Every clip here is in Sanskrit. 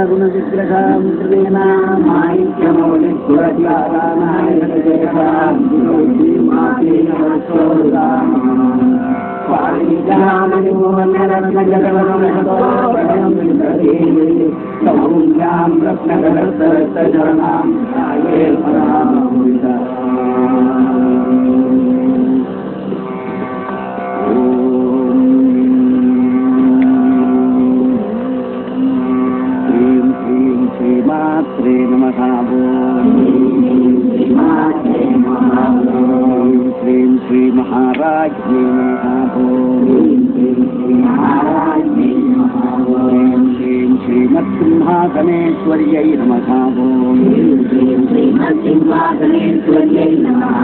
गुणविग्रहां श्रीमात्रे नमः। श्रीं श्री महाराज्ञे नमः। श्रीं श्रीमत्सिंहासनेश्वर्यै नमः।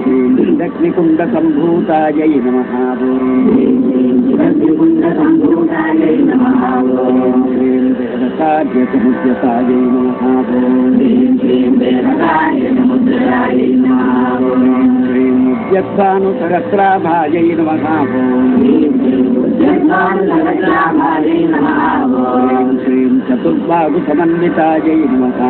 श्रीं दक्षिणकुण्डसम्भूतायै नमः। श्रीं वेदकार्यसमुद्यतायै नमः। श्रीं उद्यत्तानुसहस्राभायै नमः। श्रीं चतुर्बाहुसमन्वितायै नमः।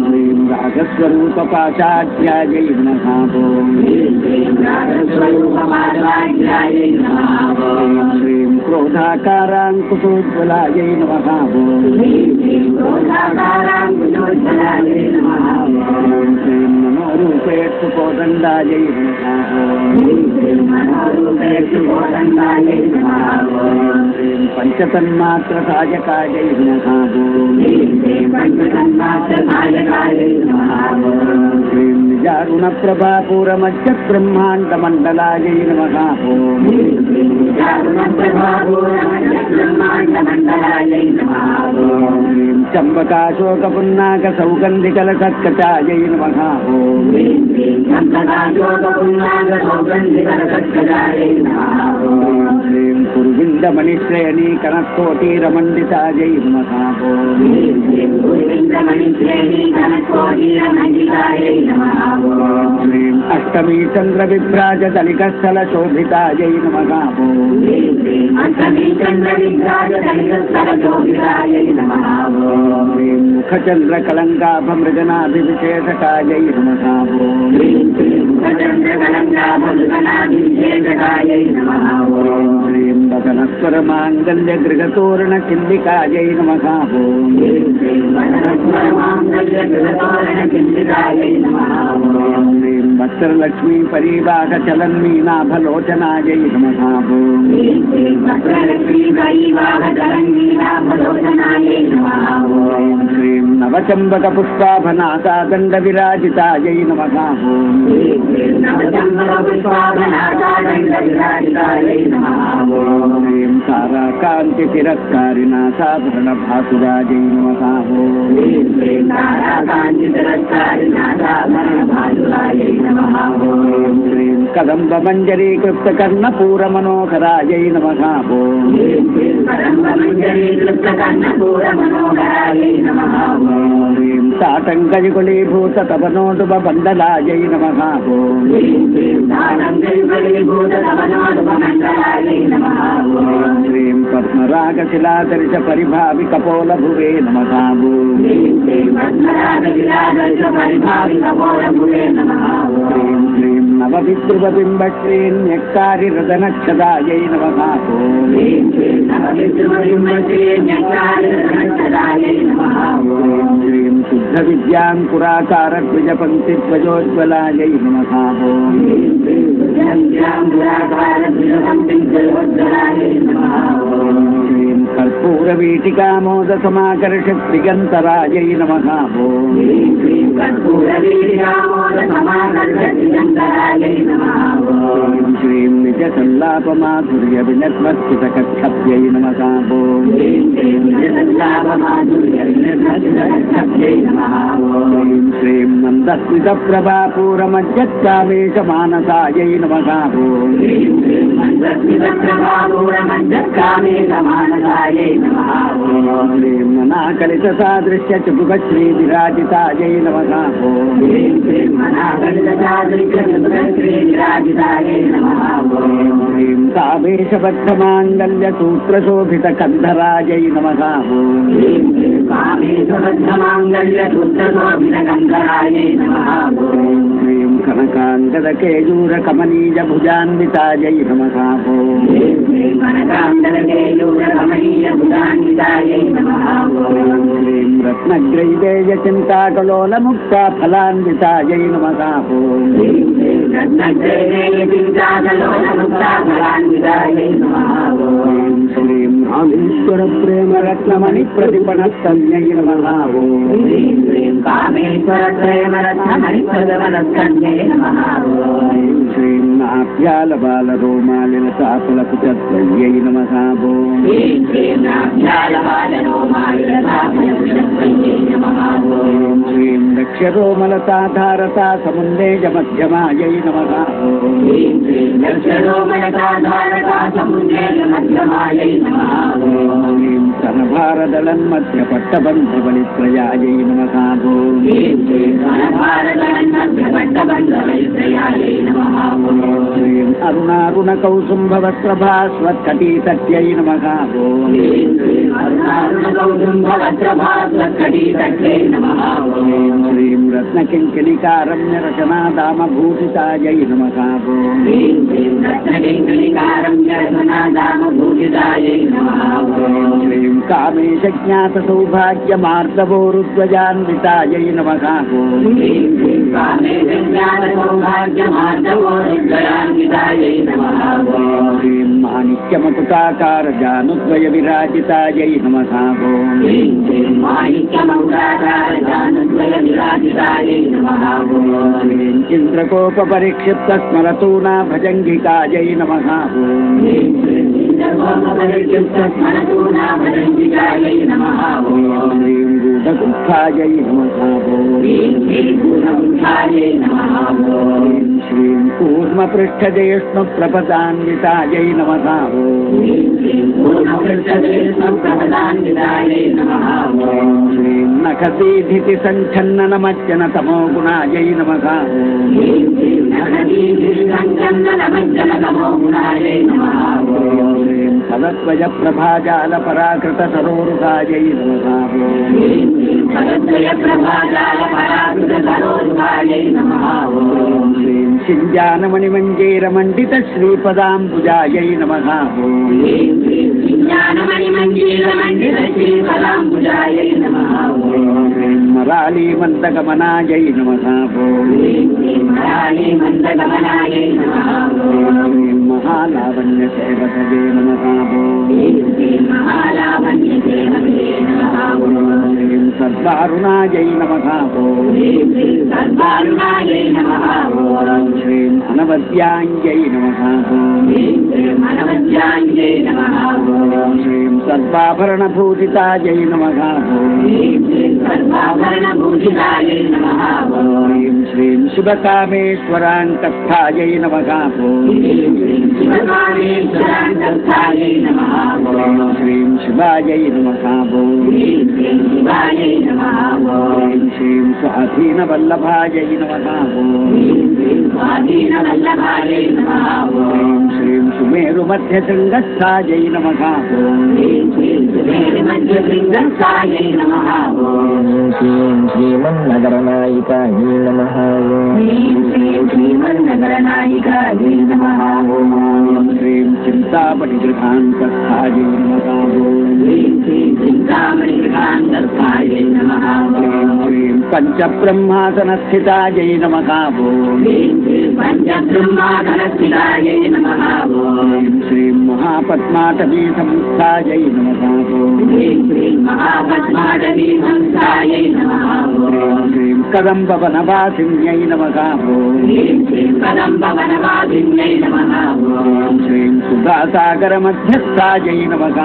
श्रीं रागस्वरूपपाशाढ्यायै नमः। श्रीं क्रोधाकाराङ्कुशोज्ज्वलायै नमः। श्रीं मनोरूपेक्षु कोदण्डायै नमः। श्रीं पञ्चतन्मात्रसायकायै नमः। श्रीं निजारुणप्रभापूरमध्यब्रह्माण्डमण्डलायै नमः। श्रीं चम्बकाशोकपुन्नाकसौगन्धिकलसत्कटायै नमः। श्रीं कुरुविन्दमणिश्रेणीकनकोटीरमण्डितायै नमः। श्रीं अष्टमी चन्द्रविभ्राजतलिकस्थलशोभितायै नमः। श्रीं मुखचन्द्रकलङ्काभमृगनाभिविशेषकायै नमः। श्रीं वदनस्वरमाङ्गल्यगृहतोरणचिल्लिकायै नमः। श्रीं वत्सरलक्ष्मी परीवाहचलन्मीनाभलोचनायै नमः। श्रीं नवचम्बकपुष्पाभनासादण्डविराजितायै नमः। श्रीं ताराकान्तितिरस्कारिणा साभरणभासुरायै नमः। श्रीं कदम्बमञ्जरीकृप्तकर्णपूरमनोहरायै नमः। श्रीं ताटङ्कयुगुलीभूततपनोटुपमण्डलायै नमः। श्रीं पद्मरागशिलादर्शपरिभाविकपोलभुवे नमः। श्रीं नवविद्रुवबिम्बश्रीन्यक्कारिरदनच्छदायै नमः। श्रीं शुद्धविद्याङ्कुराकारद्विजपङ्क्तिध्वजोज्ज्वलायै नमः। श्रीं कर्पूरवीटिकामोदसमाकर्षद्दिगन्तरायै नमः। श्रीं निजसल्लापमाधुर्यविनर्मत्सितकच्छब्दै नमः। श्रीं नन्दस्मितप्रभापूरमज्जत्कामेशमानसायै नमः। श्रीं ननाकलितसादृश्यचुबुकश्रीविराजितायै नमः। ह्रीं कामेशबद्धमाङ्गल्यसूत्रशोभितकन्धरायै नमः ह्रीं कनकाङ्गदकेयूरकमनीयभुजान्वितायै नमः ह्रीं रत्नग्रैवेयचिन्ताकलोलमुक्ता फलान्वितायै नमः श्रीं रामेश्वरप्रेमरत्नमणिप्रतिपणस्तन्यै नमः श्रीं नाभ्यालबालरोमालिलसाफलकुचत्वयै नमः श्रीं दक्षरोमलताधारता समुन्देजमध्यमायै नमः श्रीं सनभारदलन्मध्यपट्टबन्धबलित्रयायै नमः श्रीं अरुणारुणकौसुम्भवस्त्रभास्वत्कटीतट्यै नमः श्रीं रत्नकिङ्किलिकारम्यरचनादामभूषितायै नमः श्रीं कामेशज्ञातसौभाग्यमार्दवोरुद्वयान्वितायै नमः श्रीं माणिक्यमकुटाकारजानुद्वयविराजितायै नमः श्रीं चिन्द्रकोपपरिक्षिप्तस्मरतूना भजङ्गिकायै नमः श्रीं गूढकुण्ठायै नमः श्रीं कूर्मपृष्ठदेष्णुप्रपदान्वितायै नमः श्रीं नखसीधितिसञ्छन्ननमज्जनतमोगुणायै नमः श्रीं सदत्वजप्रभाजालपराकृतसरोरुहायै नमः श्रीं शिञ्जानमणिमञ्जीरमण्डितश्रीपदाम्बुजायै नमः श्रीं मरालीमन्दगमनायै नमः श्रीं महालावण्यसेवतये नमः श्रीं सद्वारुणायै नमः श्रीं अनवद्याङ्ग्यै नमः श्रीं सर्वाभरणभूषितायै नमः श्रीं शिवकामेश्वराङ्कस्थायै नमः श्रीं शिवायै नमः श्रीं स्वाधीनवल्लभायै नमः श्रीं सुमेरुमध्यशृङ्गस्थायै नमः श्रीं श्रीमन्नगरनायिकायै नमः श्रीं चिन्तामणिगृहान्तस्थायै नमः श्रीं पञ्चब्रह्मासनस्थितायै नमः श्रीं महापद्माटवीसंस्थायै नमः श्रीं कदम्बवनवासिन्यै नमः श्रीं सुधासागरमध्यस्थायै नमः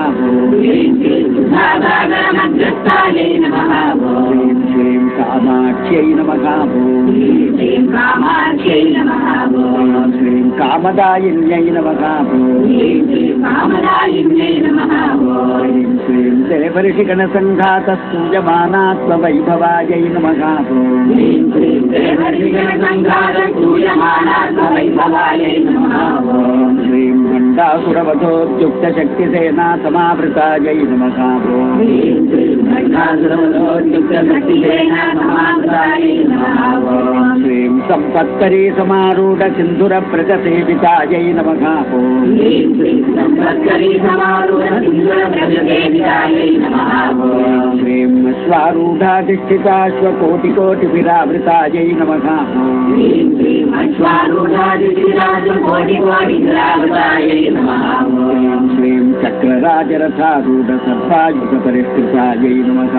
श्रीं कामाक्ष्यै नमः श्रीं कामदायिन्यै नमः ह्रीं श्रीं देवर्षिगणसङ्घातस्तूयमानात्मवैभवायै नमः श्रीं भण्डासुरवधोद्युक्तशक्तिसेना समावृतायै नमः श्रीं सम्पत्करी समारूढ सिन्धुरप्रजसेवितायै नमः श्रीं स्वारूढाधिष्ठिताश्वकोटिकोटिभिरावृतायै नमः श्रीं चक्रराजरथारूढसर्वायुधपरिष्कृतायै नमः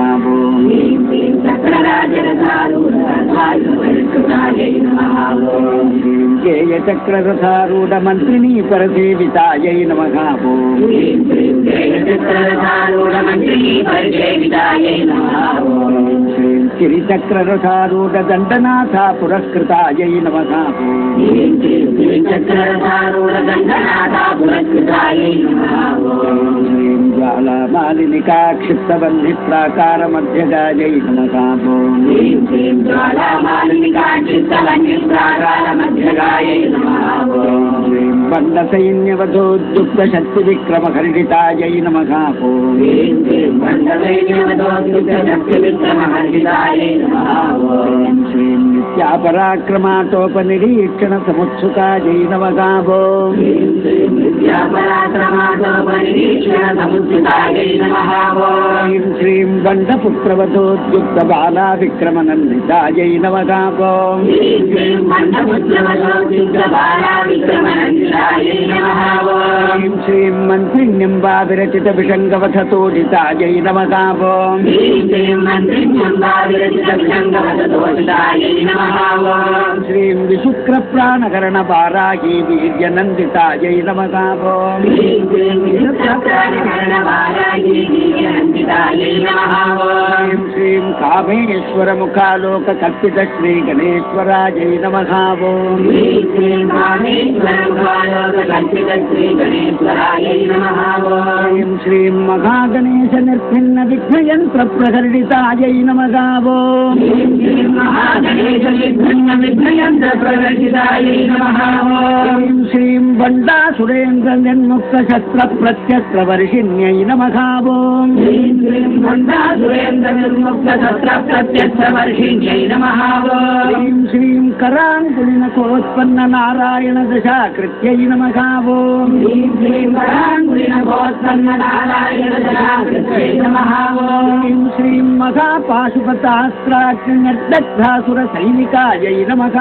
श्रीं जयचक्ररथारूढमन्त्रिणी परसेवितायै नमः श्रीं गिरिचक्ररथारूढदण्डनाथा पुरस्कृतायै नमः श्रीं ज्वालामालिनिका क्षिप्तबन्धिप्राकारमध्यगायै नमः श्रीं बण्डसैन्यवधोद्युक्तशक्तिविक्रमखण्डितायै नमः श्रीं नित्यापराक्रमाटोपनिरीक्षणसमुत्सुकायै नमः श्रीं बण्डपुत्रवधोद्युक्तबालाविक्रमनन्दितायै नमः श्रीं मन्त्रिण्यम्बाविरचितविषङ्गवथतोडितायै नमः श्रीं विशुक्रप्राणकरणबारागी वीर्यनन्दितायै नमः श्रीं कामेश्वरमुखालोककल्पितश्रीगणेश्वरायै नमः श्रीं महागणेशनिर्भिन्नविघ्नयन्त्रप्रकर्णितायै नमः श्रीं बण्डासुरेन्द्रनिर्मुक्तशस्त्रप्रत्यस्त्रवर्षिण्यै नमः श्रीं कराङ्कुलिनकोत्पन्ननारायणदशाकृत्यै नमः श्रीं महापाशुपतास्त्राग्निर्दग्धासुरसैनिकायै नमः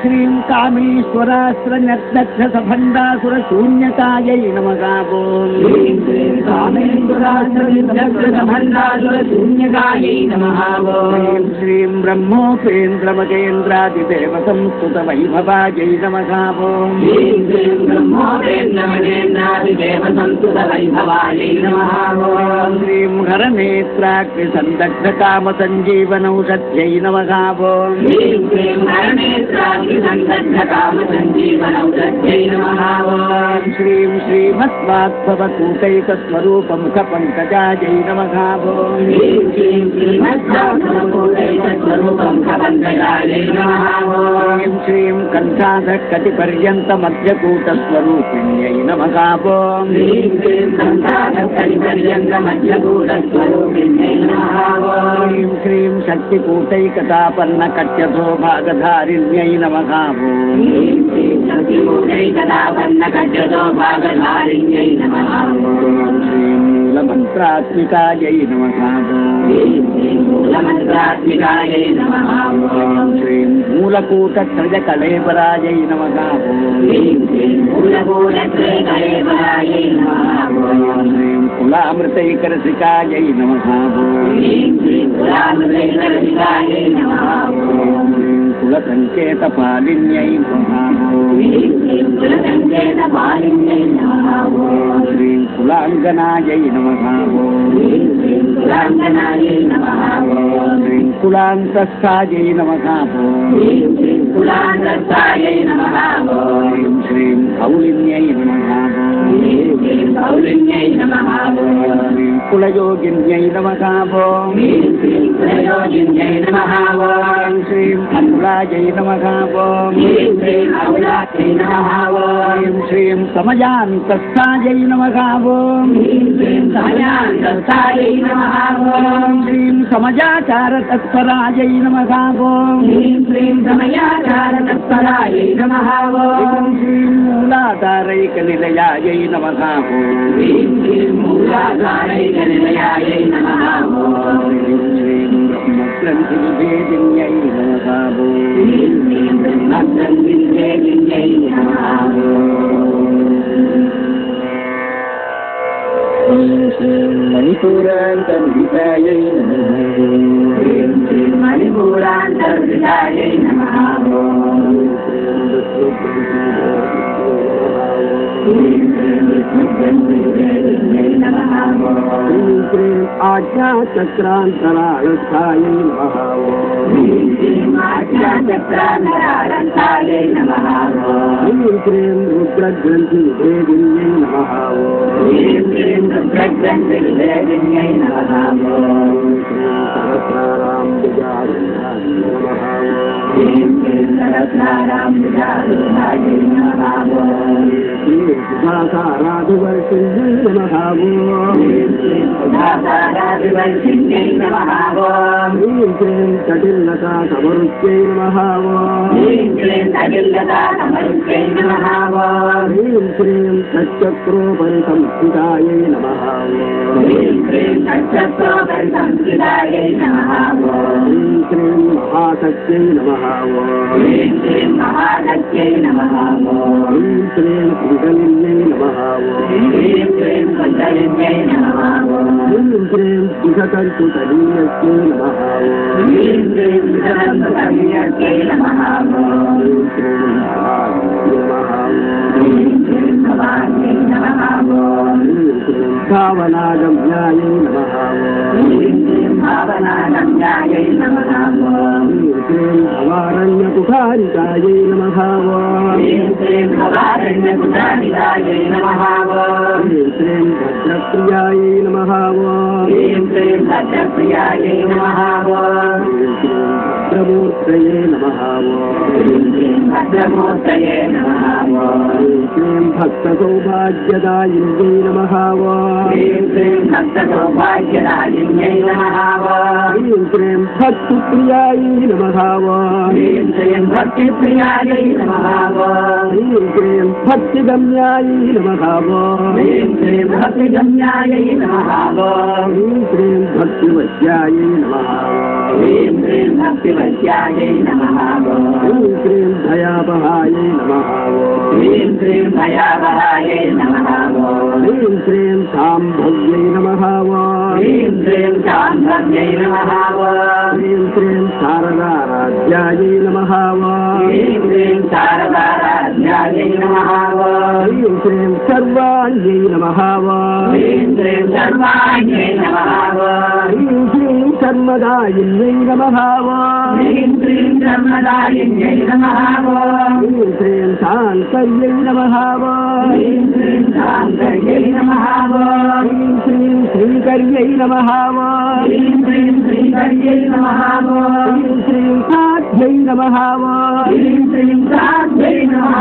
श्रीं कामेश्वरास्त्रनिर्दग्धसभण्डासुरशून्यकायै नमः श्रीं ब्रह्मोपेन्द्रमगेन्द्रादिदेवसंस्तुतवैभवायै नमः श्रीं हरनेत्राग्निसन्दग्धकामसञ्जीवनौषध्यै नमः श्रीं श्रीमत्वात्भवकूटैकस्वरूपमुखपङ्कजायै नमः श्रीं कण्ठाधकटिपर्यन्तमध्यकूटस्वरूपिण्यै नमः श्रीं शक्तिकूटैकतापन्नकट्यथो भागधारिण्यै नमः श्रीं मूलमन्त्रात्मिकायै नमः श्रीं मूलकूटत्रयकलेबरायै नमः श्रीं कुलामृतैकरसिकायै नमः कुलसङ्केतपालिन्यै नमः श्रीं कुलाङ्गनायै नमः కులాంగనాయై నమః ఓం శ్రీం కులాంతస్థాయై నమః హ్రీం శ్రీం కులాంతస్థాయై నమః ఓం శ్రీం శ్రీం కౌలిన్యై నమః హ్రీం శ్రీం కౌలిన్యై నమః ఓం శ్రీం కులయోగిన్యై నమః హ్రీం శ్రీం కులయోగిన్యై నమః ఓం శ్రీం అన్లాయై నమః హ్రీం శ్రీం అవిలాసై నమః ఓం శ్రీం శ్రీం సమయాంతస్థాయై నమః హ్రీం శ్రీం సమయాంతస్థాయై నమః ఓం శ్రీం సమజాచార తత్పరాయై నమః హ్రీం శ్రీం సమయాచార తత్పరాయై నమః ఓం శ్రీం మూలాధారైక నిలయాయై నమః హ్రీం శ్రీం మూలాధారైక నిలయాయై నమః ఓం శ్రీం బ్రహ్మగ్రంథి విభేదిన్యై నమః హ్రీం శ్రీం బ్రహ్మగ్రంథిన్యై నమః శ్రీం శ్రీం మణిపూరాంతర్హితాయై నమః హ్రీం శ్రీం మణిపూరాంతర్హితాయై నమః హ్రీం శ్రీం విష్ణుగ్రంథిన్యై నమః శ్రీం శ్రీం ఆజ్ఞాచక్రాంతరాళస్థాయై నమః హ్రీం శ్రీం ఆజ్ఞాచక్రాంతరాళస్థాయై నమః శ్రీం శ్రీం రుద్రగ్రంథి విభేదిన్యై నమః హ్రీం శ్రీం రుద్రగ్రంథిన్యై నమః సహస్రారాం విజారుణాయ నమః హ్రీం శ్రీం సహస్రారాంబుజారుణాయై నమః శ్రీం సుధాకారాధివర్షిణ్యై నమః హ్రీం శ్రీం సుధాకారాధివర్షిణ్యై నమః శ్రీం శ్రీం కటిల్లతా సమరుచ్యై నమః హ్రీం శ్రీం అఖిలతా సమరుచ్యై నమః హ్రీం శ్రీం తచ్చక్రోపరి సంస్థితాయై నమః హ్రీం శ్రీం నక్షత్రోపరి సంస్థితాయై నమః హ్రీం శ్రీం మహాశక్త్యై నమః హ్రీం శ్రీం మహాశక్త్యై నమః హ్రీం శ్రీం కుండలిన్యై నమః హ్రీం శ్రీం కుండలిన్యై నమః హ్రీం శ్రీం విషకంచుతలీయస్యై నమః హ్రీం శ్రీం విజయంతకన్యస్యై నమః హ్రీం శ్రీం భవాన్యై నమః హ్రీం శ్రీం భవాన్యై నమః హ్రీం శ్రీం భావనాగమ్యాయై నమః హ్రీం శ్రీం భావనాగమ్యాయై నమః హ్రీం శ్రీం భవారణ్యకుఠారికాయై నమః హ్రీం శ్రీం భవారణ్యకుటారికాయై నమః హ్రీం శ్రీం భద్రప్రియాయై నమః హ్రీం శ్రీం భద్రప్రియాయై నమః హ్రీం శ్రీం భద్రమూర్తయే నమః హ్రీం శ్రీం భద్రమూర్తయే నమః హ్రీం శ్రీం భక్తసౌభాగ్యదాయిన్యై నమః హ్రీం శ్రీం భక్తసౌభాగ్యదాయిన్యై నమః హ్రీం శ్రీం భక్తిప్రియాయై నమః హ్రీం శ్రీం భక్తిప్రియాయై నమః హ్రీం శ్రీం భక్తిగమ్యాయై నమః హ్రీం శ్రీం భక్తిగమ్యాయై నమః హ్రీం శ్రీం భక్తివశ్యాయై నమః హ్రీం శ్రీం భక్తివశ్యాయై నమః హ్రీం శ్రీం దయాపహాయై నమః హ్రీం శ్రీం భయావహాయై నమః హ్రీం శ్రీం సాంభవ్యై నమః హ్రీం శ్రీం శాంభవ్యై నమః హ్రీం శ్రీం శారదారాధ్యాయై నమః హ్రీం శ్రీం శారదారాధ్యాయై నమః హ్రీం శ్రీం సర్వాణ్యై నమః హ్రీం శ్రీం సర్వాణ్యై నమః హ్రీం శ్రీం సర్వదాయిన్యై నమః హ్రీం శ్రీం ధర్మదాయిన్యై నమః హ్రీం శ్రీం శాంకర్యై నమః హ్రీం శ్రీం శాంకర్యై నమః హ్రీం శ్రీం శ్రీకర్యై నమః హ్రీం శ్రీం శ్రీకర్యై నమః హ్రీం శ్రీం సాధ్యై నమః హ్రీం శ్రీం సాధ్యై నమః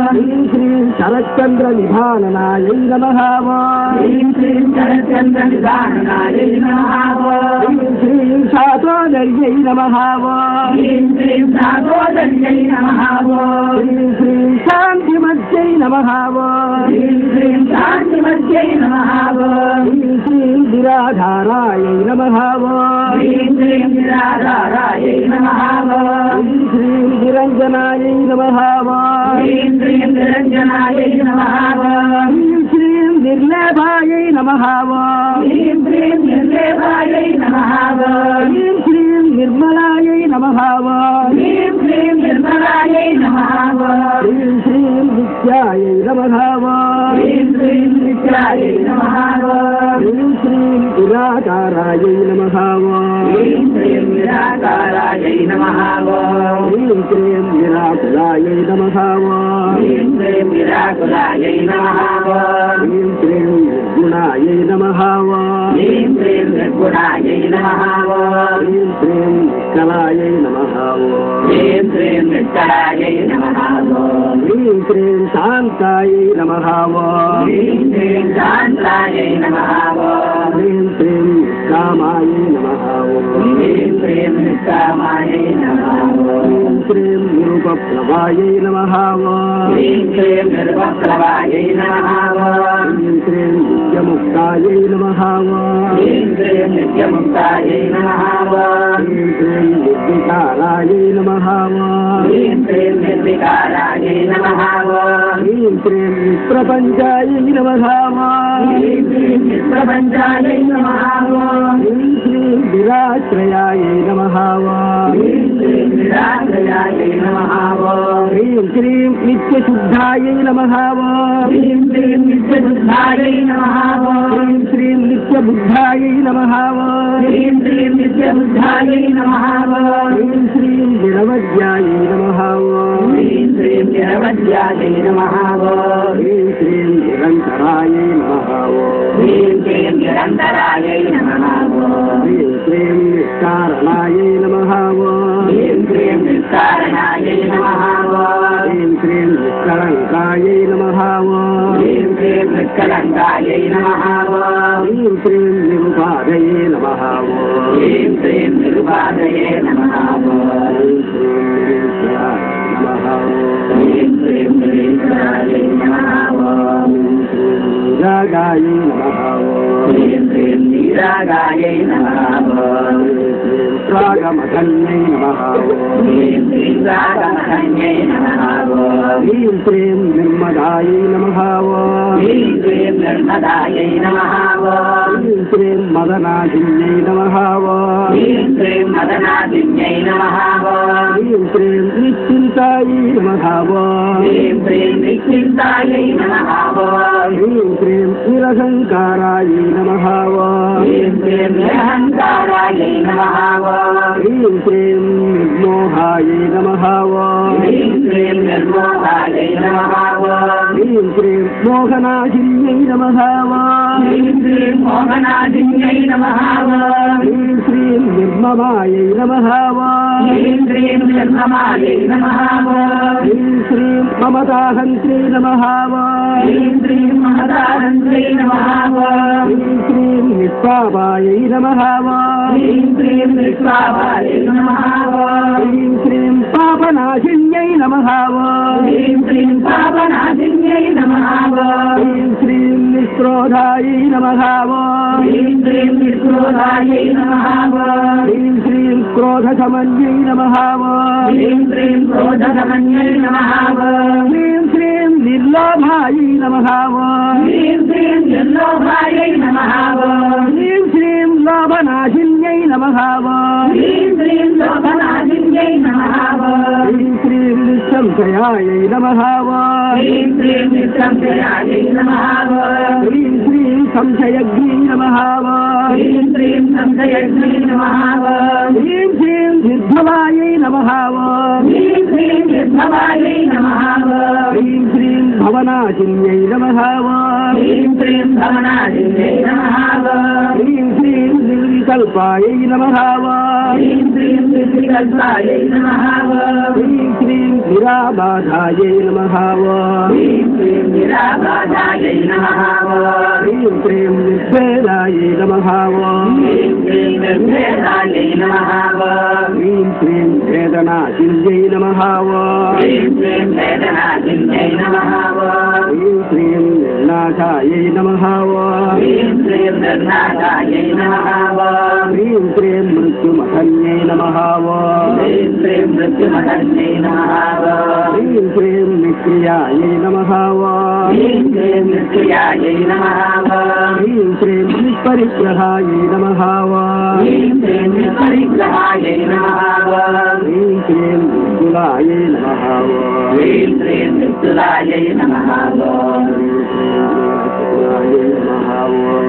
హ్రీం శ్రీం శరత్చంద్ర నిధాననాయై నమః హ్రీం శ్రీం శరత్చంద్ర నిధానాయై నమః హ్రీం శ్రీం శాతోదర్యై నమః హ్రీం శ్రీం సాగోదర్యై నమః హ్రీం శ్రీం శాంతిమధ్యై నమః హ్రీం శ్రీం శాంతిమధ్యై నమః హ్రీం శ్రీం గిరాధారాయై నమః హ్రీం శ్రీం నిరాధారాయై నమః హ్రీం శ్రీం నిరంజనాయై నమః హ్రీం శ్రీం నిరంజనాయై నమః హ్రీం శ్రీం నిర్లేభాయై నమః హ్రీం శ్రీం నిర్లేభాయై నమః హ్రీం శ్రీం నిర్మలాయై నమః హ్రీం శ్రీం నిర్మలాయై నమః హ్రీం శ్రీం నిత్యాయై నమః హ్రీం శ్రీం నిత్యాయై నమః హ్రీం శ్రీం निराकारायै नमः ह्रीं श्रीं निराकारायै नमः ह्रीं श्रीं निराकुलायै नमः ह्रीं श्रीं निराकुलायै नमः ह्रीं श्रीं निर्गुणायै नमः ह्रीं श्रीं निर्गुणायै नमः ह्रीं श्रीं निष्कलायै नमः ह्रीं श्रीं निष्कलायै नमः ह्रीं श्रीं शान्तायै नमः ह्रीं श्रीं शान्तायै नमः ह्रीं श्रीं निष्कामायै नमः ह्रीं श्रीं निष्कामायै नमः ह्रीं श्रीं निरुपप्लवायै नमः ह्रीं श्रीं निर्वप्लवायै नमः ह्रीं श्रीं नित्यमुक्तायै नमः ह्रीं श्रीं नित्यमुक्तायै नमः ह्रीं श्रीं निर्विकारायै नमः ह्रीं श्रीं निर्विकारायै नमः ह्रीं श्रीं निष्प्रपञ्चायै नमः ह्रीं श्रीं निष्प्रपञ्चायै नमः ह्रीं श्रीं निराश्रयायै नमः ह्रीं श्रीं निराश्रयायै नमः ह्रीं श्रीं नित्यशुद्धायै नमः ह्रीं श्रीं नित्यशुद्धायै नमः ह्रीं श्रीं नित्यबुद्धायै नमः ह्रीं श्रीं नित्यबुद्धायै नमः ह्रीं श्रीं निरवध्यायै नमः ह्रीं श्रीं निरवध्यायै नमः ह्रीं श्रीं निरन्तरायै नमः ह्रीं श्रीं निरन्तरायै नमः ह्रीं श्रीं निष्कारणायै नमः ह्रीं श्रीं निष्कारणायै नमः ह्रीं श्रीं निष्कलङ्कायै नमः ह्रीं श्रीं निष्कलङ्कायै नमः ह्रीं श्रीं निरुपादये नमः ह्रीं श्रीं निरुपादये नमः ह्रीं श्रीं निरीश्वराय नमः ह्रीं श्रीं निरागायै नमः ह्रीं श्रीं निरागायै नमः ह्रीं श्रीं निरागायै नमः प्रागमधन्यै नमः ह्रीं श्रीं प्रागमधन्यै नमः ह्रीं श्रीं निर्मदायै नमः ह्रीं श्रीं निर्मदायै नमः ह्रीं श्रीं मदनादिन्यै नमः ह्रीं श्रीं मदनादिन्यै नमः ह्रीं श्रीं निश्चिन्तायै नमः ह्रीं श्रीं निश्चिन्तायै नमः ह्रीं श्रीं निरहङ्कारायै नमः ह्रीं श्रीं निरहङ्कारायै नमः ह्रीं श्रीं निर्मोहायै नमः ह्रीं श्रीं निर्मोहायै नमः ह्रीं श्रीं मोहनाशिन्यै नमः ह्रीं श्रीं मोहनादिन्यै नमः ह्रीं श्रीं निर्ममायै नमः ह्रीं श्रीं निर्ममायै नमः ह्रीं श्रीं ममताहन्त्रे नमः ह्रीं श्रीं महदानन्त्रे नमः ह्रीं श्रीं निष्पापायै नमः ह्रीं श्रीं निष्पापायै नमः ह्रीं श्रीं पापनाशिन्यै नमः ह्रीं श्रीं पापनाशिन्यै नमः ह्रीं श्रीं निष्क्रोधायै नमः ह्रीं श्रीं निष्क्रोधायै नमः ह्रीं श्रीं क्रोधशमन्यै नमः ह्रीं श्रीं क्रोधशमन्यै नमः ह्रीं श्रीं निर्लोभायै नमः ह्रीं श्रीं निर्लोभायै नमः ह्रीं श्रीं लोभनाशिन्यै नमः ह्रीं श्रीं लोभनाशिन्यै नमः ह्रीं श्रीं निःसंशयायै नमः ह्रीं श्रीं निःसंशयायै नमः ह्रीं श्रीं संशयज्ञै नमः ह्रीं श्रीं संशयज्ञै नमः ह्रीं श्रीं निर्भवायै नमः ह्रीं श्रीं निर्भवायै नमः ह्रीं श्रीं भवनाशिन्यै नमः ह्रीं श्रीं भवनाशिन्यै नमः ह्रीं श्रीं निर्विकल्पायै नमः ह्रीं श्रीं निर्विकल्पायै नमः ह्रीं श्रीं निराबाधायै नमः ह्रीं श्रीं निराबाधायै नमः ह्रीं श्रीं निर्भेदायै नमः ह्रीं श्रीं निर्भेदायै नमः ह्रीं श्रीं वेदनाशिन्यै नमः ह्रीं श्रीं वेदनाशिन्यै नमः ह्रीं श्रीं निर्नाशायै नमः ह्रीं श्रीं निर्नाशायै नमः ह्रीं श्रीं मृत्युमहन्यै नमः ह्रीं श्रीं मृत्युमहन्यै नमः ह्रीं श्रीं निष्क्रियायै नमः ह्रीं श्रीं निष्क्रियायै नमः ह्रीं श्रीं निष्परिग्रहायै नमः ह्रीं श्रीं निष्परिग्रहायै नमः ह्रीं श्रीं निर्गुणायै नमः ह्रीं श्रीं निष्ठुरायै नमः नीलाम्बरायै नमः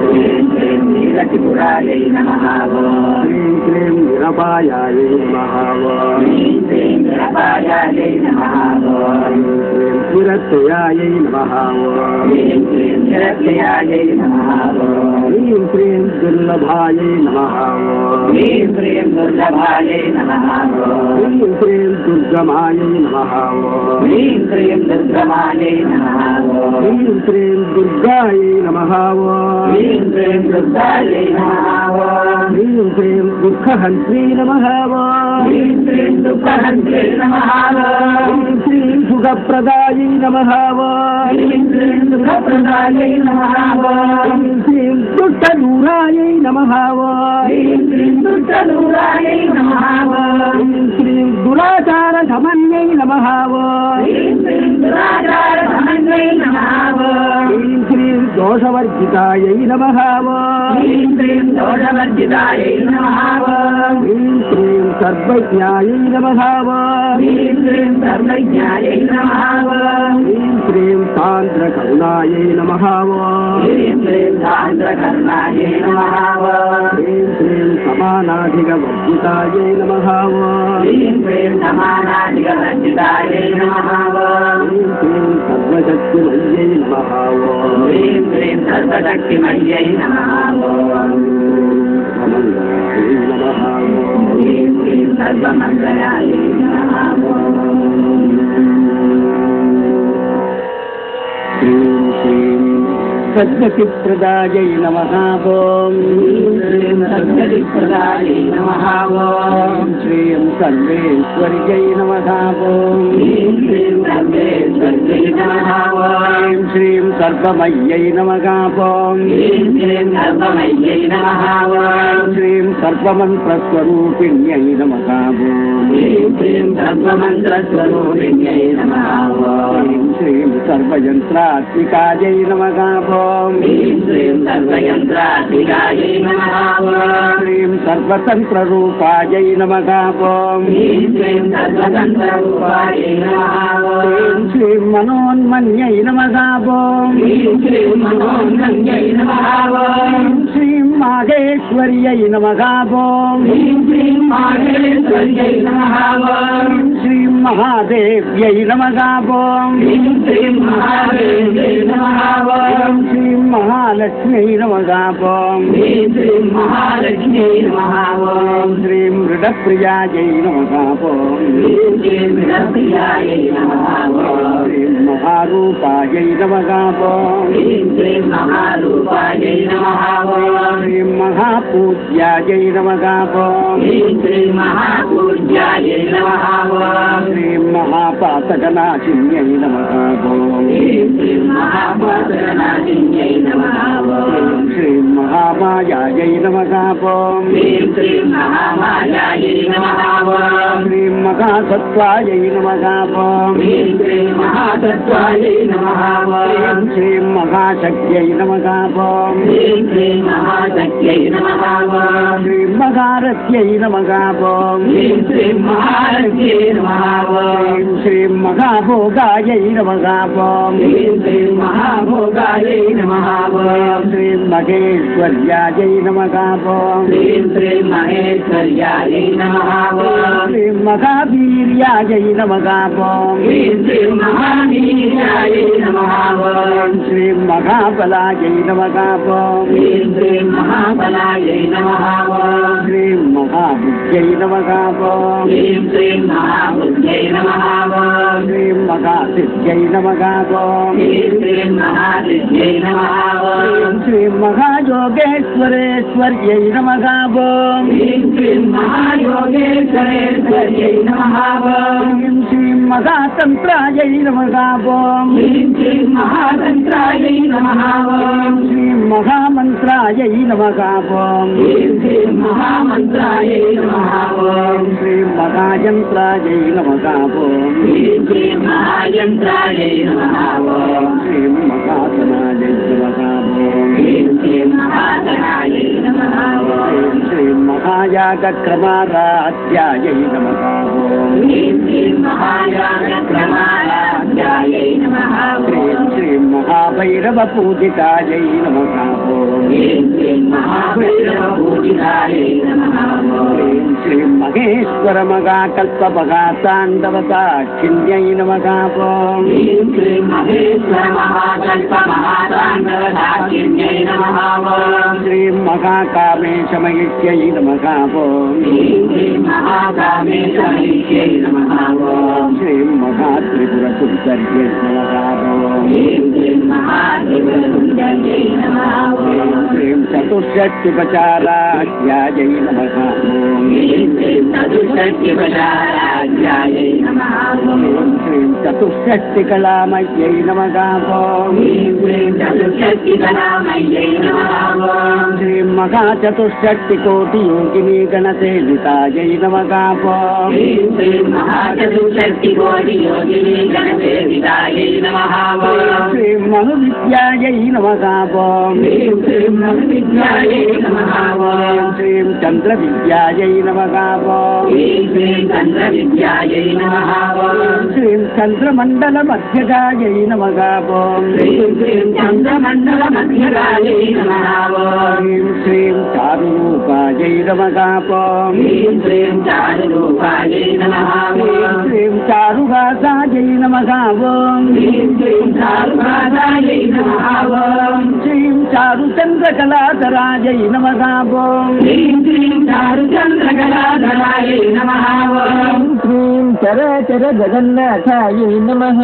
ह्रीं श्रीं नीलत्रिपुरायै नमः ह्रीं क्लीं निरपायायै नमः ह्रीं श्रीं निरपायायै नमः निरत्ययायै नमः ह्रीं श्रीं निरत्ययायै नमः ह्रीं क्लीं दुर्लभायै नमः ह्रीं श्रीं दुर्लभायै नमः ह्रीं क्लीं दुर्गमायै नमः ह्रीं श्रीं दुर्गमायै नमः ह्रीं क्लीं दुर्गायै नमः ह्रीं श्रीं दुर्गायै नमः ह्रीं क्लीं दुःखहन्त्री नमः ह्रीं श्रीं दुःखहन्त्रे नमः ह्रीं क्लीं सुखप्रदायै नमः ह्रीं श्रीं सुखप्रदायै नमः ह्रीं क्लीं दुष्टदूरायै नमः ह्रीं श्रीं दुष्टदूरायै नमः ह्रीं क्लीं दुराचारशमन्यै नमः ह्रीं श्रीं दुराचारशमन्यै नमः ह्रीं क्लीं दोषवर्जितायै नमः ह्रीं श्रीं दोषवर्जितायै नमः ह्रीं क्लीं सर्वज्ञायै नमः ह्रीं श्रीं सर्वज्ञायै नमः ह्रीं क्लीं सान्द्रकरुणायै नमः ह्रीं श्रीं सान्द्रकर्णायै नमः ह्रीं क्लीं समानाधिकवर्जितायै नमः ह्रीं श्रीं समानाधिकवर्जितायै नमः ह्रीं क्लीं सर्वशक्तिमय्यै नमः ह्रीं श्रीं सर्वशक्तिमय्यै नमः सर्वमङ्गलायै नमः ह्रीं श्रीं सर्वमङ्गलायै नमः ह्रीं श्रीं सद्गतिप्रदायै नमः ह्रीं श्रीं सद्गतिप्रदायै नमः ह्रीं श्रीं सर्वेश्वर्यै नमः ह्रीं श्रीं सर्वेश्वर्यै नमः ह्रीं श्रीं सर्वमय्यै नमः ह्रीं श्रीं सर्वमय्यै नमः ह्रीं श्रीं सर्वमन्त्रस्वरूपिण्यै नमः ह्रीं श्रीं सर्वमन्त्रस्वरूपिण्यै नमः ह्रीं श्रीं सर्वयन्त्रात्मिकायै नमः ह्रीं श्रीं सर्वयन्त्रात्मिकायै नमः ह्रीं सर्वतन्त्ररूपायै नमः ह्रीं श्रीं सर्वतन्त्ररूपायै नमः ह्रीं श्रीं मनोन्मन्यै नमः ह्रीं श्रीं मनोन्मन्यै नमः ह्रीं श्रीं माहेश्वर्यै नमः ह्रीं श्रीं माहेश्वर्यै नमः ह्रीं श्रीं महादेव्यै नमः ह्रीं श्रीं महादेव्यै नमः ह्रीं श्रीं महालक्ष्म्यै नमः ह्रीं श्रीं महालक्ष्म्यै नमः ह्रीं श्रीं मृडप्रियायै नमः ह्रीं श्रीं मृडप्रियायै नमः श्रीं महारूपायै नमः ह्रीं श्रीं महारूपायै नमः श्रीं महापूज्यायै नमः ह्रीं श्रीं महापूज्यायै नमः श्रीं महापातकनाशिन्यै नमः ह्रीं श्रीं महापातकनाशिन्यै नमः श्रीं महामायायै नमः ह्रीं श्रीं महामायायै नमः श्रीं महासत्त्वायै नमः ह्रीं श्रीं महासत्त्वायै नमः ह्रीं श्रीं महाशक्त्यै नमः ह्रीं श्रीं महाशक्त्यै नमः श्रीं महारथ्यै नमः ह्रीं श्रीं महारथ्यै नमः ह्रीं श्रीं महाभोगायै नमः ह्रीं श्रीं महाभोगायै नमः श्रीं महेश्वर्यायै नमः ह्रीं श्रीं महेश्वर्यायै नमः श्रीं महावीर्यायै नमः ह्रीं श्रीं महावीर्यायै नमः श्रीं महाबलायै नमः ह्रीं श्रीं महाबलायै नमः श्रीं महाबुद्ध्यै नमः ह्रीं श्रीं महाबुद्ध्यै नमः श्रीं महासिद्ध्यै नमः ह्रीं श्रीं महासिद्ध्यै नमः श्रीं महायोगेश्वरेश्वर्यै नमः ह्रीं श्रीं महायोगेश्वरेश्वर्यै नमः ह्रीं श्रीं महातन्त्रायै नमः ह्रीं श्रीं महातन्त्रायै नमः श्रीं महामन्त्रायै नमः ह्रीं श्रीं महामन्त्रायै नमः श्रीं महायन्त्रायै नमः ह्रीं श्रीं महायन्त्रायै नमः श्रीं महासनायै नमः ह्रीं श्रीं महासनायै नमः श्रीं महायागक्रमाराध्यायै नमः श्रीं महाभैरवपूजितायै नमः श्रीं महेश्वरमगाकल्पमगाताण्डवसाक्षिण्यै नमः श्रीं महाकामेशमहिष्यै नमः श्रीं महात्रिपुरसुन्दर्यै नमः श्रीं चतुष्षष्टिपचाराध्यायै नमः श्रीं चतुष्षष्टिकलामय्यै नमः श्रीं महाचतुष्षष्टिकोटियोगिनी गणसेवितायै नमः श्रीं मनुविद्यायै नमः श्रीं चन्द्रविद्यायै नमः श्रीं चन्द्रमण्डलमध्यगायै नमः श्रीं चारुरूपायै नमः श्रीं चारुभासायै नमः श्रीं चारुचन्द्रकलाधरायै नमः श्रीं चराचर जगन्नाथायै नमः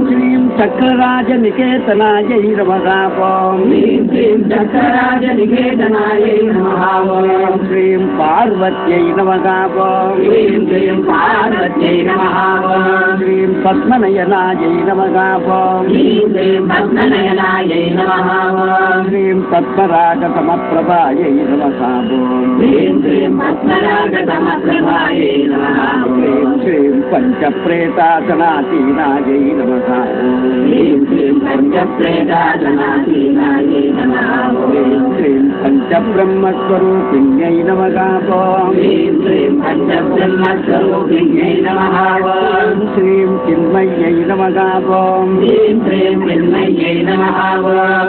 श्रीं चक्रराजनिकेतनायै नमः श्रीं पार्वत्यै नमः श्रीं पद्मनयनायै नमः श्रीं पद्मरागसमप्रभायै नमः श्रीं पञ्चप्रेतासनासीनायै नमः श्रीं पञ्चब्रह्मस्वरूपिण्यै नमः श्रीं चिन्मय्यै नमः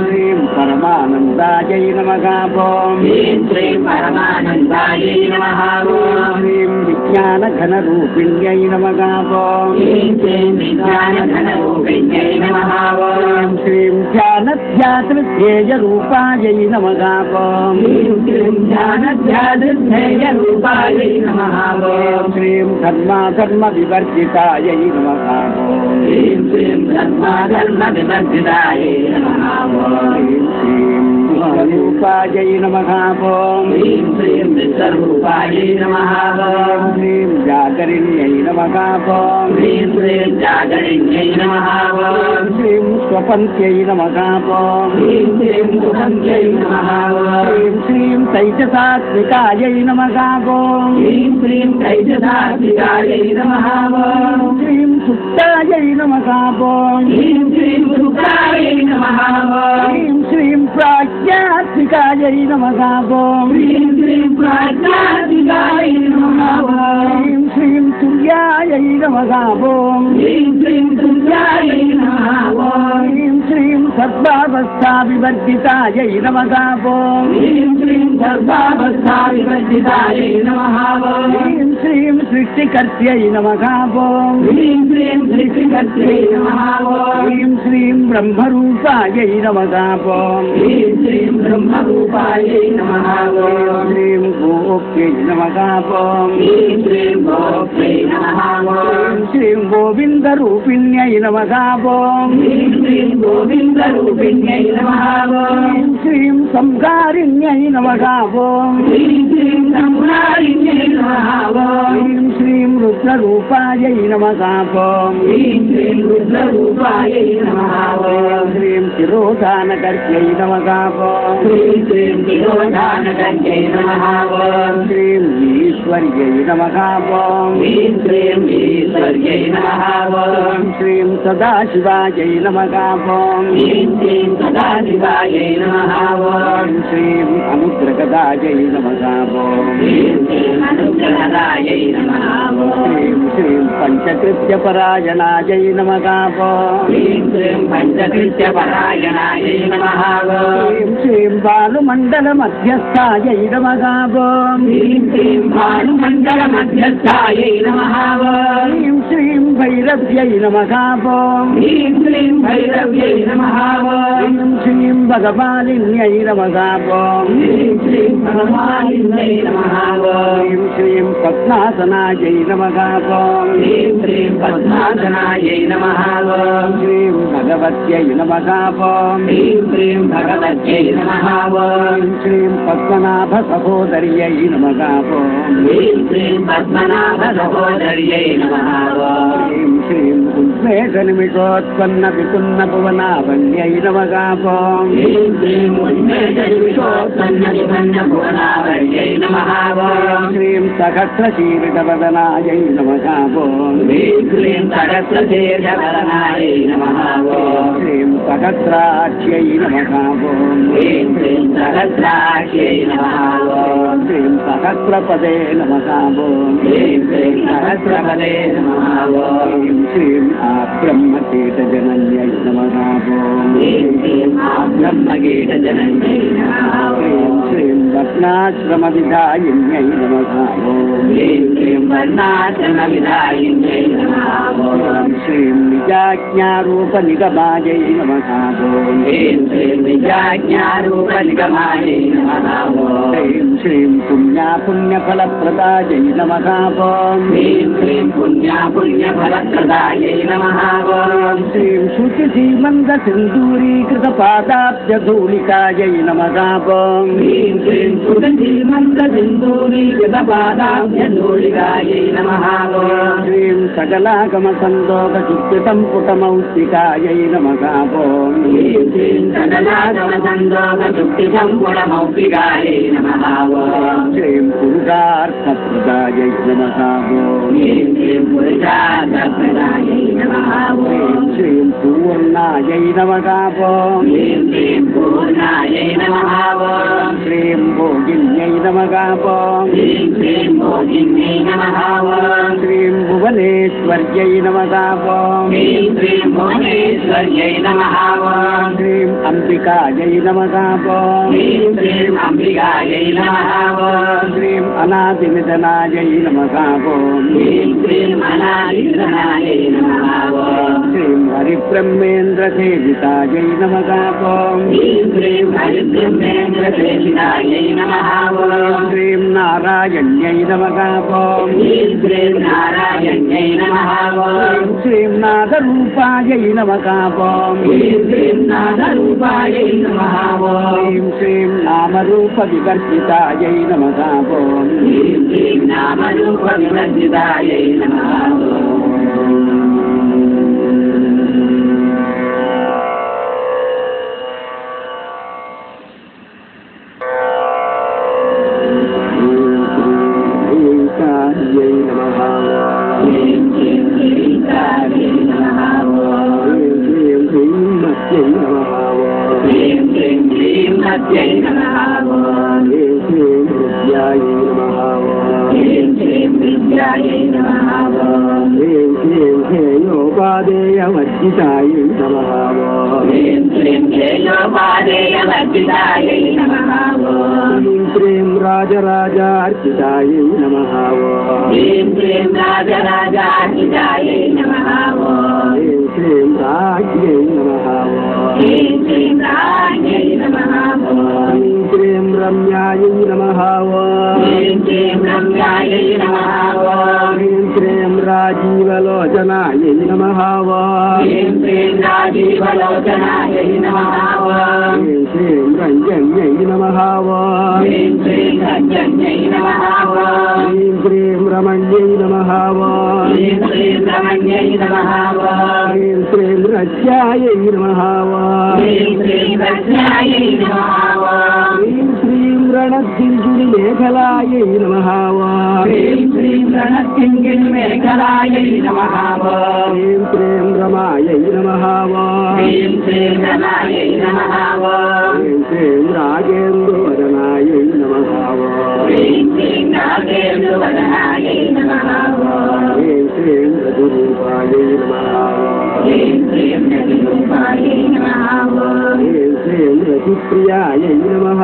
श्रीं परमानन्दायै नमः श्रीं विज्ञानघनरूपिण्यै नमः श्रीं ध्यानध्यातृध्येयरूपायै नमः श्रीं धर्माधर्मविवर्जितायै नमः रूपायै नमः श्रीं जागरिण्यै नमः श्रीं स्वपन्त्यै नमः श्रीं तैजसात्मिकायै नमः श्रीं सुप्तायै नमः श्रीं प्राज्ञात्मिकायै नमः श्रीं तुर्यायै नमः श्रीं सर्वावस्थाविवर्जितायै नमः श्रीं सृष्टिकर्त्यै नमः श्रीं ब्रह्मरूपायै नमः श्रीं गोप्यै नमः श्रीं गोविन्दरूपिण्यै नमः श्रीं संहारिण्यै नमः श्रीं रुद्ररूपायै नमः श्रीं तिरोधानकर्त्यै नमः श्रीं ईश्वर्यै नमः श्रीं सदाशिवायै नमः सदाशिवायै नमः ॐ श्रीं अनुग्रहदायै नमः श्रीं अनुग्रहदायै नमः श्रीं पञ्चकृत्यपरायणायै नमः श्रीं पञ्चकृत्यपरायणायै नमः श्रीं भानुमण्डलमध्यस्थायै नमः श्रीं भानुमण्डलमध्यस्थायै नमः श्रीं भैरव्यै नमः श्रीं भैरव्यै नमः श्रीं भगवानिन्यै नमः श्रीं भगवानिन्यै नमः श्रीं पद्मासनायै नमः श्रीं पद्मासनायै नमः श्रीं भगवत्यै नमः श्रीं भगवत्यै नमः श्रीं पद्मनाभसहोदर्यै नमः श्रीं पद्मनाभसहोदर्यै नमः श्रीं उन्मेषनिमिषोत्पन्नविपुन्नभुवनावल्यै नमः श्रीं उन्मेषनिमिषोत्पन्नविपुन्नभुवनावल्यै नमः श्रीं सहस्रशीर्षवदनायै नमः श्रीं सहस्रशीर्षवदनायै नमः श्रीं सहस्राक्ष्यै नमः श्रीं सहस्राक्ष्यै नमः श्रीं सहस्रपदे नमः श्रीं सहस्रपदे नमः श्रीं ब्रह्मकीटजनन्यै नमः श्रीं ब्रह्मकीटजनन्यै नमः श्रीं वर्णाश्रमविधायिन्यै नमः श्रीं वर्णाश्रमविधायिन्यै नमः श्रीं निजाज्ञारूपनिगमायै नमः श्रीं निजाज्ञारूपनिगमायै नमः श्रीं पुण्यापुण्यफलप्रदायै नमः श्रीं पुण्यापुण्यफलप्रदायै नमः श्रीं शुचिसीमन्दसिन्दूरीकृतपादाब्जधूलिकायै नमः श्रीं सुगन्धिमन्दसिन्दूरीकृतपादाब्जधूलिकायै नमः श्रीं सकलागमसन्दोकसुकृतं पुटमौक्तिकायै नमः श्रीं सकलागमसन्दोकसुकृतं पुटमौक्तिकायै नमः श्रीं पुरुषार्थप्रदायै नमः श्रीं पुरुषार्थप्रदायै नमः श्रीं पूर्णायै नमः श्रीं पूर्णायै नमः श्रीं भोगिन्यै नमः श्रीं भोगिन्यै नमः श्रीं भुवनेश्वर्यै नमः श्रीं भुवनेश्वर्यै नमः श्रीं अम्बिकायै नमः श्रीं अम्बिकायै नमः श्रीं अनादिनिधनायै नमः श्रीं अनादिनिधनायै नमः श्रीं हरिब्रह्मेन्द्रसेवितायै नमः श्रीं हरिब्रह्मेन्द्रसेवितायै नमः श्रीं नारायण्यै नमः श्रीं नारायण्यै नमः श्रीं नादरूपायै नमः श्रीं नादरूपायै नमः श्रीं नामरूपविवर्जितायै नमः श्रीं नामरूपविवर्जितायै नमः हेयोपादेयवर्जितायै नमः हेयोपादेयवर्जितायै नमः श्रीं राजराजार्चितायै नमः श्रीं राजराजार्चितायै नमः श्रीं राज्ञै नमः श्रीं राज्ञै नमः श्रीं रम्यायै नमः श्रीं रम्यायै नमः श्रीं राजीवलोचनायै नमः श्रीं राजीवलोचनायै नमः श्रीं रञ्जन्यै नमः श्रीं रञ्जन्यै नमः श्रीं रमण्यै नमः श्रीं रमण्यै नमः श्रीं रज्यायै नमः श्रीं रज्यायै नमः श्रीं రణద్దింజుని మేఘలాయై నమః ह्रीं श्रीं रणत्किङ्किणिमेखलायै नमः హ్రీం శ్రీం రమాయై నమః ह्रीं श्रीं रमायै नमः హ్రీం శ్రీం రాగేంద్రవదనాయై నమః ह्रीं श्रीं नागेन्द्रवदनायै नमः హ్రీం శ్రీం రఘురూపాయై నమః ह्रीं श्रीं रघुरूपायै नमः హ్రీం శ్రీం రతిప్రియాయై నమః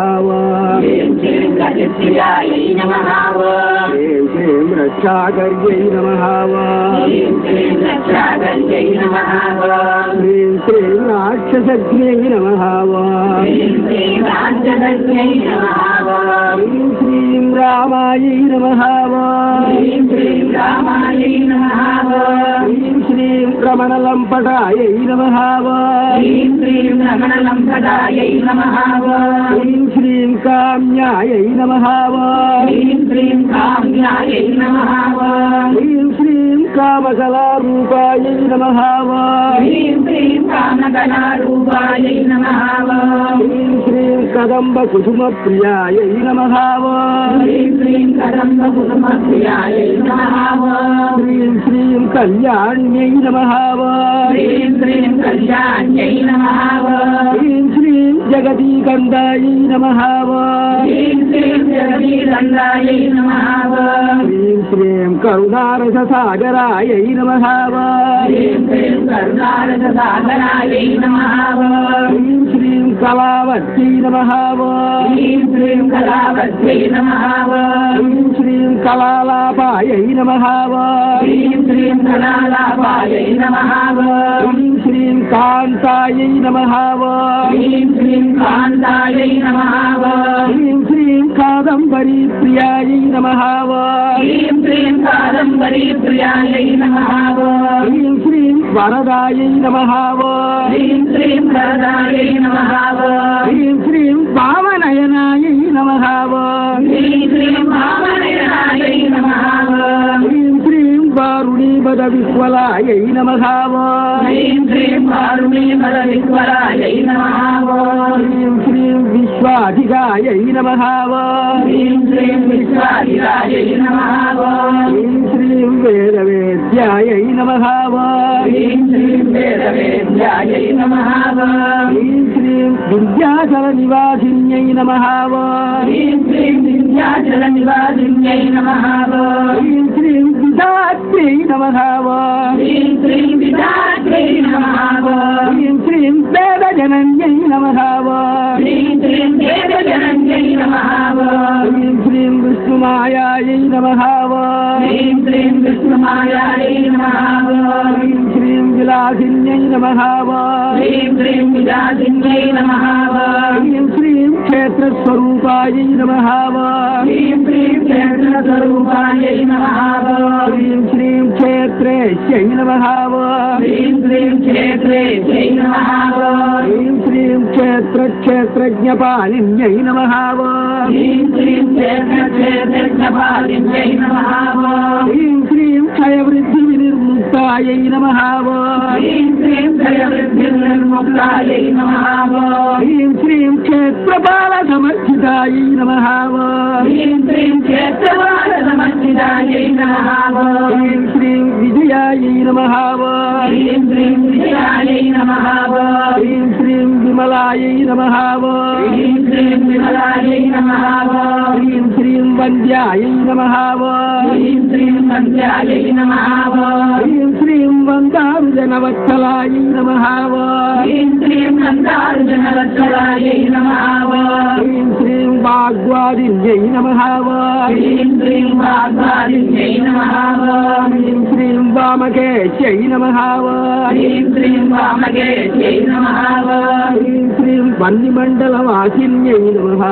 ह्रीं श्रीं रतिप्रियायै नमः హ్రీం శ్రీం రక్షాకర్యై నమః ह्रीं श्रीं रक्षाकर्यै नमः హ్రీం శ్రీం రాక్షసజ్ఞై నమః ह्रीं श्रीं राजदत्यै नमः హ్రీం శ్రీం రామాయై నమః ह्रीं श्रीं रामायै नमः హ్రీం శ్రీం రమణలంపటాయై నమః ह्रीं श्रीं रमणलम्पदायै नमः హ్రీం శ్రీం కామ్యాయై నమః ह्रीं श्रीं काम्यायै नमः హ్రీం శ్రీం కామకళారూపాయై నమః ह्रीं श्रीं कामकलारूपायै नमः హ్రీం శ్రీం కదంబకుసుమప్రియాయై నమః ह्रीं श्रीं कदम्बकुसुमप्रियायै नमः హ్రీం శ్రీం కళ్యాణ్యై నమః ह्रीं श्रीं कल्याण्यै नमः హ్రీం శ్రీం జగదీకందాయై నమః ह्रीं श्रीं जगदीनन्दायै नमः హ్రీం శ్రీం కరుణారససాగరాయై నమః ह्रीं श्रीं करुणारससागरायै नमः హ్రీం శ్రీం కళావత్యై నమః ह्रीं श्रीं कलावत्यै नमः హ్రీం శ్రీం కళాలాపాయై నమః ह्रीं श्रीं कलालापायै नमः హ్రీం శ్రీం కాంతాయై నమః ह्रीं श्रीं कान्तायै नमः హ్రీం శ్రీం కాదంబరీ ప్రియాయై నమః ह्रीं श्रीं कादम्बरीप्रियायै नमः హ్రీం శ్రీం వరదాయై నమః ह्रीं श्रीं वरदायै नमः హ్రీం శ్రీం భావనయనాయై నమః ह्रीं श्रीं वामनयनायै नमः హ్రీం శ్రీం వారుణీపద విశ్వలాయై నమః ह्रीं श्रीं वारुणीपदविश्वरायै नमः హ్రీం శ్రీం విశ్వాధికాయై నమః ह्रीं श्रीं विश्वाधिरायै नमः హ్రీం శ్రీం వేదవేద్యాయై నమః ह्रीं श्रीं वेदवेद्यायै नमः హ్రీం శ్రీం విద్యాచల నివాసిన్యై నమః ह्रीं श्रीं विद्याचलनिवासिन्यै नमः హ్రీం శ్రీం విధాత్ర్యై నమః ह्रीं श्रीं विधात्रै नमः హ్రీం శ్రీం వేదజనన్యై నమః ह्रीं श्रीं वेदजनन्यै नमः హ్రీం శ్రీం విష్ణుమాయాయై నమః ह्रीं श्रीं विष्णुमायायै नमः హ్రీం శ్రీం విలాసిన్యై నమః ह्रीं श्रीं विलासिन्यै नमः హ్రీం శ్రీం క్షేత్రస్వరూపాయై నమః ह्रीं श्रीं क्षेत्रस्वरूपायै नमः హ్రీం శ్రీం క్షేత్రేశ్యై నమః ह्रीं श्रीं क्षेत्रेश्यै नमः హ్రీం శ్రీం క్షేత్రజ్ఞపాలిన్యై నమః ह्रीं श्रीं क्षेत्रक्षेत्रपालिन्यै नमः హ్రీం శ్రీం క్షయవృద్ధి వినిర్ముక్తాయై నమః ह्रीं श्रीं क्षयवृद्धिर्निर्मुक्तायै नमः హ్రీం శ్రీం క్షేత్రపాల సమర్చితాయై నమః ह्रीं श्रीं क्षेत्रपालसमर्चितायै नमः హ్రీం శ్రీం విజయాయై నమః ह्रीं श्रीं विजयायै नमः హ్రీం శ్రీం విమలాయై నమః ह्रीं श्रीं विमलायै नमः హ్రీం శ్రీం వంద్యాయై నమః ह्रीं श्रीं वन्द्यायै नमः హ్రీం శ్రీం వందారుజనవత్సలాయై నమః ह्रीं श्रीं वन्दार्जुनवत्सलायै नमः హ్రీం శ్రీం వాగ్వాదిన్యై నమః ह्रीं श्रीं वाग्वादिन्यै नमः హ్రీం శ్రీం వామకేశ్యై నమః ह्रीं श्रीं वामकेश्यै नमः హ్రీం శ్రీం వన్నిమండలవాసిన్యై నమః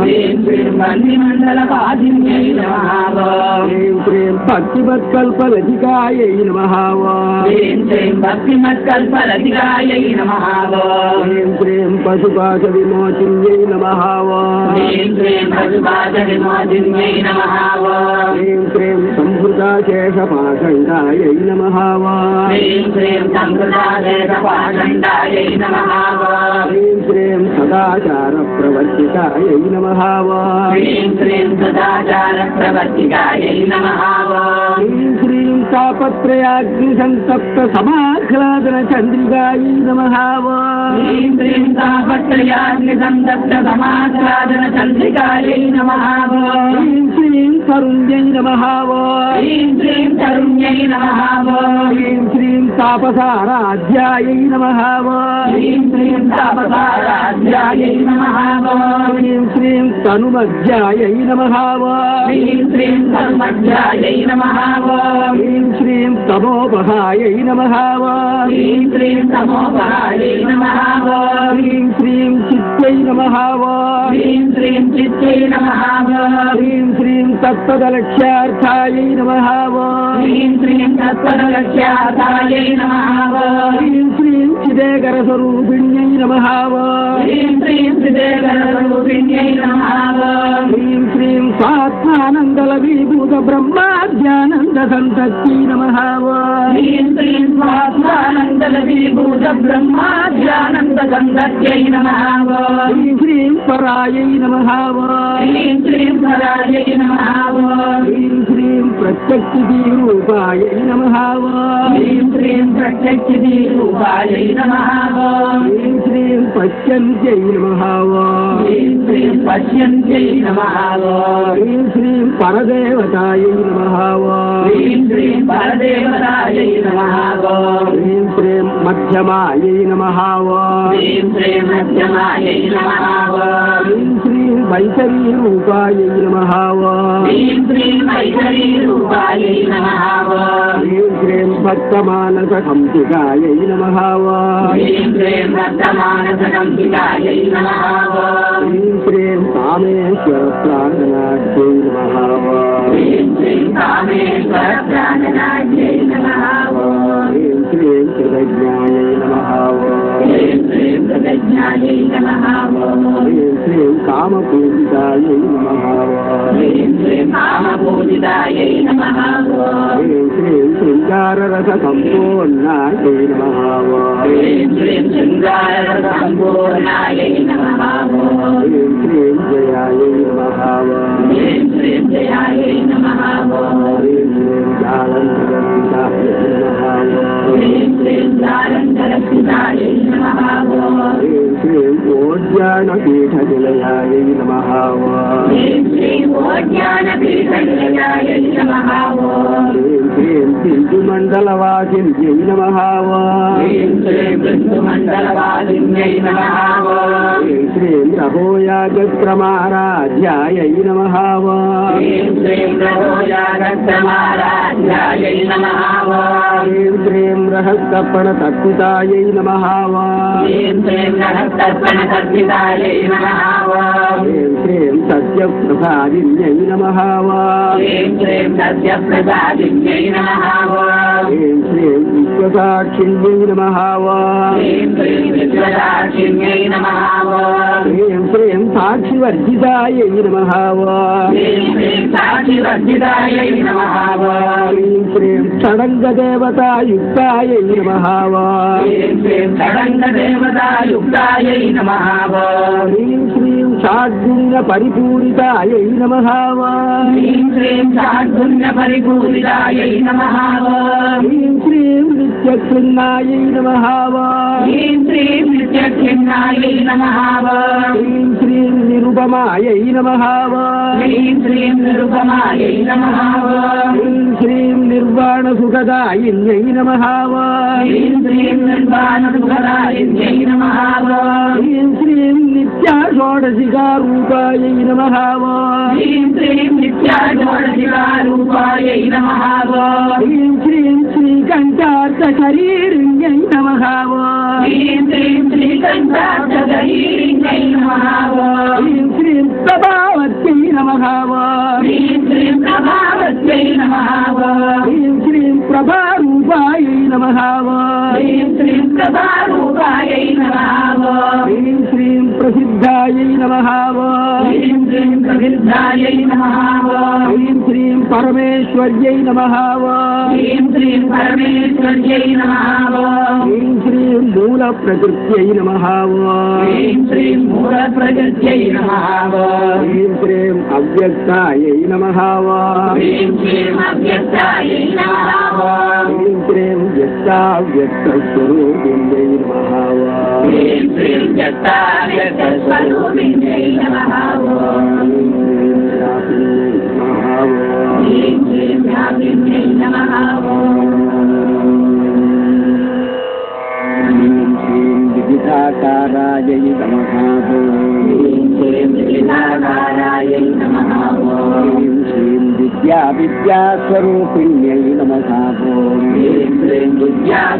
ह्रीं श्रीं वन्निमण्डलवासिन्यै नमः హ్రీం శ్రీం భక్తివత్కల్పలధికాయై నమః ह्रीं श्रीं भक्तिमत्कल्पलतिकायै नमः హ్రీం శ్రీం పశుపాశ విమోచిన్యై నమః ह्रीं श्रीं पशुपाशविमोचिन्यै नमः హ్రీం శ్రీం సంభృతాశేషపాషండాయై నమః ह्रीं श्रीं संकृतादेशपाषण्डायै नमः హ్రీం శ్రీం సదాచార ప్రవర్త प्रवर्तिकायै नमः ह्रीं श्रीं सदाचारप्रवर्तिकायै नमः ह्रीं श्रीं तापत्रयाग्निसन्तप्तसमाह्लादनचन्द्रिकायै नमः ह्रीं श्रीं तापत्रयाग्निसन्तप्तसमाह्लादनचन्द्रिकायै नमः ह्रीं श्रीं तरुण्यै नमः ह्रीं श्रीं तरुण्यै नमः ह्रीं श्रीं तापसाराध्यायै नमः ह्रीं श्रीं तापसाराध्यायै नमः ह्रीं श्रीं तनुमध्यायै नमः ह्रीं श्रीं तन्मध्यायै नमः ह्रीं श्रीं तमोपहायै नमः ह्रीं श्रीं तमोपहायै नमः ह्रीं श्रीं चित्यै नमः ह्रीं श्रीं चित्यै नमः ह्रीं श्रीं तत्पदलक्ष्यार्थायै नमः ह्रीं श्रीं तत्पदलक्ष्यार्थायै नमः ह्रीं श्रीं चिदेकरस्वरूपिण्यै नमः ह्रीं श्रीं चिदेकरस्वरूपिण्यै नमः ह्रीं श्रीं स्वात्मानन्दलवीभूतब्रह्माद्यानन्दसन्तत्यै नमः ह्रीं श्रीं स्वात्मानन्दलवीभूतब्रह्माद्यानन्दसन्तत्यै नमः ह्रीं श्रीं परायै नमः ह्रीं श्रीं परायै नमः ह्रीं श्रीं प्रत्यक्षितीरूपायै नमः ह्रीं श्रीं प्रत्यक्षितीरूपायै नमः ह्रीं श्रीं पश्यन्त्यै नमः ह्रीं श्रीं पश्यन्त्यै नमः ह्रीं श्रीं परदेवतायै नमः ह्रीं श्रीं परदेवतायै नमः ह्रीं श्रीं मध्यमायै नमः ह्रीं श्रीं मध्यमायै नमः ह्रीं श्रीं वैखरीरूपायै नमः ह्रीं श्रीं वैखरीरूपायै नमः ह्रीं श्रीं भक्तमानसकम्पिकायै नमः ह्रीं श्रीं भक्तमानसकम्पिकायै नमः ह्रीं श्रीं कामेश्वरप्रार्थनायै नमः ह्रीं श्रीं कामेश्वरप्रार्थनायै नमः ह्रीं श्रीं कृतज्ञायै नमः ह्रीं श्रीं कृतज्ञायै नमः ह्रीं श्रीं कामपूजितायै नमः ह्रीं श्रीं कामपूजितायै नमः ह्रीं श्रीं शृङ्गाररससम्पूर्णायै नमः ह्रीं श्रीं शृङ्गाररससम्पूर्णायै नमः ह्रीं श्रीं जयायै नमः ह्रीं श्रीं जयायै नमः ह्रीं श्रीं जालन्धरस्थितायै नमः ह्रीं श्रीं जालन्धरस्थितायै नमः ह्रीं श्रीं ओड्यानपीठनिलयायै नमः ह्रीं श्रीं ओड्यानपीठनिलयायै नमः ह्रीं श्रीं बिन्दुमण्डलवासिन्यै नमः ह्रीं श्रीं बिन्दुमण्डलवासिन्यै नमः ह्रीं श्रीं रघोयागक्रमाराध्यायै नमः ह्रीं श्रीं रघोयागक्रमाराध्यायै नमः ह्रीं श्रीं रहस्तर्पणतर्पितायै नमः ह्रीं श्रीं रहस्तर्पणतर्पितायै नमः ह्रीं श्रीं सत्यप्रसादिन्यै नमः ह्रीं श्रीं सत्यप्रसादिन्यै नमः ह्रीं श्रीं विश्वसाक्षिण्यै नमः ह्रीं श्रीं विश्वसाक्षिण्यै नमः ह्रीं श्रीं साक्षिवर्जितायै नमः ह्रीं श्रीं साक्षिवर्जितायै नमः ह्रीं श्रीं षडङ्गदेवतायुक्तायै नमः ह्रीं श्रीं षडङ्गदेवतायुक्तायै नमः ह्रीं श्रीं षड्गुण्यपरिपूरितायै नमः ह्रीं श्रीं षड्गुण्यपरिपूरितायै नमः ह्रीं श्रीं नित्यक्षुण्णायै नमः ह्रीं श्रीं नित्यक्षिण्णायै नमः ह्रीं श्रीं निरुपमायै नमः ह्रीं श्रीं निरुपमायै नमः ह्रीं श्रीं निर्वाणसुखदायिन्यै नमः ह्रीं श्रीं निर्वाणसुखदायिन्यै नमः ह्रीं श्रीं नित्या षोडशिकारूपायै नमः ह्रीं श्रीं नित्याषोडशिकारूपायै नमः ह्रीं श्रीं श्रीकण्ठार्थशरीरिण्यै नमः ह्रीं श्रीं श्रीकण्ठार्थशरीरिण्यै नमः ह्रीं श्रीं प्रभावत्यै नमः ह्रीं श्रीं प्रभावत्यै नमः ह्रीं श्रीं प्रभारूपायै नमः ह्रीं श्रीं प्रभारूपायै नमः ह्रीं श्रीं प्रसिद्धायै नमः ह्रीं श्रीं प्रसिद्धायै नमः ह्रीं श्रीं परमेश्वर्यै नमः ह्रीं श्रीं परमेश्वर्यै नमः ह्रीं श्रीं मूलप्रकृत्यै नमः ह्रीं श्रीं मूल प्रकृत्यै नमः ह्रीं श्रीं अव्यक्तायै नमः ह्रीं श्रीं अव्यक्तायै नमः ह्रीं श्रीं व्यक्ताव्यक्तस्वरूपिण्यै नमः ह्रीं श्रीं व्यक्ताव्यक्तस्वरूपिण्यै नमः ह्रीं श्रीं व्यापिन्यै नमः ह्रीं श्रीं विदिताकारायै नमः ह्रीं श्रीं विदिताकारायै नमः ह्रीं श्रीं विद्यास्वरूपिण्यै नमः ह्रीं श्रीं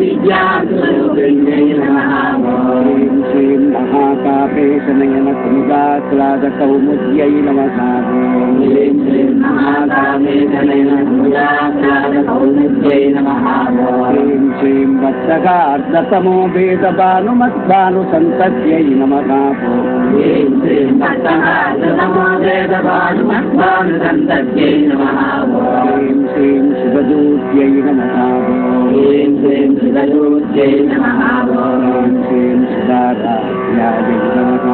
विद्यास्वरूपिण्यै नमः ह्रीं श्रीं महाकापेशनयनसमुदाक्लादकौमुद्यै नमः ह्रीं श्रीं महाकामेशनयनसमुदाक्लादकौमुद्यै नमः ह्रीं श्रीं वत्सकार्धतमो वेदभानुमत्भानुसन्तत्यै नमः ह्रीं श्रीं भक्तहासतमो वेदभानुमत्भानुसन्तत्यै नमः ह्रीं श्रीं शिवदूत्यै नमः ह्रीं श्रीं शिवदूत्यै नमः ह्रीं श्रीं शिवाराध्यायै नमः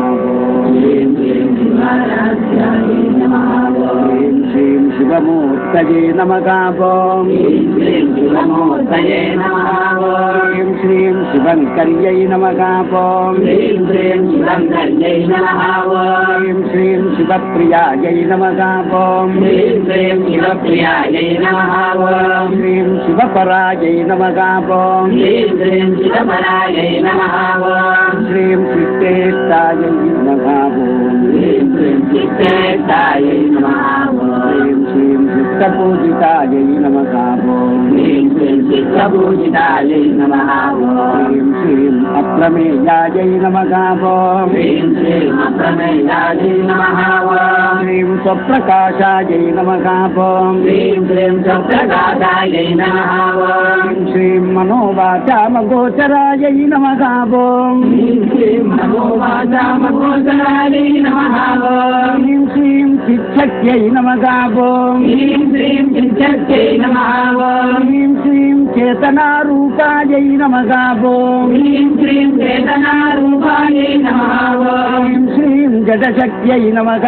ह्रीं श्रीं शिवाराध्यायै नमः ह्रीं श्रीं शिवमूर्तये नमः ह्रीं श्रीं शिवमूर्तये नमः ह्रीं श्रीं शिवङ्कर्यै नमः ह्रीं श्रीं शिवङ्कर्यै नमः ह्रीं श्रीं शिवप्रियायै नमः ह्रीं श्रीं शिवप्रियायै नमः श्रीं शिवपरायै नमः ह्रीं श्रीं शिवपरायै नमः श्रीं शिष्टेष्टायै नमः ह्रीं श्रीं चित्तेष्टायै नमः ह्रीं श्रीं चित्तपूजितायै नमः ह्रीं श्रीं चित्तपूजितायै नमः ह्रीं श्रीं अप्रमेयायै नमः ह्रीं श्रीं अप्रमेयायै नमः श्रीं स्वप्रकाशायै नमः ह्रीं श्रीं स्वप्रकाशायै नमः ह्रीं श्रीं मनोवाचामगोचरायै नमः ह्रीं श्रीं मनोवाचामगोचरायै नमः ह्रीं श्रीं चिच्छक्त्यै नमः ह्रीं श्रीं चित्तयै नमः ह्रीं श्रीं चेतनारूपायै नमः ह्रीं श्रीं चेतनारूपायै नमः ह्रीं श्रीं जडशक्त्यै नमः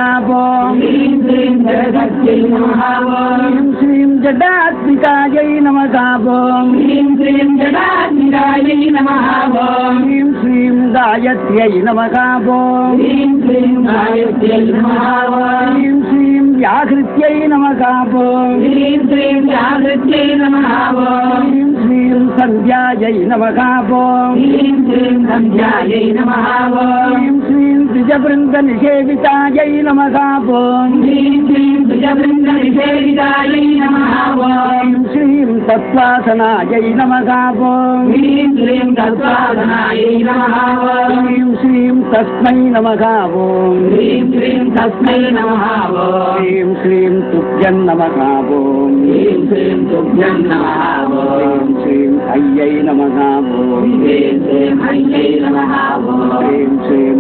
ह्रीं श्रीं जगत्यै नमः ह्रीं श्रीं जडात्मिकायै नमः ह्रीं श्रीं जडात्मिकायै नमः ह्रीं श्रीं गायत्र्यै नमः ह्रीं श्रीं गायत्र्यै नमः ह्रीं श्रीं व्याहृत्यै नमः ह्रीं श्रीं व्याहृत्यै नमः ह्रीं श्रीं सन्ध्यायै नमः ह्रीं श्रीं सन्ध्यायै नमः ह्रीं श्रीं द्विजवृन्दनिषेवितायै नमः ह्रीं श्रीं द्विजवृन्दनिषेवितायै नमः ह्रीं श्रीं तत्त्वासनायै नमः ह्रीं श्रीं तत्त्वासनायै नमः ह्रीं श्रीं तस्मै नमः ह्रीं श्रीं तस्मै नमः ह्रीं श्रीं तुभ्यं नमः ह्रीं श्रीं तुभ्यं नमः ह्रीं श्रीं अय्यै नमः ह्रीं श्रीं अय्यै नमः ह्रीं श्रीं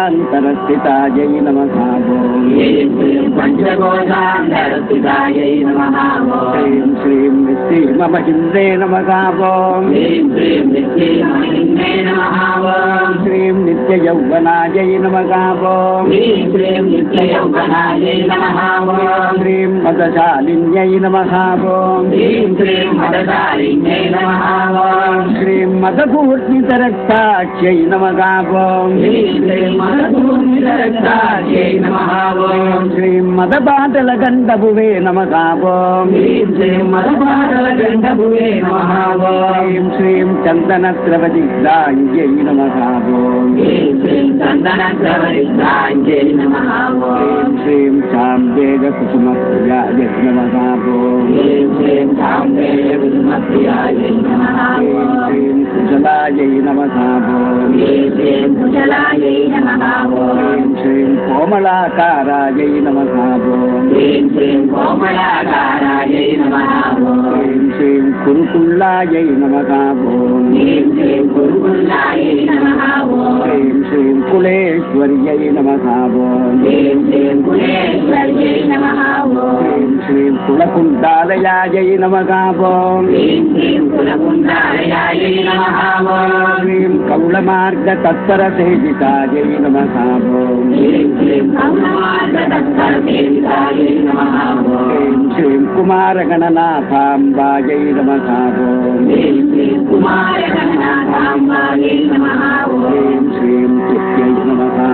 पञ्चकोशान्तरस्थितायै नमः ह्रीं श्रीं पञ्चकोशान्तरस्थितायै नमः ह्रीं श्रीं निश्चीममहिन्द्रे नमः ह्रीं श्रीं नित्यमहिन्द्रे नमः श्रीं नित्ययौवनायै नमः ह्रीं श्रीं नित्ययौवनायै नमः श्रीं मदशालिन्यै नमः ह्रीं श्रीं मदशालिन्यै नमः श्रीं मदपूर्णितरक्ताख्यै नमः ह्रीं श्रीं मदपूर्णितरक्ताख्यै नमः श्रीं मदपाटलगण्डभुवे नमः ह्रीं श्रीं मदपाटलगण्डभुवे नमः ह्रीं श्रीं चन्दनद्रवदिग्धाङ्ग्यै नमः ह्रीं श्रीं चन्दनद्रवदिग्धाङ्ग्यै नमः ह्रीं श्रीं साम्वेदकुसुमप्रियायै नमः ह्रीं श्रीं साम्वेदकुसुमप्रियायै नमः श्रीं कुशलायै नमः ह्रीं श्रीं कुशलायै नमः ह्रीं श्रीं कोमला कोमलाकारायै नमः ॐ ह्रीं श्रीं कोमलाकारायै नमः ॐ ह्रीं श्रीं कुरुकुल्लायै नमः ॐ ह्रीं श्रीं कुरुकुल्लायै नमः ॐ ह्रीं श्रीं कुलेश्वर्यै नमः ॐ ह्रीं श्रीं कुलेश्वर्यै नमः ॐ ह्रीं श्रीं कुलकुण्डालयायै नमः ॐ ह्रीं श्रीं कुलकुण्डालयायै नमः ॐ ह्रीं कौलमार्गतत्परसेवितायै नमः ॐ ह्रीं श्रीं कौलमार्गतत्परसेवितायै नमः ॐ ह्रीं श्रीं कुमारगणनाथाम्बायै नमः ॐ ह्रीं श्रीं कुमारगणनाथाम्बायै नमः ॐ ह्रीं श्रीं तुत्यै नमः ॐ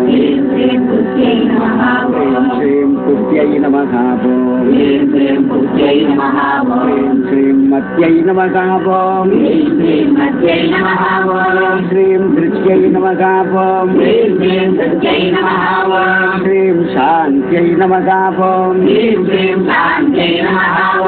ह्रीं श्रीं तुत्यै नमः ह्रीं ॐ श्रीं तुत्यै नमः ॐ ह्रीं श्रीं तुत्यै नमः ॐ ह्रीं श्रीं मत्यै नमः ॐ ह्रीं श्रीं मत्यै नमः ॐ श्रीं धृत्यै नमः ॐ ह्रीं श्रीं तुत्यै नमः ॐ श्रीं शान्त्यै नमः ॐ ह्रीं श्रीं शान्त्यै नमः ॐ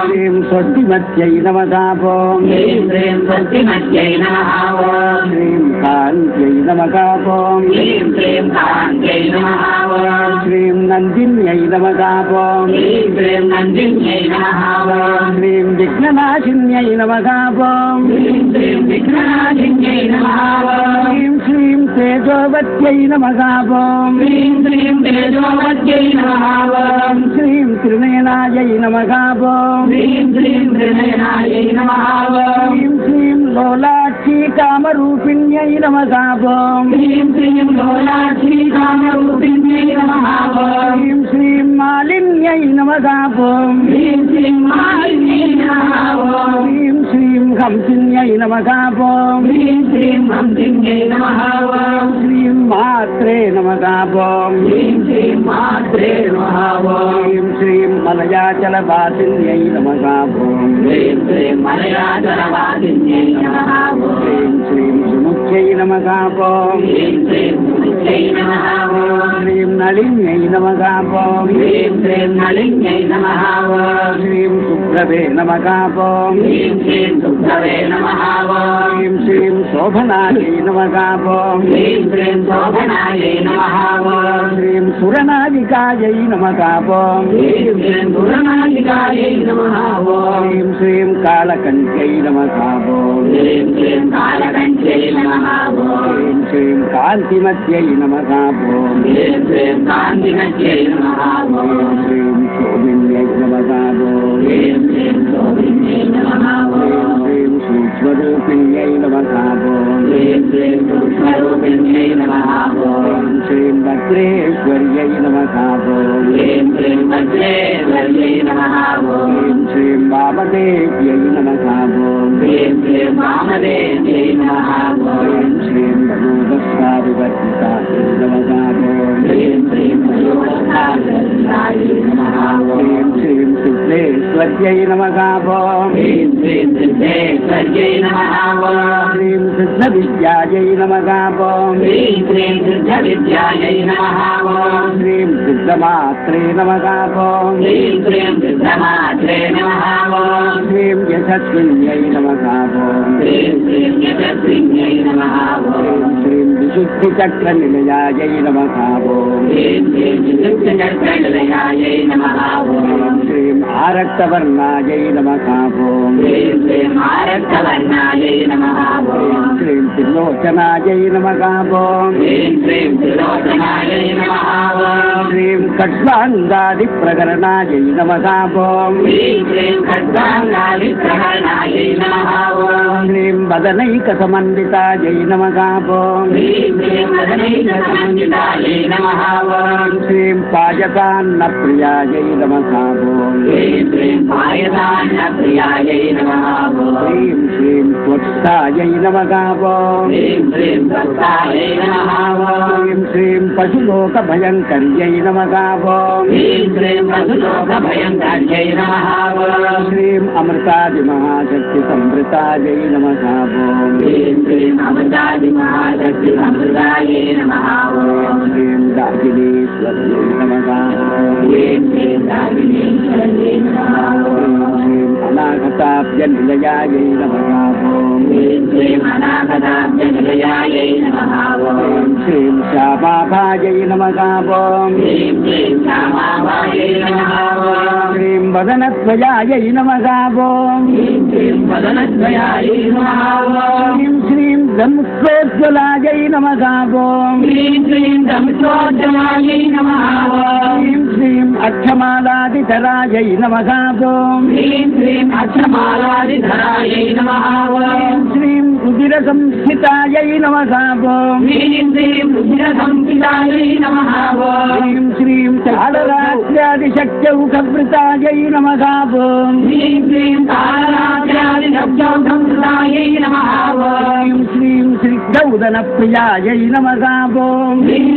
श्रीं स्वस्तिमत्यै नमः ॐ ह्रीं श्रीं स्वस्तिमत्यै नमः ॐ श्रीं कान्त्यै नमः ॐ ह्रीं श्रीं कान्त्यै नमः ॐ श्रीं नन्दिन्यै नमः ॐ ह्रीं श्रीं नन्दिन्यै नमः ॐ श्रीं विघ्ननाशिन्यै नमः ॐ ह्रीं श्रीं विघ्ननाशिन्यै नमः ॐ ह्रीं श्रीं तेजोवत्यै नमः ॐ ह्रीं श्रीं तेजोवत्यै नमः ॐ श्रीं त्रिनयनायै नमः ॐ ह्रीं श्रीं त्रिनयनायै नमः ॐ ह्रीं श्रीं लोलाक्षी कामरूपिण्यै नमः ॐ ह्रीं श्रीं लोलाक्षी कामरूपिण्यै नमः ॐ ह्रीं श्रीं मालिन्यै नमः ॐ ह्रीं श्रीं मालिन्यै नमः ॐ ह्रीं श्रीं हंसिन्यै नमः ॐ ह्रीं श्रीं हंसिन्यै नमः ॐ श्रीं मात्रे नमः ॐ ह्रीं श्रीं मात्रे नमः ॐ ह्रीं श्रीं मलयाचलवासिन्यै नमः ॐ ह्रीं श्रीं मलयाचलवासिन्यै नमः ॐ ह्रीं श्रीं सुमुख्यै नमः ॐ ह्रीं श्रीं सुमुख्यै नमः ॐ श्रीं नलिन्यै नमः ॐ ह्रीं श्रीं नलिन्यै नमः ॐ श्रीं सुप्रभे नमः ॐ ह्रीं श्रीं सुप्रभे नमः ॐ ह्रीं श्रीं शोभनायै नमः ॐ ह्रीं श्रीं शोभनायै नमः ॐ श्रीं सुरनायिकायै नमः ॐ ह्रीं श्रीं सुरनायिकायै नमः ॐ ह्रीं श्रीं कालकण्ठ्यै नमः ॐ ह्रीं श्रीं कालकण्ठ्यै नमः ॐ ह्रीं श्रीं कान्तिमत्यै नमः ॐ ह्रीं श्रीं कान्तिमत्यै नमः ॐ ह्रीं श्रीं शोभिन्यै नमः ॐ ह्रीं श्रीं शोभिन्यै नमः ॐ ह्रीं सूक्ष्मरूपिण्यै नमः ॐ ह्रीं श्रीं सूक्ष्मरूपिण्यै नमः ॐ ह्रीं श्रीं भद्रेश्वर्यै नमः ॐ ह्रीं श्रीं भद्रेश्वर्यै नमः ॐ ह्रीं श्रीं वामदेव्यै नमः ॐ ह्रीं श्रीं वामदेव्यै नमः ॐ ह्रीं श्रीं भगवत्साविवर्तितायै नमः ॐ ह्रीं श्रीं भगवत्साविवर्तितायै नमः ॐ ह्रीं श्रीं सिद्धेश्वर्यै नमः ॐ ह्रीं श्रीं सिद्धेश्वर्यै नमः ॐ ह्रीं सिद्धविद्यायै नमः ॐ ह्रीं श्रीं सिद्धविद्यायै नमः ॐ श्रीं सिद्धमात्रे नमः ॐ ह्रीं श्रीं सिद्धमात्रे नमः ॐ श्रीं यशस्विन्यै नमः ॐ ह्रीं श्रीं यशस्विन्यै नमः ॐ श्रीं विशुद्धिचक्रनिलयायै नमः ॐ ह्रीं श्रीं विशुद्धचक्रनिलयायै नमः ॐ श्रीं आरक्तवर्णायै नमः ॐ ह्रीं श्रीं आरक्तवर्णायै नमः ॐ श्रीं त्रिलोचनायै नमः ॐ ह्रीं श्रीं त्रिलोचनायै नमः ॐ श्रीं खड्वाङ्गादिप्रकरणायै नमः ॐ ह्रीं श्रीं खड्वाङ्गादिप्रकरणायै नमः ॐ श्रीं वदनैकसमन्वितायै नमः ॐ ह्रीं श्रीं वदनैकसमन्वितायै नमः ॐ श्रीं पायसान्नप्रियायै नमः ॐ ह्रीं श्रीं पायसान्नप्रियायै नमः ॐ ह्रीं श्रीं त्वत्सायै नमः ॐ ह्रीं श्रीं भक्तायै नमः ॐ ह्रीं श्रीं पशुलोकभयङ्कर्यै नमः ॐ ह्रीं श्रीं वसुलोकभयङ्कर्यै नमः ॐ श्रीं अमृतादिमहाशक्तिसंवृतायै नमः ॐ ह्रीं श्रीं अमृतादिमहाशक्तिसंवृतायै नमः ॐ श्रीं दार्जिलीश्वर्यै नमः ॐ ह्रीं श्रीं दार्जिलीश्वर्यै नमः ॐ श्रीं अनागताभ्यनिलयायै नमः ॐ श्रीं अनागताब्जनिलयायै नमः ॐ श्रीं श्यामाभायै नमः ॐ श्रीं श्यामाभायै नमः ॐ श्रीं वदनत्वयायै नमः ॐ श्रीं वदनद्वयायै नमः ॐ श्रीं धनुष्योज्ज्वलायै नमः ॐ श्रीं दंसोज्जलायै नमः ॐ श्रीं अक्षमालादिधरायै नमः ॐ श्रीं अक्षमालादिधरायै नमः ॐ श्रीं रुधिरसंस्थितायै नमः ॐ श्रीं रुधिरसंस्थितायै नमः ॐ श्रीं कालरात्र्यादिशक्त्यौखवृतायै नमः ॐ श्रीं कालरात्र्यादिशक्त्यौखवृतायै नमः ॐ श्रीं श्रीगौदनप्रियायै नमः ॐ श्रीं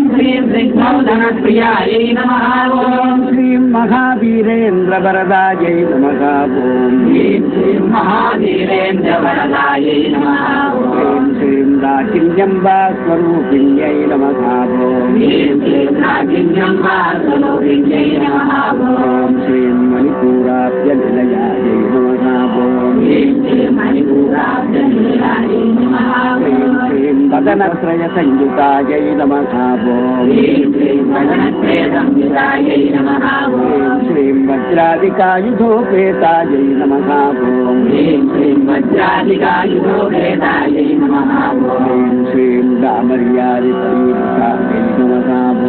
श्रीगौदनप्रियायै नमः ॐ श्रीं महावीरेन्द्रवरदायै नमः ॐ श्रीं महावीरेन्द्रवरदायै नमः ॐ श्रीं नाचिन्यम्बास्वरूपिण्यै नमः ॐ श्रीं नाचिन्यम्बास्वरूपिण्यै नमः ॐ श्रीं मणिपुराभ्यनिलयायै नमः ॐ श्रीं मणिपुराब्जनिलयायै नमः श्रीं वदनत्रयसंयुतायै नमः ॐ श्रीं वदनत्रयसंयुतायै नमः ॐ श्रीं वज्रादिकायुधोपेतायै नमः ॐ श्रीं वज्रादिकायुधोपेतायै नमः ॐ श्रीं दामर्यादिपरीक्षायै नमः ॐ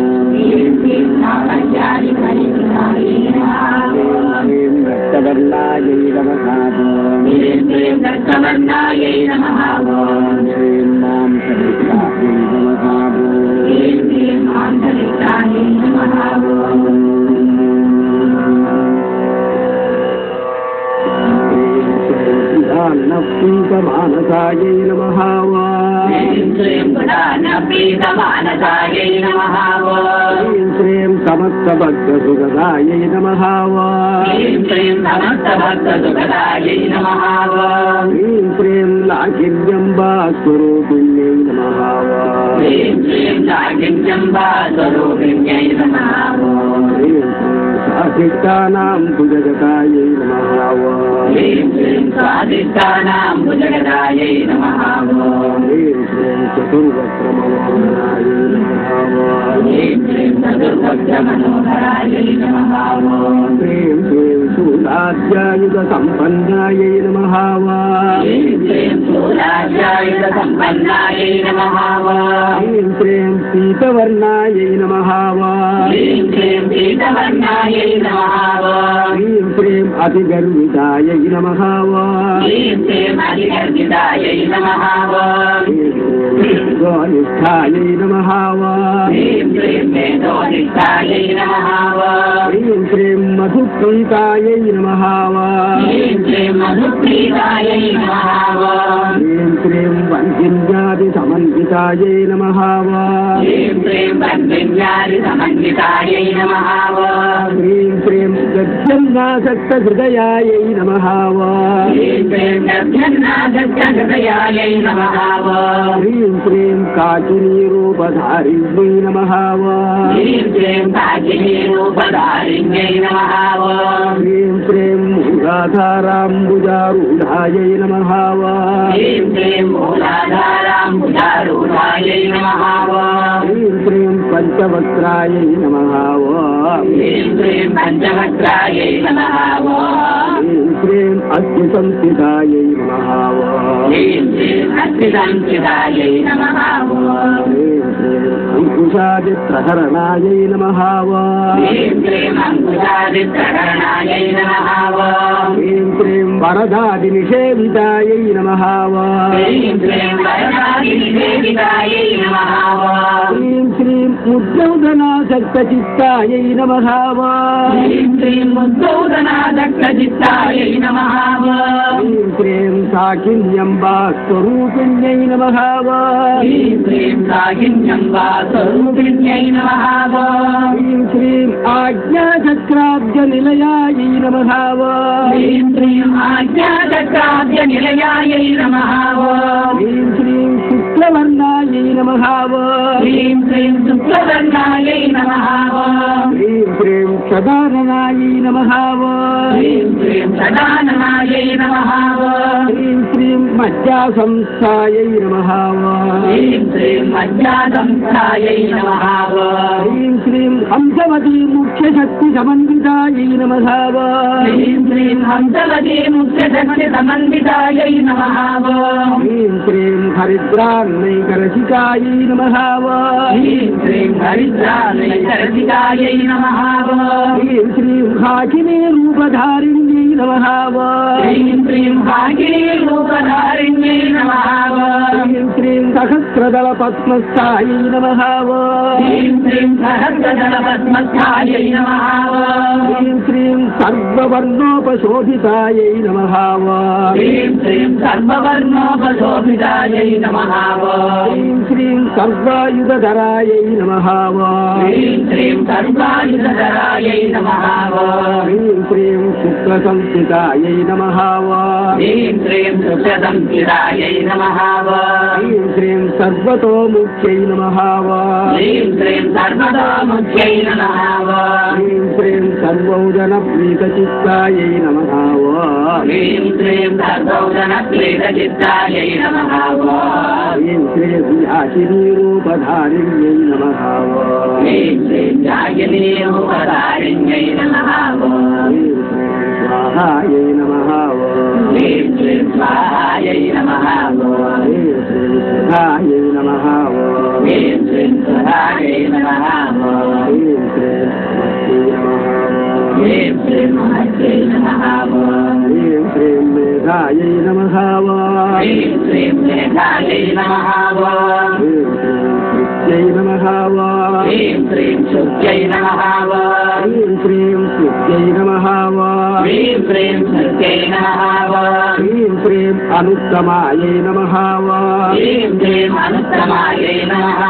श्रीं नामज्ञादिपरिवृतायै नमः ॐ श्रीं रक्तवर्णायै नमः ॐ श्रीं रक्तवर्णायै नमः ॐ श्रीं मां सरितायै नमः ॐ श्रीं मान्तरिकायै नमः ॐ मानसायै नमः श्रीं पुराणप्रीतमानसायै नमः श्रीं समस्तभक्तसुगदायै नमः श्रीं समस्तभक्तसुखदायै नमः श्रीं लाकिन्यम्बास्वरूपिण्यै नमः श्रीं लाकिन्यम्बास्वरूपिण्यै नमः साधिष्ठानां भुजगतायै नमः श्रीं स्वादिष्टानां भुजगदायै नमः श्रीं चतुर्वक्त्रमोहनायै नमः श्रीं चतुर्भक्तमनोहरायै नमः श्रीं शूलाद्यायुधसम्पन्नायै नमः श्रीं शूलाध्यायुधसम्पन्नायै नमः श्रीं पीतवर्णायै नमः श्रीं पीतवर्णायै नमः श्रीं अतिगर्वितायै नमः श्रीं अधिगर्भितायै नमः गोनिष्ठायै नमः श्रीं वेदोनिष्ठायै नमः श्रीं मधुप्रीतायै नमः श्रीं मधुप्रीतायै नमः श्रीं वन्दिन्यादिसमन्वितायै नमः श्रीं वन्दिन्यादिसमन्वितायै नमः श्रीं गद्यन्नासक्तहृदयायै नमः श्रीं गद्यन्नासक्तहृदयायै नमः श्रीं काकिनीरूपधारिण्यै नमः श्रीं काकिनीरूपधारिण्यै नमः श्रीं मूलाधाराम्बुजारूढायै नमः श्रीं मूलाधाराम्बुजारूढायै नमः श्रीं पञ्चवक्त्रायै नमः श्रीं पञ्चवक्त्रायै नमः श्रीं अग्निसंस्थितायै नमः श्रीं अग्निसंस्थितायै नमः अंकुशादिप्रहरणायै नमः श्रीं अंकुशादिप्रहरणायै नमः श्रीं वरदादिनिषेवितायै नमः श्रीं वरदादिनिषेवितायै नमः श्रीं मुद्रौदनासक्तचित्तायै नमः श्रीं मुद्रौदनासक्तचित्तायै नमः श्रीं साकिन्यम्बास्वरूपिण्यै नमः श्रीं साकिन्यम्बास्वरूपिण्यै नमः श्रीं आज्ञाचक्राब्जनिलयायै नमः श्रीं आज्ञाचक्राब्जनिलयायै नमः श्रीं शुक्लवर्णायै नमः श्रीं शुक्लवर्णायै नमः श्रीं सदाननायै नमः श्रीं सदाननायै नमः श्रीं मज्जासंस्थायै नमः ह्रीं श्रीं मज्जासंस्थायै नमः ह्रीं श्रीं हंसवती मुख्यशक्तिसमन्वितायै नमः ह्रीं श्रीं हंसवती मुख्यशक्तिसमन्वितायै नमः ह्रीं श्रीं हरिद्रान्नैकरसिकायै नमः ह्रीं श्रीं हरिद्रान्नैकरसिकायै नमः ह्रीं श्रीं हाकिनी रूपधारिण्यै नमः ह्रीं श्रीं हाकिनी रूपधारिण्यै नमः ह्रीं श्रीं सहस्रदलपद्मस्थायै नमः ह्रीं श्रीं सहस्रदलपद्मस्थायै नमः ह्रीं श्रीं सर्ववर्णोपशोभितायै नमः ह्रीं श्रीं सर्ववर्णोपशोभितायै नमः ह्रीं श्रीं सर्वायुधधरायै नमः ह्रीं श्रीं सर्वायुधधरायै नमः ह्रीं श्रीं शुक्लसंस्थितायै नमः ह्रीं श्रीं शुक्लसंस्थितायै नमः ह्रीं श्रीं सर्वतोमुख्यै नमः ह्रीं श्रीं सर्वतोमुख्यै नमः ह्रीं श्रीं सर्वौदनप्रीतचित्तायै नमः ह्रीं श्रीं सर्वौदनप्रीतचित्तायै नमः ह्रीं श्रीं याचिनीरूपधारिण्यै नमः ह्रीं श्रीं याचिनीरूपधारिण्यै नमः ह्रीं श्रीं स्वाहायै नमः ह्रीं श्रीं स्वाहायै नमः ह्रीं श्रीं सुधायै नमः ह्रीं श्रीं सुधायै नमः ह्रीं श्रीं ह्रीं श्रीं महत्यै नमः ह्रीं श्रीं मेधायै नमः ह्रीं श्रीं मेधायै नमः ह्रीं श्रीं शुक्यै नमः ह्रीं श्रीं शुक्यै नमः ह्रीं श्रीं शुक्यै नमः ह्रीं श्रीं शुक्यै नमः ह्रीं श्रीं अनुत्तमायै नमः ह्रीं श्रीं अनुत्तमायै नमः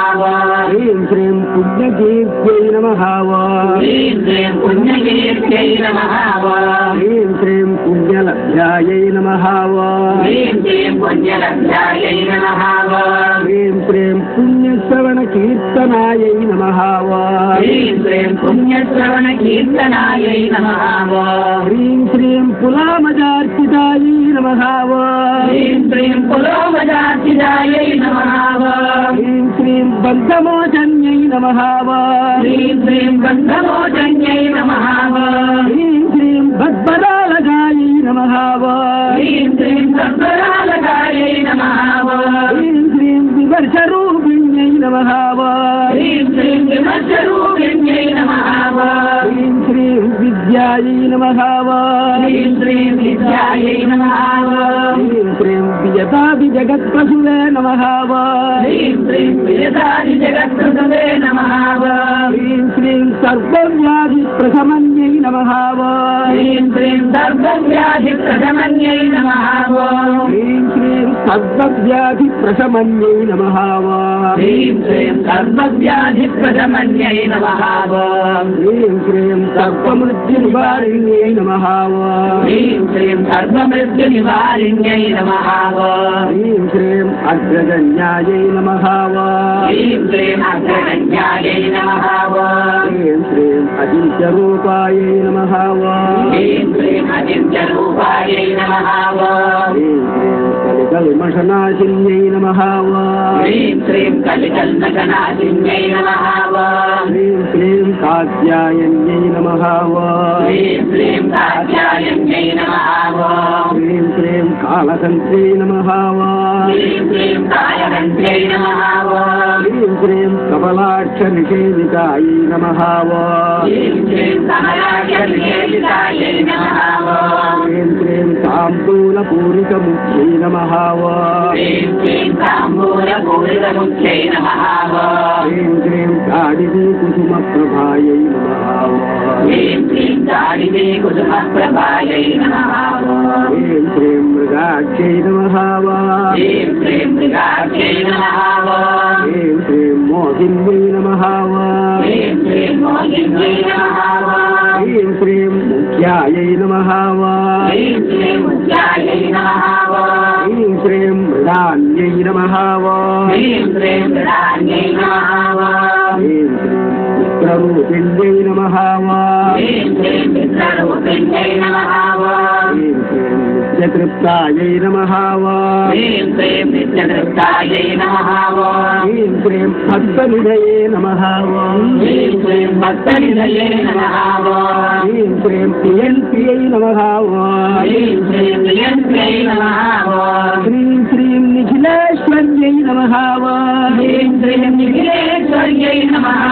ह्रीं श्रीं पुण्यकीर्त्यै नमः ह्रीं श्रीं पुण्यकीर्त्यै नमः ह्रीं श्रीं पुण्यलभ्यायै नमः ह्रीं श्रीं पुण्यलभ्यायै नमः ह्रीं श्रीं पुण्यश्रवणकीर्तनायै नमः ह्रीं श्रीं पुण्यश्रवणकीर्तनायै नमः ह्रीं श्रीं पुलामजार्चितायै नमः ह्रीं श्रीं पुलोमजार्चितायै नमः ह्रीं श्रीं बन्धमोचन्यै नमः ह्रीं श्रीं बन्धमोचन्यै नमः ह्रीं श्रीं भद्भदालकायै नमः ह्रीं श्रीं सर्वरालकायै नमः ह्रीं श्रीं विवर्षरूपिण्यै नमः ह्रीं श्रीं विमर्शरूपिण्यै नमः ह्रीं श्रीं विद्यायै नमः ह्रीं श्रीं विद्यायै नमः ह्रीं श्रीं विजताभिजगत्प्रसुवे नमः ह्रीं श्रीं विजतादिजगत्प्रसवे नमः ह्रीं श्रीं सर्वव्याधिप्रशमन्यै नमः ह्रीं श्रीं सर्वव्याधिप्रशमन्यै नमः ह्रीं श्रीं सर्वव्याधिप्रशमन्यै नमः ह्रीं श्रीं सर्वव्याधिप्रशमन्यै नमः ह्रीं श्रीं सर्वमृत्युनिवारिण्यै नमः ह्रीं श्रीं सर्वमृत्युनिवारिण्यै नमः ह्रीं श्रीं अग्रगण्यायै नमः ह्रीं श्रीं अग्रगण्यायै नमः ह्रीं श्रीं अचिन्त्यरूपायै नमः ह्रीं श्रीं अचिन्त्यरूपायै नमः ह्रीं श्रीं कलिकल्मषनाशिन्यै नमः ह्रीं श्रीं कलिकल्मषनाशिन्यै नमः ह्रीं श्रीं कात्यायन्यै नमः ह्रीं श्रीं कात्यायन्यै नमः ह्रीं श्रीं कालकन्त्रै नमः ह्रीं श्रीं कालकन्त्रै नमः ह्रीं श्रीं कमलाक्षनिषेवितायै नमः ह्रीं श्रीं कमलाक्षनिषेवितायै नमः ह्रीं श्रीं ताम्बूलपूरितमुख्यै नमः ह्रीं श्रीं ताम्बूलपूरितमुख्यै नमः ह्रीं श्रीं काडिनीकुसुमप्रभायै नमः ह्रीं श्रीं काडिनीकुसुमप्रभायै नमः ह्रीं श्रीं मृगाख्यै नमः ह्रीं श्रीं मृगाख्यै नमः ह्रीं श्रीं मोहिन्यै नमः ह्रीं श्रीं मोहिन्यै नमः ह्रीं श्रीं मुख्यायै नमः ह्रीं श्रीं मुख्यायै नमः ह्रीं श्रीं मृडान्यै नमः ह्रीं श्रीं मृडान्यै नमः ह्रीं श्रीं चित्ररूपिण्यै नमः ह्रीं श्रीं चित्ररूपिण्यै नमः ह्रीं श्रीं नित्यतृप्तायै नमः ह्रीं श्रीं नित्यतृप्तायै नमः ह्रीं श्रीं भक्तनिधये नमः ह्रीं श्रीं भक्तनिधये नमः ह्रीं श्रीं प्रियन्त्यै नमः ह्रीं श्रीं प्रियन्त्यै नमः ह्रीं श्रीं निखिलेश्वर्यै नमः ह्रीं श्रीं निखिलेश्वर्यै नमः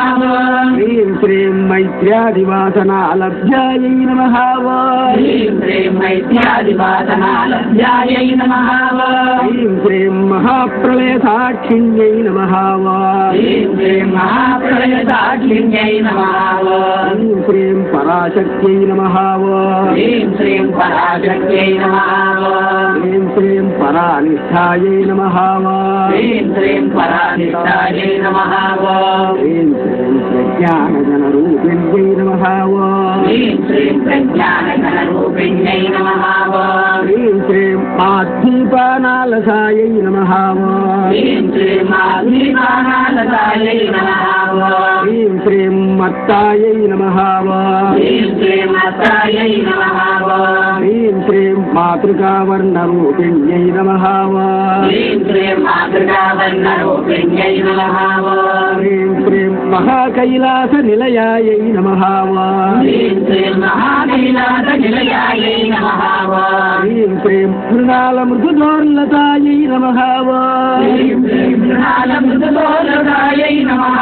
ह्रीं श्रीं मैत्र्यादिवासनालभ्यायै नमः ह्रीं श्रीं मैत्र्यादिवासनालभ्यायै नमः ह्रीं श्रीं महाप्रलयसाक्षिण्यै नमः ह्रीं श्रीं महाप्रलयसाक्षिण्यै नमः ह्रीं श्रीं पराशक्त्यै नमः ह्रीं श्रीं पराशक्त्यै नमः ह्रीं श्रीं परानिष्ठायै नमः ह्रीं श्रीं परानिष्ठायै नमः ह्रीं श्रीं प्रज्ञानजनरूपिण्यै नमः ह्रीं श्रीं प्रज्ञानघनरूपिण्यै नमः ह्रीं श्रीं माद्धीपानालसायै नमः ह्रीं श्रीं माधुरीपानालसायै नमः ह्रीं श्रीं मत्तायै नमः ह्रीं श्रीं मत्तायै नमः ह्रीं श्रीं मातृकावर्णरूपिण्यै नमः ह्रीं श्रीं मातृकावर्णरूपिण्यै नमः ह्रीं श्रीं महाकैलासनिलयायै नमः ह्रीं श्रीं महाकैलासनिलयायै नमः ह्रीं श्रीं मृणालमृदुदोर्लतायै नमः ह्रीं श्रीं मृणालमृदुदोर्लतायै नमः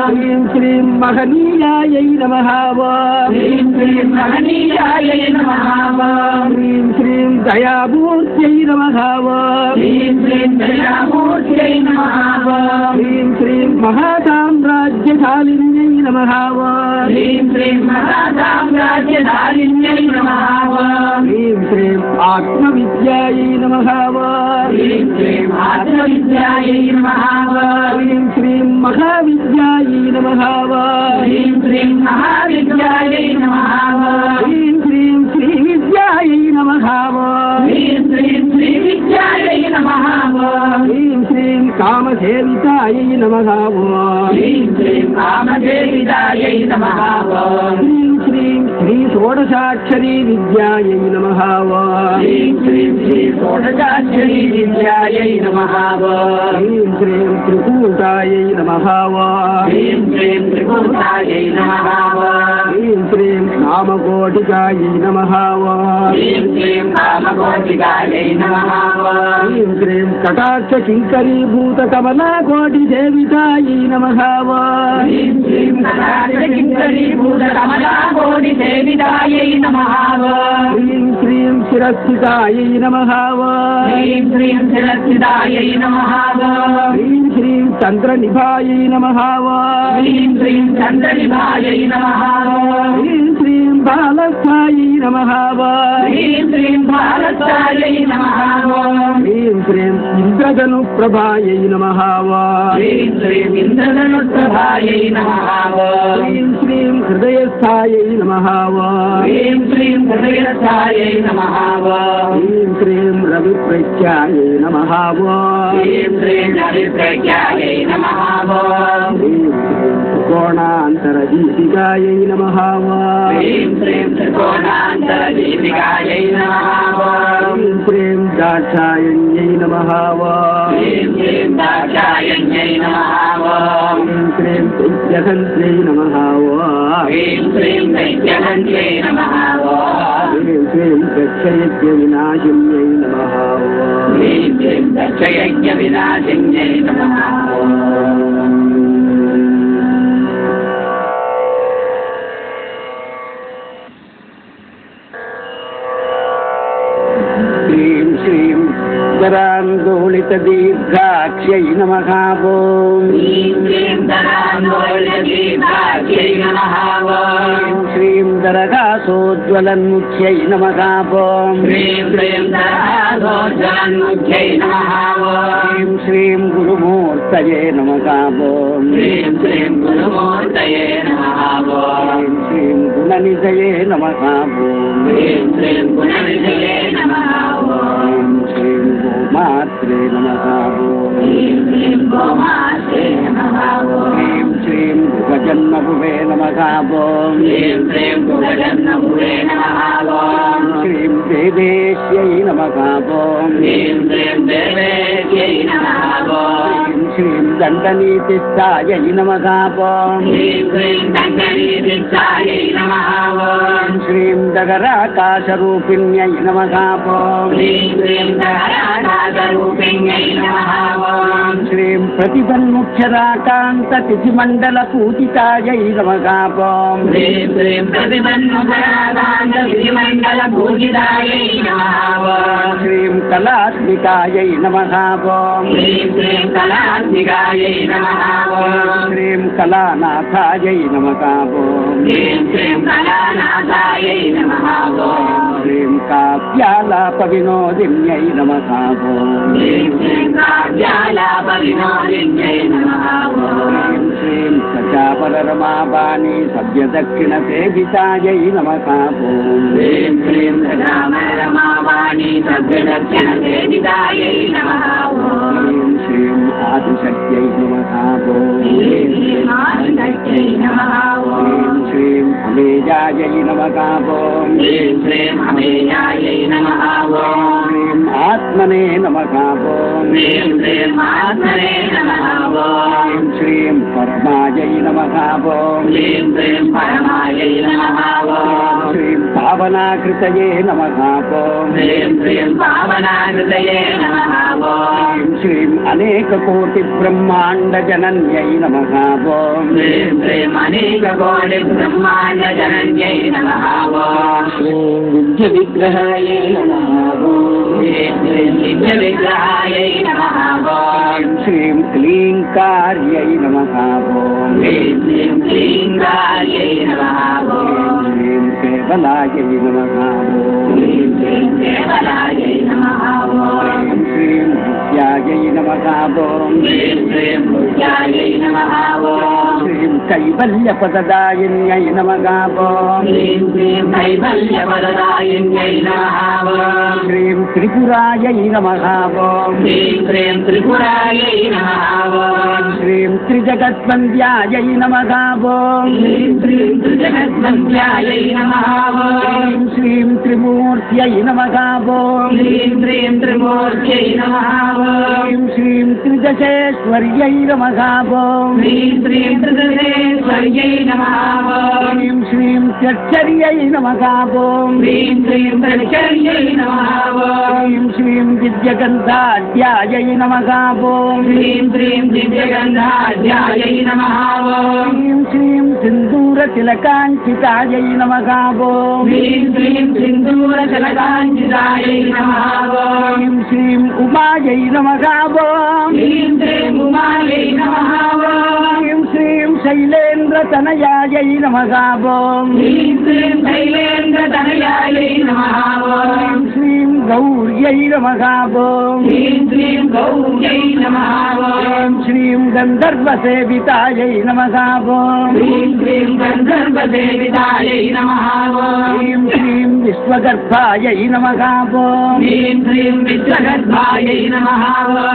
ह्रीं श्रीं महनीयायै नमः ह्रीं श्रीं महनीयायै नमः ह्रीं श्रीं दयामूर्त्यै नमः ह्रीं श्रीं दयामूर्त्यै नमः ह्रीं श्रीं महासाम्राज्यशालिन्यै नमः ह्रीं श्रीं महासाम्राज्यशालिन्यै नमः ह्रीं श्रीं आत्मविद्यायै नमः ह्रीं श्रीं आत्मविद्यायै नमः ह्रीं श्रीं महाविद्यायै नमः ह्रीं श्रीं महाविद्यायै नमः ह्रीं श्रीं श्रीविद्यायै नमः ह्रीं श्रीं श्रीविद्यायै नमः ह्रीं श्रीं कामसेवितायै नमः ह्रीं श्रीं कामदेविदायै नमः ह्रीं श्रीं श्रीषोडशाक्षरी विद्यायै नमः ह्रीं श्रीं श्रीषोडशाक्षरी विद्यायै नमः ह्रीं श्रीं त्रिकूटायै नमः ह्रीं श्रीं त्रिकूटायै नमः ह्रीं श्रीं कामकोटिकायै नमः ह्रीं श्रीं कामकोटिकायै नमः ह्रीं श्रीं कटाक्षकिङ्करीभूतकमलाकोटिसेवितायै नमः ह्रीं श्रीं कटाक्षकिङ्करीभूतकमलाकोटिसेवितायै नमः ह्रीं श्रीं शिरस्थितायै नमः ह्रीं श्रीं शिरस्थितायै नमः ह्रीं श्रीं चन्द्रनिभायै नमः ह्रीं श्रीं चन्द्रनिभायै नमः ह्रीं श्रीं बालस्थायै नमः ह्रीं श्रीं भारतायै नमः ह्रीं श्रीं इन्द्रधनुप्रभायै नमः ह्रीं श्रीं इन्द्रधनुप्रभायै नमः ह्रीं श्रीं हृदयस्थायै नमः ह्रीं श्रीं हृदयस्थायै नमः ह्रीं श्रीं रविप्रज्ञायै नमः ह्रीं श्रीं रविप्रज्ञायै नमः ह्रीं श्रीं त्रिकोणान्तरदीपिकायै नमः ह्रीं श्रीं त्रिकोणान्तरदीपिकायै नमः ह्रीं श्रीं दाक्षायण्यै नमः ह्रीं श्रीं दाक्षायण्यै नमः ह्रीं श्रीं दैत्यहन्त्यै नमः ह्रीं श्रीं दैत्यहन्त्यै नमः ह्रीं श्रीं दक्षयज्ञविनाशिन्यै नमः ह्रीं श्रीं दक्षयज्ञविनाशिन्यै नमः ह्रीं श्रीं दरान्दोलितदीर्घाक्ष्यै नमः ह्रीं श्रीं दरान्दोलितदीर्घाक्ष्यै नमः ह्रीं श्रीं दरघासोज्ज्वलन्मुख्यै नमः ह्रीं श्रीं दरघासोज्ज्वलन्मुख्यै नमः ह्रीं श्रीं गुरुमूर्तये नमः ह्रीं श्रीं गुरुमूर्तये नमः ह्रीं श्रीं गुणनिधये नमः ह्रीं श्रीं गुणनिधये नमः ह्रीं श्रीं गोमात्रे नमः ह्रीं श्रीं गोमात्रे नमः ह्रीं श्रीं भुवजन्मभुवे नमः नमः ॐ ह्रीं श्रीं कुलजन्मभुवे नमः ॐ श्रीं देवेश्यै नमः ॐ ह्रीं श्रीं देवेश्यै नमः ॐ श्रीं दण्डनीतिस्थायै नमः ॐ ह्रीं श्रीं दण्डनीतिस्थायै नमः ॐ श्रीं दगराकाशरूपिण्यै नमः ॐ ह्रीं श्रीं दगराकाशरूपिण्यै नमः ॐ श्रीं प्रतिपन्मुख्यराकान्ततिथिमण्डलपूजितायै नमः ॐ ह्रीं श्रीं प्रतिपन्मुखराकान्ततिथिमण्डलपूजितायै नमः ॐ श्रीं कलात्मिकायै नमः ॐ ह्रीं श्रीं कलात्मिकायै नमः ॐ श्रीं कलानाथायै नमः ॐ ह्रीं श्रीं कलानाथायै नमः ॐ श्रीं काव्यालापविनोदिन्यै नमः ॐ ह्रीं श्रीं काव्यालापविनोदिन्यै नमः ॐ श्रीं सचापररमाबाणी सव्यदक्षिणसेवितायै नमः ॐ ह्रीं श्रीं रमावाणी सव्यदक्षिणसेवितायै नमः ॐ श्रीं आदिशक्त्यै नमः ॐ ह्रीं श्रीं आदिशक्त्यै नमः ॐ श्रीं अमेयायै नमः ॐ ह्रीं श्रीं अमेयायै नमः ॐ श्रीं आत्मने नमः ॐ ह्रीं श्रीं आत्मने नमः ॐ श्रीं परमायै नमः ॐ ह्रीं श्रीं परमायै नमः ॐ श्रीं पावनाकृतये नमः ॐ ह्रीं श्रीं पावनाकृतये नमः ॐ श्रीं अनेककोटिब्रह्माण्डजनन्यै नमः ॐ ह्रीं श्रीं अनेककोटिब्रह्माण्डजनन्यै नमः ॐ श्रीं विद्यविग्रहायै नमः ह्रीं श्रीं विद्यविग्रहायै नमः ॐ श्रीं क्लीङ्कार्यै नमः ॐ ह्रीं श्रीं क्लीङ्कार्यै नमः ॐ श्रीं केवलायै नमः ॐ ह्रीं श्रीं केवलायै नमः ॐ श्रीं विद्यायै नमः ॐ ह्रीं श्रीं बुद्ध्यायै नमः ॐ श्रीं कैवल्यपददायिन्यै नमः ॐ ह्रीं श्रीं कैवल्यवरदायिन्यै नमः ॐ श्रीं त्रिपुरायै नमः ॐ ह्रीं श्रीं त्रिपुरायै नमः ॐ श्रीं त्रिजगद्वन्द्यायै नमः ॐ ह्रीं श्रीं त्रिजगद्वन्द्यायै नमः ॐ श्रीं त्रिमूर्त्यै नमः ॐ ह्रीं श्रीं त्रिमूर्त्यै नमः ॐ श्रीं त्रिदशेश्वर्यै नमः ॐ ह्रीं श्रीं त्रिदशेश्वर्यै नमः ॐ श्रीं त्यक्षर्यै नमः ॐ ह्रीं श्रीं त्रिचर्यै नमः ॐ श्रीं विद्यगन्धाढ्यायै नमः ॐ ह्रीं श्रीं दिव्यगन्धाढ्यायै नमः ॐ श्रीं सिन्दूरतिलकाञ्चितायै नमः ॐ ह्रीं श्रीं सिन्दूरजलकाञ्चितायै नमः ॐ श्रीं उमायै नमः ॐ ह्रीं श्रीं उमायै नमः ॐ श्रीं शैलेन्द्रतनयायै नमः ॐ ह्रीं श्रीं शैलेन्द्रतनयायै नमः ॐ श्रीं गौर्यै नमः ॐ ह्रीं श्रीं गौर्यै नमः ॐ श्रीं गन्धर्वसेवितायै नमः ॐ ह्रीं श्रीं गन्धर्वसेवितायै नमः ॐ श्रीं श्रीं विश्वगर्भायै नमः ॐ ह्रीं श्रीं विश्वगर्भायै नमः ॐ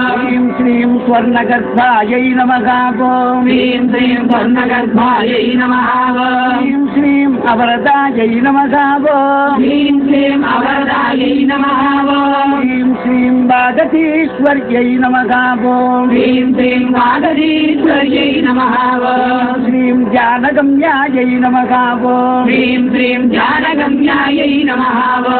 श्रीं श्रीं स्वर्णगर्भायै नमः ॐ ह्रीं श्रीं स्वर्णगर्भायै नमः ॐ श्रीं श्रीं अवरदायै नमः ॐ ह्रीं श्रीं अवरदायै नमः ॐ श्रीं श्रीं वागतीश्वर्यै नमः ॐ ह्रीं श्रीं वागदीश्वर्यै नमः ॐ श्रीं ज्ञानगम्यायै नमः ॐ ह्रीं श्रीं ज्ञानगम्यायै नमः ॐ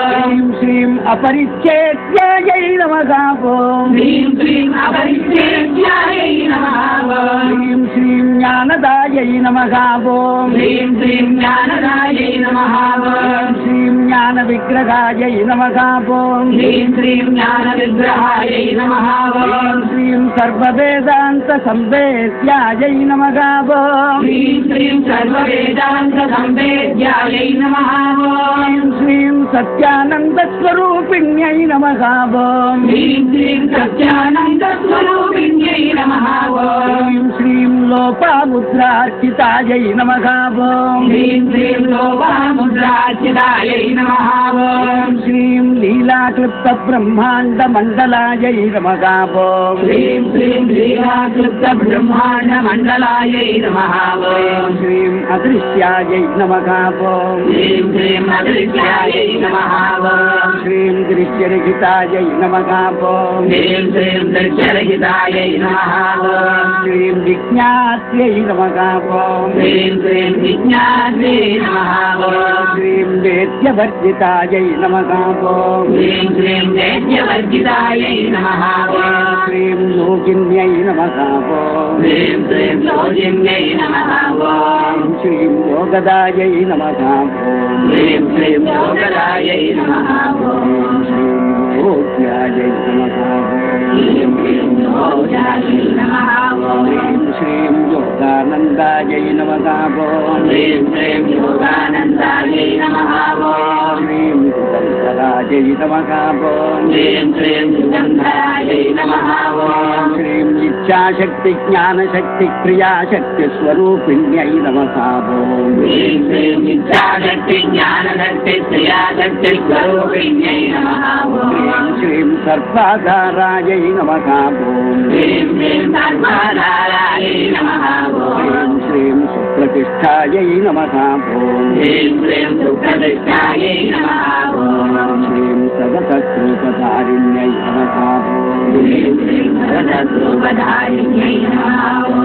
श्रीं श्रीं अपरिच्छेद्यायै नमः ॐ ह्रीं श्रीं अपरिच्छेद्यायै नमः ॐ श्रीं श्रीं ज्ञानदायै नमः ॐ ह्रीं श्रीं ज्ञानदायै नमः ॐ श्रीं ज्ञानविग्रहायै नमः ॐ ह्रीं श्रीं ज्ञानविग्रहायै नमः ॐ श्रीं सर्ववेदान्तसंवेद्यायै नमः ॐ ह्रीं श्रीं सर्ववेदान्तसंवेद्यायै नमः ॐ श्रीं सत्यानन्दस्वरूपिण्यै नमः ॐ ह्रीं श्रीं सत्यानन्दस्वरूपिण्यै नमः ॐ श्रीं लोपामुद्रार्चितायै नमः ॐ ह्रीं श्रीं लोपामुद्रार्चितायै नमः ॐ श्रीं लीलाक्लुप्तब्रह्माण्डमण्डलायै नमः ॐ ह्रीं श्रीं लीलाक्लुप्तब्रह्माण्डमण्डलायै नमः ॐ श्रीं अदृश्यायै नमः ॐ ह्रीं श्रीं अदृश्यायै नमः ॐ श्रीं दृश्यरहितायै नमः ॐ ह्रीं श्रीं दृश्यरहितायै नमः ॐ श्रीं विज्ञात्यै नमः ॐ ह्रीं श्रीं विज्ञात्यै नमः ॐ श्रीं वेद्यवर्जितायै नमः ॐ ह्रीं श्रीं वेद्यवर्जितायै नमः ॐ श्रीं योगिन्यै नमः ॐ ह्रीं श्रीं योगिन्यै नमः ॐ श्रीं योगदायै नमः ॐ ह्रीं श्रीं योगदायै नमः ॐ योग्यायै नमः ह्रीं श्रीं योगायै नमः ॐ श्रीं योगानन्दायै नमः ॐ ह्रीं श्रीं योगानन्दायै नमः ॐ श्रीं सुगन्धरायै नमः ॐ ह्रीं श्रीं सुगन्धरायै नमः ॐ श्रीं इच्छाशक्तिज्ञानशक्तिक्रियाशक्तिस्वरूपिण्यै नमः ॐ ह्रीं श्रीं इच्छाशक्तिज्ञानशक्तिक्रियाशक्तिस्वरूपिण्यै नमः ॐ श्रीं सर्वाधारायै नमः ॐ ह्रीं श्रीं सर्वाधारायै नमः ॐ श्रीं सुप्रतिष्ठायै नमः ॐ ह्रीं श्रीं सुप्रतिष्ठायै नमः ॐ श्रीं सगतस्रूपधारिण्यै नमः ॐ ह्रीं श्रीं भरतरूपधारिण्यै नमः ॐ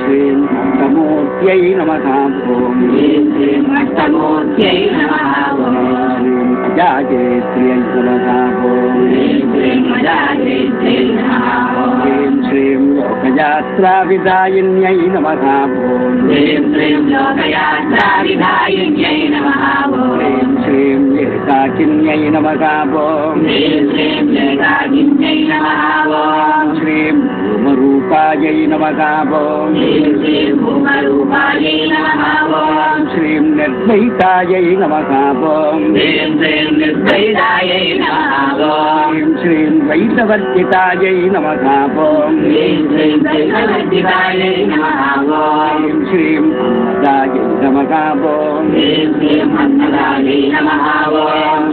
श्रीं अष्टमूर्त्यै नमः ॐ ह्रीं श्रीं अष्टमूर्त्यै नमः ॐ श्रीं अजायत्र्यै नमः ॐ ह्रीं श्रीं अजायत्र्यै नमः ॐ श्रीं श्रीं लोकयात्राविदायिन्यै नमः ॐ ह्रीं श्रीं लोकयात्राविधायिन्यै नमः ॐ श्रीं एकाकिन्यै नमः ॐ ह्रीं श्रीं एकाकिन्यै नमः ॐ श्रीं भूमरूपायै नमः ॐ ह्रीं श्रीं भूमरूपायै नमः ॐ श्रीं निर्द्वैतायै नमः ॐ ह्रीं श्रीं निर्द्वैतायै नमः ॐ श्रीं श्रीं द्वैतवर्जितायै नमः ॐ ह्रीं श्रीं द्वैतवर्जितायै नमः ॐ श्रीं श्रीं अन्नदायै नमः ॐ ह्रीं श्रीं अन्नदायै नमः ॐ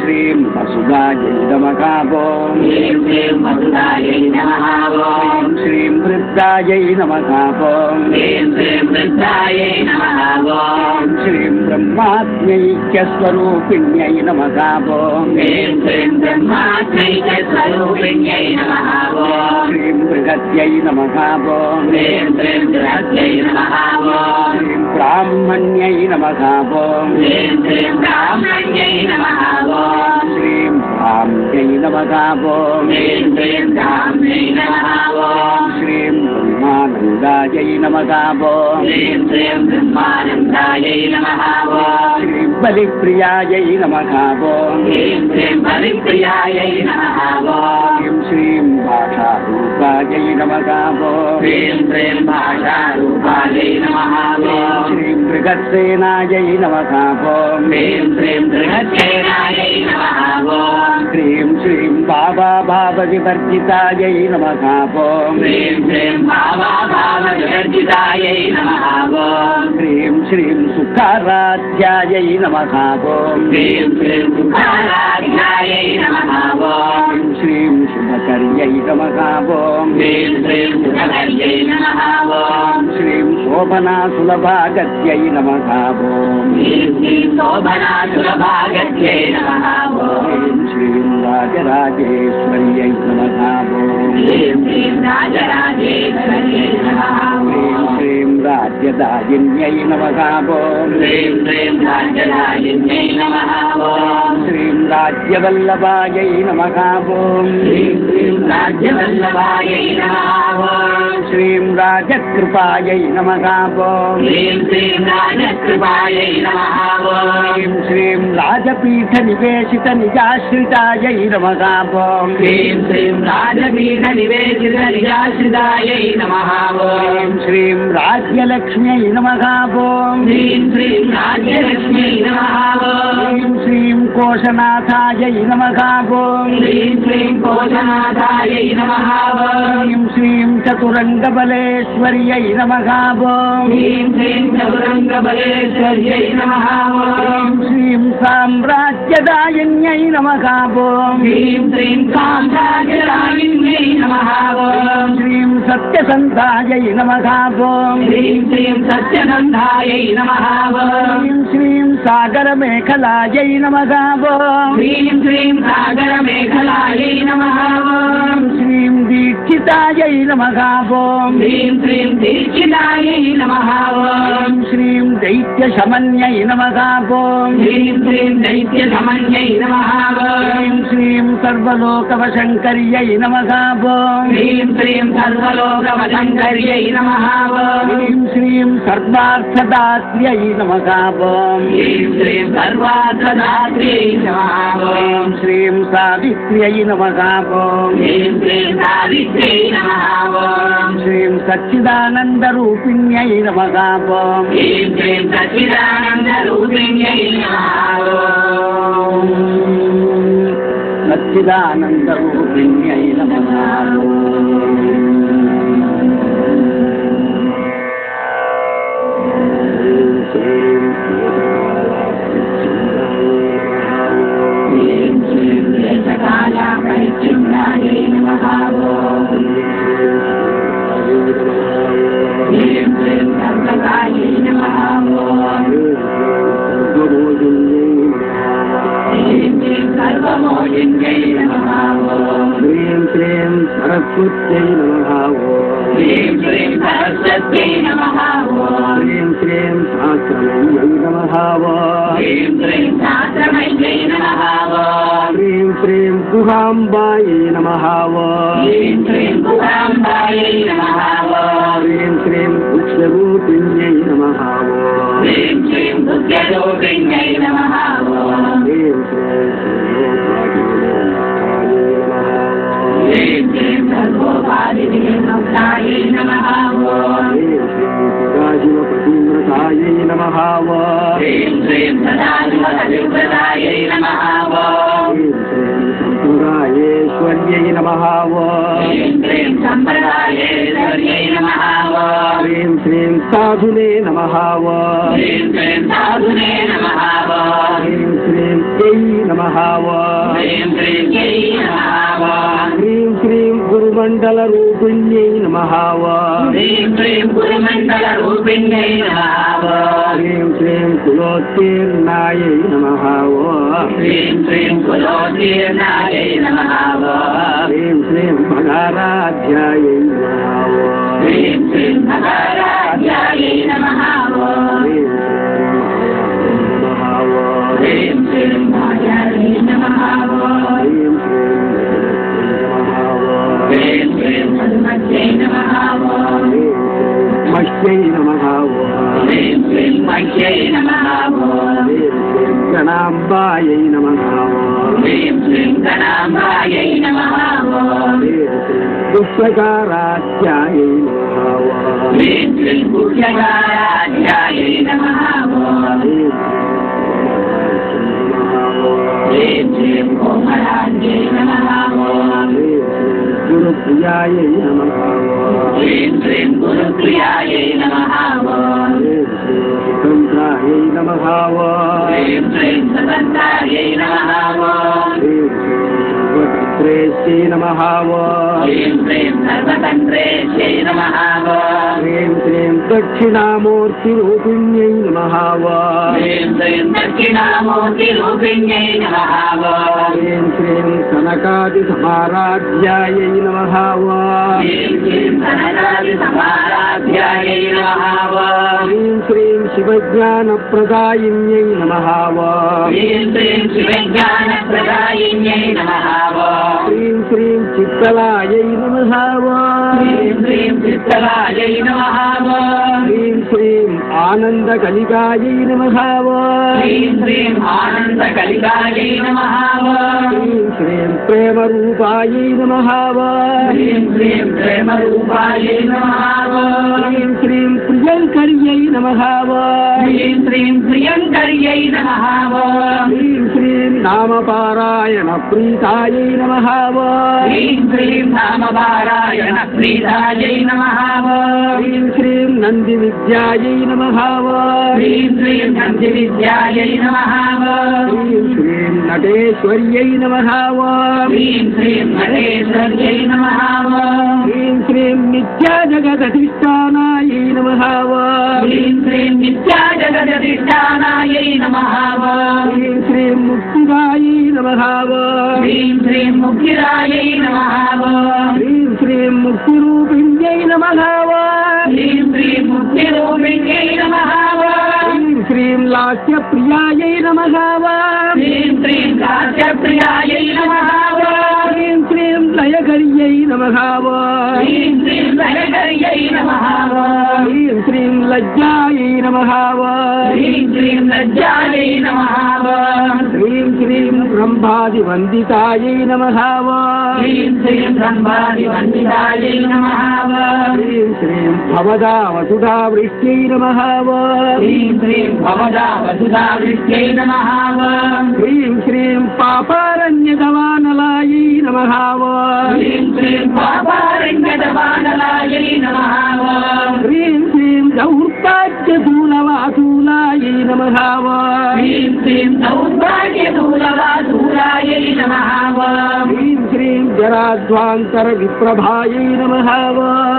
श्रीं वसुदायै नमः ॐ ह्रीं श्रीं वसुदायै नमः ॐ श्रीं वृद्धायै नमः ॐ ह्रीं श्रीं वृद्धायै नमः ॐ श्रीं ब्रह्मात्मैक्यस्वरूपिण्यै नमः ॐ ह्रीं श्रीं ब्रह्मात्मैक्यस्वरूपिण्यै नमः ॐ श्रीं बृहत्यै नमः ॐ ह्रीं श्रीं बृहत्यै नमः ॐ श्रीं ब्राह्मण्यै नमः ॐ ह्रीं श्रीं ब्राह्मण्यै नमः ॐ श्रीं धाम्यै नमः ॐ ह्रीं श्रीं धाम्यै नमः ॐ श्रीं ब्रह्मानन्दायै नमः ॐ ह्रीं श्रीं ब्रह्मानन्दायै नमः ॐ श्रीं बलिप्रियायै नमः ॐ ह्रीं श्रीं बलिप्रियायै नमः ॐ श्रीं श्रीं भाषारूपायै नमः ॐ ह्रीं श्रीं भाषारूपायै नमः ॐ श्रीं बृहत्सेनायै नमः ॐ ह्रीं श्रीं बृहत्सेनायै नमः ॐ श्रीं श्रीं भावाभावविवर्जितायै नमः ॐ ह्रीं श्रीं भावाभावविवर्जितायै नमः ॐ श्रीं श्रीं सुखाराध्यायै नमः ॐ ह्रीं श्रीं सुखाराध्यायै नमः ॐ श्रीं शुभकर्यै नमः ॐ ह्रीं श्रीं सुखकर्यै नमः ॐ श्रीं शोभनासुलभागत्यै नमः ॐ ह्रीं श्रीं शोभनासुलभागत्यै नमः ॐ श्रीं राजराजेश्वर्यै नमः ॐ ह्रीं श्रीं राजराजेश्वर्यै नमः ॐ श्रीं राज्यदायिन्यै नमः ॐ ह्रीं श्रीं राज्यदायिन्यै नमः ॐ श्रीं राज्यवल्लभायै नमः ॐ ह्रीं श्रीं राज्यवल्लभायै नमः ॐ श्रीं राजकृपायै नमः ॐ ह्रीं श्रीं राजकृपायै नमः ॐ श्रीं श्रीं राजपीठनिवेशितनिजाश्रितायै नमः ॐ ह्रीं श्रीं राजपीठनिवेशितनिजाश्रितायै नमः ॐ श्रीं राज्यलक्ष्म्यै नमः ॐ ह्रीं श्रीं राज्यलक्ष्म्यै नमः ॐ श्रीं श्रीं కోశనాథాయై నమః ఓం శ్రీం శ్రీం కోశనాథాయై నమః శ్రీం శ్రీం చతురంగబలేశ్వర్యై నమః ఓం శ్రీం శ్రీం చతురంగబలేశ్వర్యై నమః శ్రీం శ్రీం సామ్రాజ్యదాయిన్యై నమః ఓం శ్రీం శ్రీం సామ్రాజ్యదాయిన్యై నమః శ్రీం సత్యసంధాయై నమః ఓం శ్రీం శ్రీం సత్యనందాయై నమః శ్రీం శ్రీం సాగరమేఖలాయై నమః ఓం శ్రీం శ్రీం సాగరమేఖలాయై నమః శ్రీం దీక్షితాయై నమః ఓం శ్రీం శ్రీం దీక్షితాయై నమః శ్రీం దైత్యశమన్యై నమః ఓం శ్రీం శ్రీం దైత్యశమన్యై నమః శ్రీం శ్రీం సర్వలోకవశంకర్యై నమః ఓం శ్రీం శ్రీం సర్వలోకవశంకర్యై నమః శ్రీం శ్రీం సర్వార్థదాత్ర్యై నమః ఓం శ్రీం శ్రీం సర్వార్థదాత్ర్యై నమః శ్రీం శ్రీం సావిత్ర్యై నమః ఓం శ్రీం శ్రీం సావిత్ర్యై నమః శ్రీం సచ్చిదానందరూపిణ్యై నమః ఓం శ్రీం శ్రీం సచ్చిదానందరూపిణ్యై నమః సచ్చిదానందరూపిణ్యై నమః శ్రీం శ్రీం దేశకాల పరిచ్ఛిన్నాయై నమః శ్రీం శ్రీం సర్వకాయై నమః శ్రీం శ్రీం సర్వమోహిన్యై నమః శ్రీం శ్రీం సరస్వత్యై నమః శ్రీం శ్రీం సరస్వత్యై నమః శ్రీం శ్రీం శాస్త్రమయ్యై నమః శ్రీం శ్రీం శాస్త్రమయ్యై నమః శ్రీం శ్రీం గుహాంబాయై నమః శ్రీం శ్రీం గుహాంబాయై నమః శ్రీం శ్రీం పుష్యరూపిణ్యై నమః శ్రీం శ్రీం బుద్ధ్యరూపిణ్యై నమః శ్రీం శ్రీం శ్రీం సర్వోపాధినిర్ముక్తాయై నమః శివపతివ్రతాయై నమః శ్రీం శ్రీం సదాశివపతివ్రతాయై నమః సంప్రదాయేశ్వర్యై నమః శ్రీం శ్రీం సంప్రదాయేశ్వర్యై నమః శ్రీం శ్రీం సాధునే నమః శ్రీం శ్రీం సాధునే నమః శ్రీం శ్రీం జై నమః శ్రీం శ్రీం జై నమః శ్రీం శ్రీం గురుమండలరూపిణ్యై నమః శ్రీం శ్రీం గురుమండలరూపిణ్యై నమః శ్రీం శ్రీం కులోత్తీర్ణాయై నమః శ్రీం శ్రీం కులోత్తీర్ణాయై నమః శ్రీం శ్రీం భగారాధ్యాయై నమః శ్రీం శ్రీం భగారాధ్యాయై నమః శ్రీం శ్రీం మాయాయై నమః శ్రీం శ్రీం హనుమత్యై నమః మహ్యై నమః శ్రీం శ్రీం మహ్యై నమః గణాంబాయై నమః శ్రీం శ్రీం గణాంబాయై నమః పుష్పకారాధ్యాయై నమః శ్రీం శ్రీం పుష్యకారాధ్యాయై నమః శ్రీం శ్రీం కోమలాంగ్యై నమః గురుప్రియాయై నమః శ్రీం శ్రీం గురుప్రియాయై నమః స్వతంత్రాయై నమః శ్రీం శ్రీం స్వతంత్రాయై నమః సర్వతంత్రేష్యై నమః శ్రీం శ్రీం సర్వతంత్రేష్యై నమః శ్రీం శ్రీం దక్షిణామూర్తిరూపిణ్యై నమః శ్రీం శ్రీం దక్షిణామూర్తిరూపిణ్యై నమః శ్రీం శ్రీం కనకాదిసమారాధ్యాయై నమః శ్రీం శ్రీం కనకాదిసమారాధ్యాయై నమః శ్రీం శ్రీం శివజ్ఞానప్రదాయిన్యై నమః శ్రీం శ్రీం శివజ్ఞానప్రదాయిన్యై నమః శ్రీం శ్రీం చిత్తలాయై నమః శ్రీం శ్రీం చిత్తలాయై నమః శ్రీం శ్రీం ఆనందకలికాయై నమః శ్రీం శ్రీం ఆనందకలికాయై నమః శ్రీం శ్రీం ప్రేమరూపాయై నమః శ్రీం శ్రీం ప్రేమరూపాయై నమః శ్రీం శ్రీం ప్రియంకర్యై నమః శ్రీం శ్రీం ప్రియంకర్యై నమః శ్రీం శ్రీం నామపారాయణ ప్రీతాయై నమః హ్రీం శ్రీం నామపారాయణ ప్రీతాయై నమః హ్రీం శ్రీం నంది విద్యాయై నమః హ్రీం శ్రీం నంది విద్యాయై నమః హ్రీం శ్రీం నటేశ్వర్యై నమః హ్రీం శ్రీం నటేశ్వర్యై నమః హ్రీం శ్రీం నిత్యా జగదధిష్టానాయై నమః హ్రీం శ్రీం నిత్యా జగదధిష్టానాయై నమః హ్రీం శ్రీం ముక్తిదాయై నమః హ్రీం శ్రీం ముక్తిదాయై నమః హ్రీం శ్రీం ముక్తిరూపిణ్యై నమః హ్రీం శ్రీం ముక్తిరూపిణ్యై నమః హ్రీం శ్రీం లాస్యప్రియాయై నమః హ్రీం శ్రీం లాస్యప్రియాయై నమః హ్రీం శ్రీం లయకర్యై నమః హ్రీం శ్రీం లయకర్యై నమః హ్రీం శ్రీం లజ్జాయై నమః హ్రీం శ్రీం లజ్జాయై నమః హ్రీం శ్రీం బ్రహ్మాదివందితాయై నమః హ్రీం శ్రీం బ్రహ్మాదివందితాయై నమః హ్రీం శ్రీం భవదా వసుధా వృష్ట్యై నమః హ్రీం శ్రీం భవదా వసుధా వృష్ట్యై నమః హ్రీం శ్రీం పాపారణ్యదవానలాయై నమః హ్రీం శ్రీం పాపారణ్యదవానలాయై నమః హ్రీం శ్రీం దౌర్భాగ్యదూలవాసూలాయై నమః హ్రీం శ్రీం సౌభాగ్యదూలవాసూలాయై నమః హ్రీం శ్రీం జరాధ్వాంతర విప్రభాయై నమః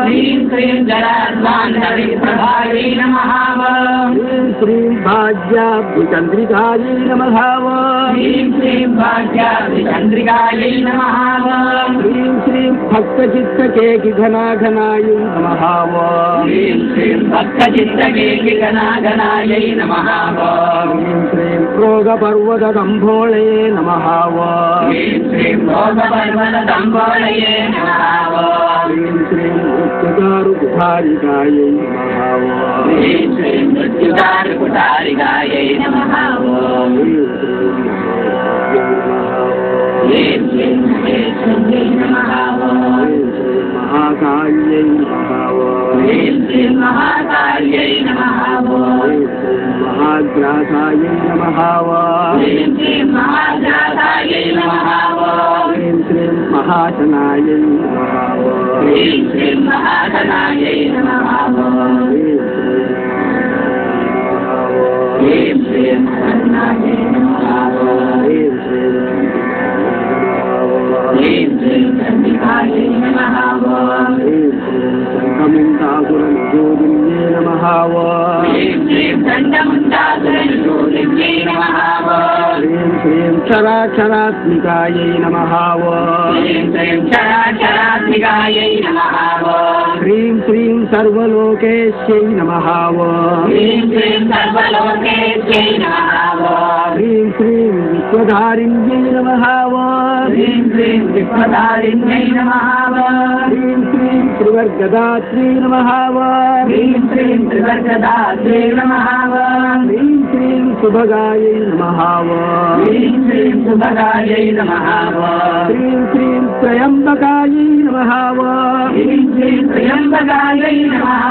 హ్రీం శ్రీం జరాధ్వాంతరిప్రభాయై నమః హ్రీం శ్రీం భాగ్యాభ్యుచంద్రికాయై నమః హ్రీం శ్రీం భాగ్యాభిచంద్రికాయై నమః హ్రీం శ్రీం భక్తచిత్తకేకి ఘనాఘనాయై నమః హ్రీం శ్రీం భక్తచిత్తకేకి ఘనాఘనాయై నమః హ్రీం శ్రీం రోగపర్వతదంభోళే నమః హ్రీం శ్రీం భోగపర్వతదంభోళయే నమః హ్రీం శ్రీం మృత్యుదారుకుఠారికాయై నమః హ్రీం శ్రీం మృత్యుదారుకుఠారికాయై నమః హ్రీం శ్రీం మహేశ్వర్యై నమః మహాకాళ్యై నమః హ్రీం శ్రీం మహాకాళ్యై నమః మహాగ్రాసాయై నమః హ్రీం శ్రీం మహాగ్రాసాయై నమః హ్రీం శ్రీం మహాశనాయై నమః హ్రీం శ్రీం మహాశనాయై నమః హ్రీం శ్రీం శరణాయై నమః హ్రీం శ్రీం చండికాయై నమః హ్రీం శ్రీం సంకమింతాసురనిజోదిన్యే నమః హ్రీం శ్రీం దండముండాసురనిజోదిన్యై నమః హ్రీం శ్రీం క్షరాక్షరాత్మికాయై నమః హ్రీం శ్రీం క్షరాక్షరాత్మికాయై నమః హ్రీం శ్రీం సర్వలోకేశ్యై నమః హ్రీం శ్రీం సర్వలోకేశ్యై నమః హ్రీం శ్రీం విశ్వధారిణ్యై నమః హ్రీం శ్రీం విశ్వధారిణ్యై నమః హ్రీం శ్రీం త్రివర్గదాత్రీ నమః హ్రీం శ్రీం త్రివర్గదాత్రే నమః హ్రీం శ్రీం శుభగాయై నమః హ్రీం శ్రీం శుభగాయై నమః హ్రీం శ్రీం త్రయంబకాయై నమః హ్రీం శ్రీం త్రయంబకాయై నమః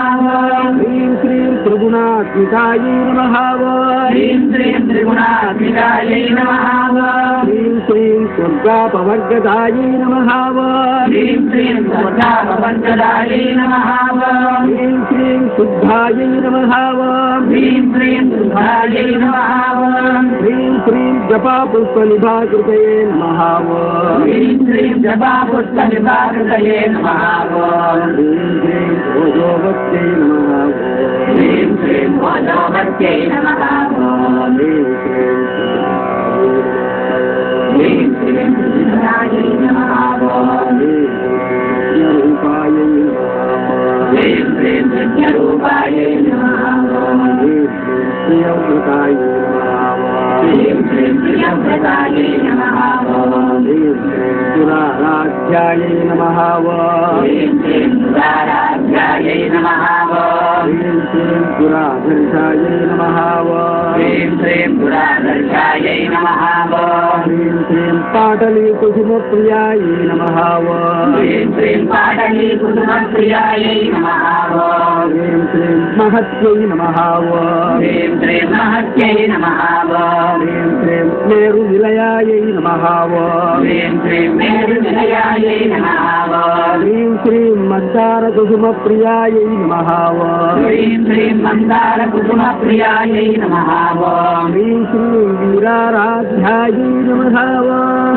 హ్రీం శ్రీం త్రిగుణాత్మికాయై నమః హ్రీం శ్రీం త్రిగుణాత్మికాయై నమః హ్రీం శ్రీం స్వర్గాపవర్గదాయై నమః హ్రీం శ్రీం స్వర్గాపవర్గదాయై నమః హ్రీం శ్రీం శుద్ధాయై నమః హ్రీం శ్రీం శుద్ధాయై నమః హ్రీం శ్రీం జపాపుష్పనిభాకృతయే నమః హ్రీం శ్రీం జపాపుష్పనిభాకృతయే నమః హ్రీం శ్రీం భోజోభక్త్యై నమః హ్రీం శ్రీం భోజోభక్త్యై నమః హ్రీం శ్రీం శ్రీధరాయై నమః రూపాయై హ్రీం శ్రీం విద్యారూపాయై నమః ప్రియవ్రతాయై హ్రీం శ్రీం ప్రియవ్రతాయై నమః హ్రీం శ్రీం సురారాధ్యాయై నమః హ్రీం శ్రీం సురారాధ్యాయై నమః హ్రీం శ్రీం సురాధర్షాయై నమః హ్రీం ह्रीं श्रीं पुरादर्शायै नमः ह्रीं श्रीं पाटलीकुसुमप्रियायै नमः ह्रीं श्रीं पाटलीकुसुमप्रियायै नमः ह्रीं श्रीं महत्यै नमः ह्रीं श्रीं महत्यै नमः ह्रीं श्रीं मेरुनिलयायै नमः ह्रीं श्रीं मेरुनिलयायै नमः ह्रीं श्रीं मन्दारकुसुमप्रियायै नमः ह्रीं श्रीं मन्दारकुसुमप्रियायै नमः ह्रीं श्रीं वीराराध्यायै नमः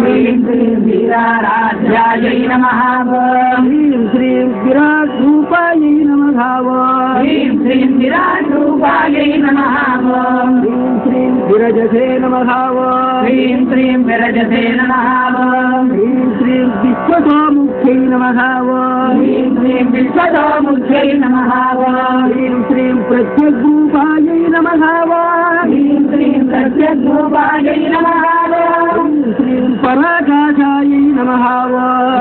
ह्रीं श्रीं वीराराध्यायै नमः ह्रीं श्रीं विराट्रूपायै नमः ह्रीं श्रीं विराट्रूपायै नमः ह्रीं श्रीं विरजसे नमः ह्रीं श्रीं विरजसे नमः ह्रीं श्रीं विश्वतोमुख्यै नमः ह्रीं श्रीं विश्वतोमुख्यै नमः ह्रीं श्रीं प्रत्यग्रूपायै नमः ह्रीं श्रीं प्रत्यग्रूपायै नमः ह्रीं श्रीं पराकाशायै नमः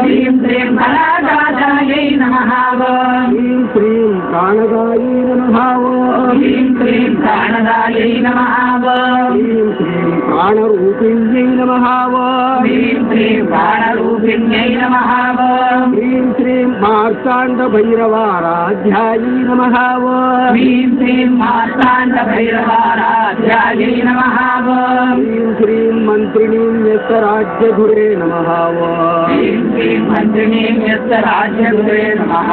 ह्रीं श्रीं पराकाशायै नमः ह्रीं श्रीं प्राणदायै नमः ह्रीं श्रीं प्राणदायै नमः ह्रीं श्रीं प्राणरूपिण्यै नमः ह्रीं श्रीं प्राणरूपिण्यै नमः ह्रीं श्रीं मार्ताण्डभैरवाराध्यायै नमः ह्रीं श्रीं मार्ताण्डभैरवाराध्यायै नमः ह्रीं श्रीं मन्त्रिणीं यस्य राज्यधुरे नमः ह्रीं श्रीं मन्त्रिणीं यस्य राज्यधुरे नमः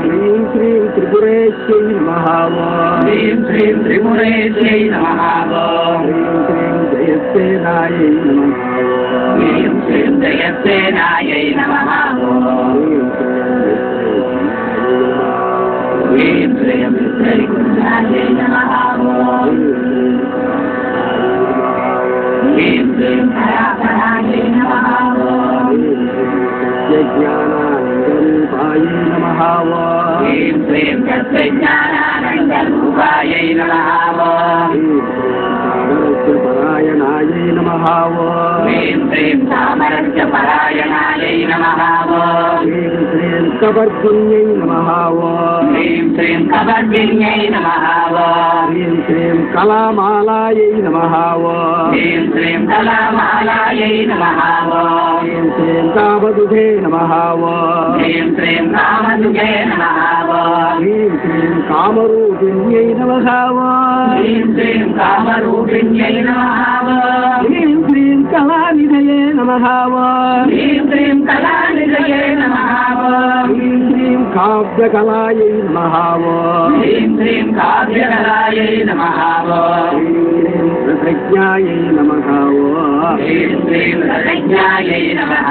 ह्रीं श्रीं त्रिपुरेश्यै नमः ह्रीं श्रीं त्रिपुरेश्यै नमः ह्रीं श्रीं जयसेनायै नमः ह्रीं श्रीं जयसेनायै नमः ह्रीं श्रीं विद्यैकुञ्जायै नमः ह्रीं श्रीं परापरायै नमः ज्ञानानन्दरूपायै नमः ह्रीं श्रीं सत्यज्ञानानन्दरूपायै नमः परायणायै नमः ह्रीं श्रीं सामरस्यपरायणायै नमः ह्रीं श्रीं कवर्धिन्यै नमः ह्रीं श्रीं कवर्धिन्यै नमः ह्रीं श्रीं कलामालायै नमः ह्रीं श्रीं कलामालायै नमः ह्रीं श्रीं कामदुघे नमः ह्रीं श्रीं कामदुघे नमः ह्रीं श्रीं कामरूपिण्यै नमः ह्रीं श्रीं कामरूपिण्यै नमः ह्रीं श्रीं कलानिधये नमः ह्रीं श्रीं कलानिधये नमः ह्रीं श्रीं काव्यकलायै नमः ह्रीं श्रीं काव्यकलायै नमः ह्रीं श्रीं रसज्ञायै नमः ह्रीं श्रीं रसज्ञायै नमः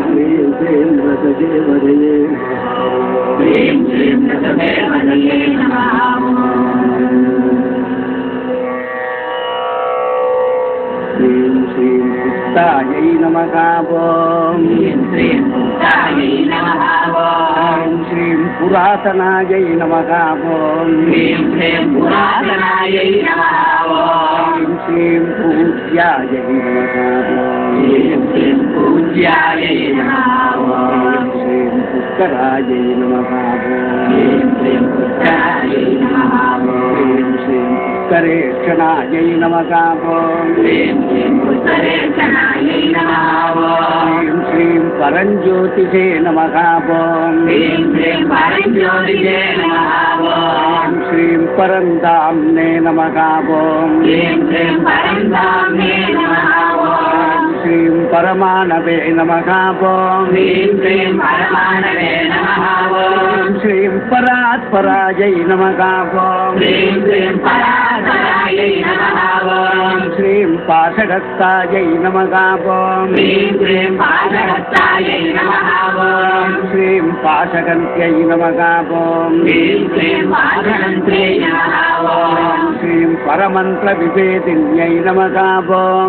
ह्रीं श्रीं रसदेवदये ह्रीं श्रीं रसदेवदये नमः ह्रीं श्रीं पुष्टायै नमः ह्रीं श्रीं पुष्टायै नमः ह्रीं श्रीं पुरातनायै नमः ह्रीं श्रीं पुरातनायै नमः ह्रीं श्रीं पूज्यायै नमः ह्रीं श्रीं पूज्यायै नमः ह्रीं श्रीं पुष्करायै नमः ह्रीं श्रीं पुष्करायै नमः ह्रीं श्रीं पुष्करेक्षणायै नमः ह्रीं श्रीं पुष्करेक्षणायै नमः ह्रीं श्रीं परञ्ज्योतिषे नमः ह्रीं श्रीं परञ्ज्योतिषे नमः ह्रीं श्रीं परन्धाम्ने नमः ह्रीं श्रीं परन्धाम्ने नमः श्रीं परमानवे नमः ह्रीं श्रीं परमानवे नमः श्रीं परात्परायै नमः ह्रीं श्रीं परात्परायै नमः श्रीं पाशहस्तायै नमः ह्रीं श्रीं पाशहस्तायै नमः श्रीं पाशगन्त्यै नमः ह्रीं श्रीं पाशहन्त्यै नमः श्रीं परमन्त्रविभेदिन्यै नमः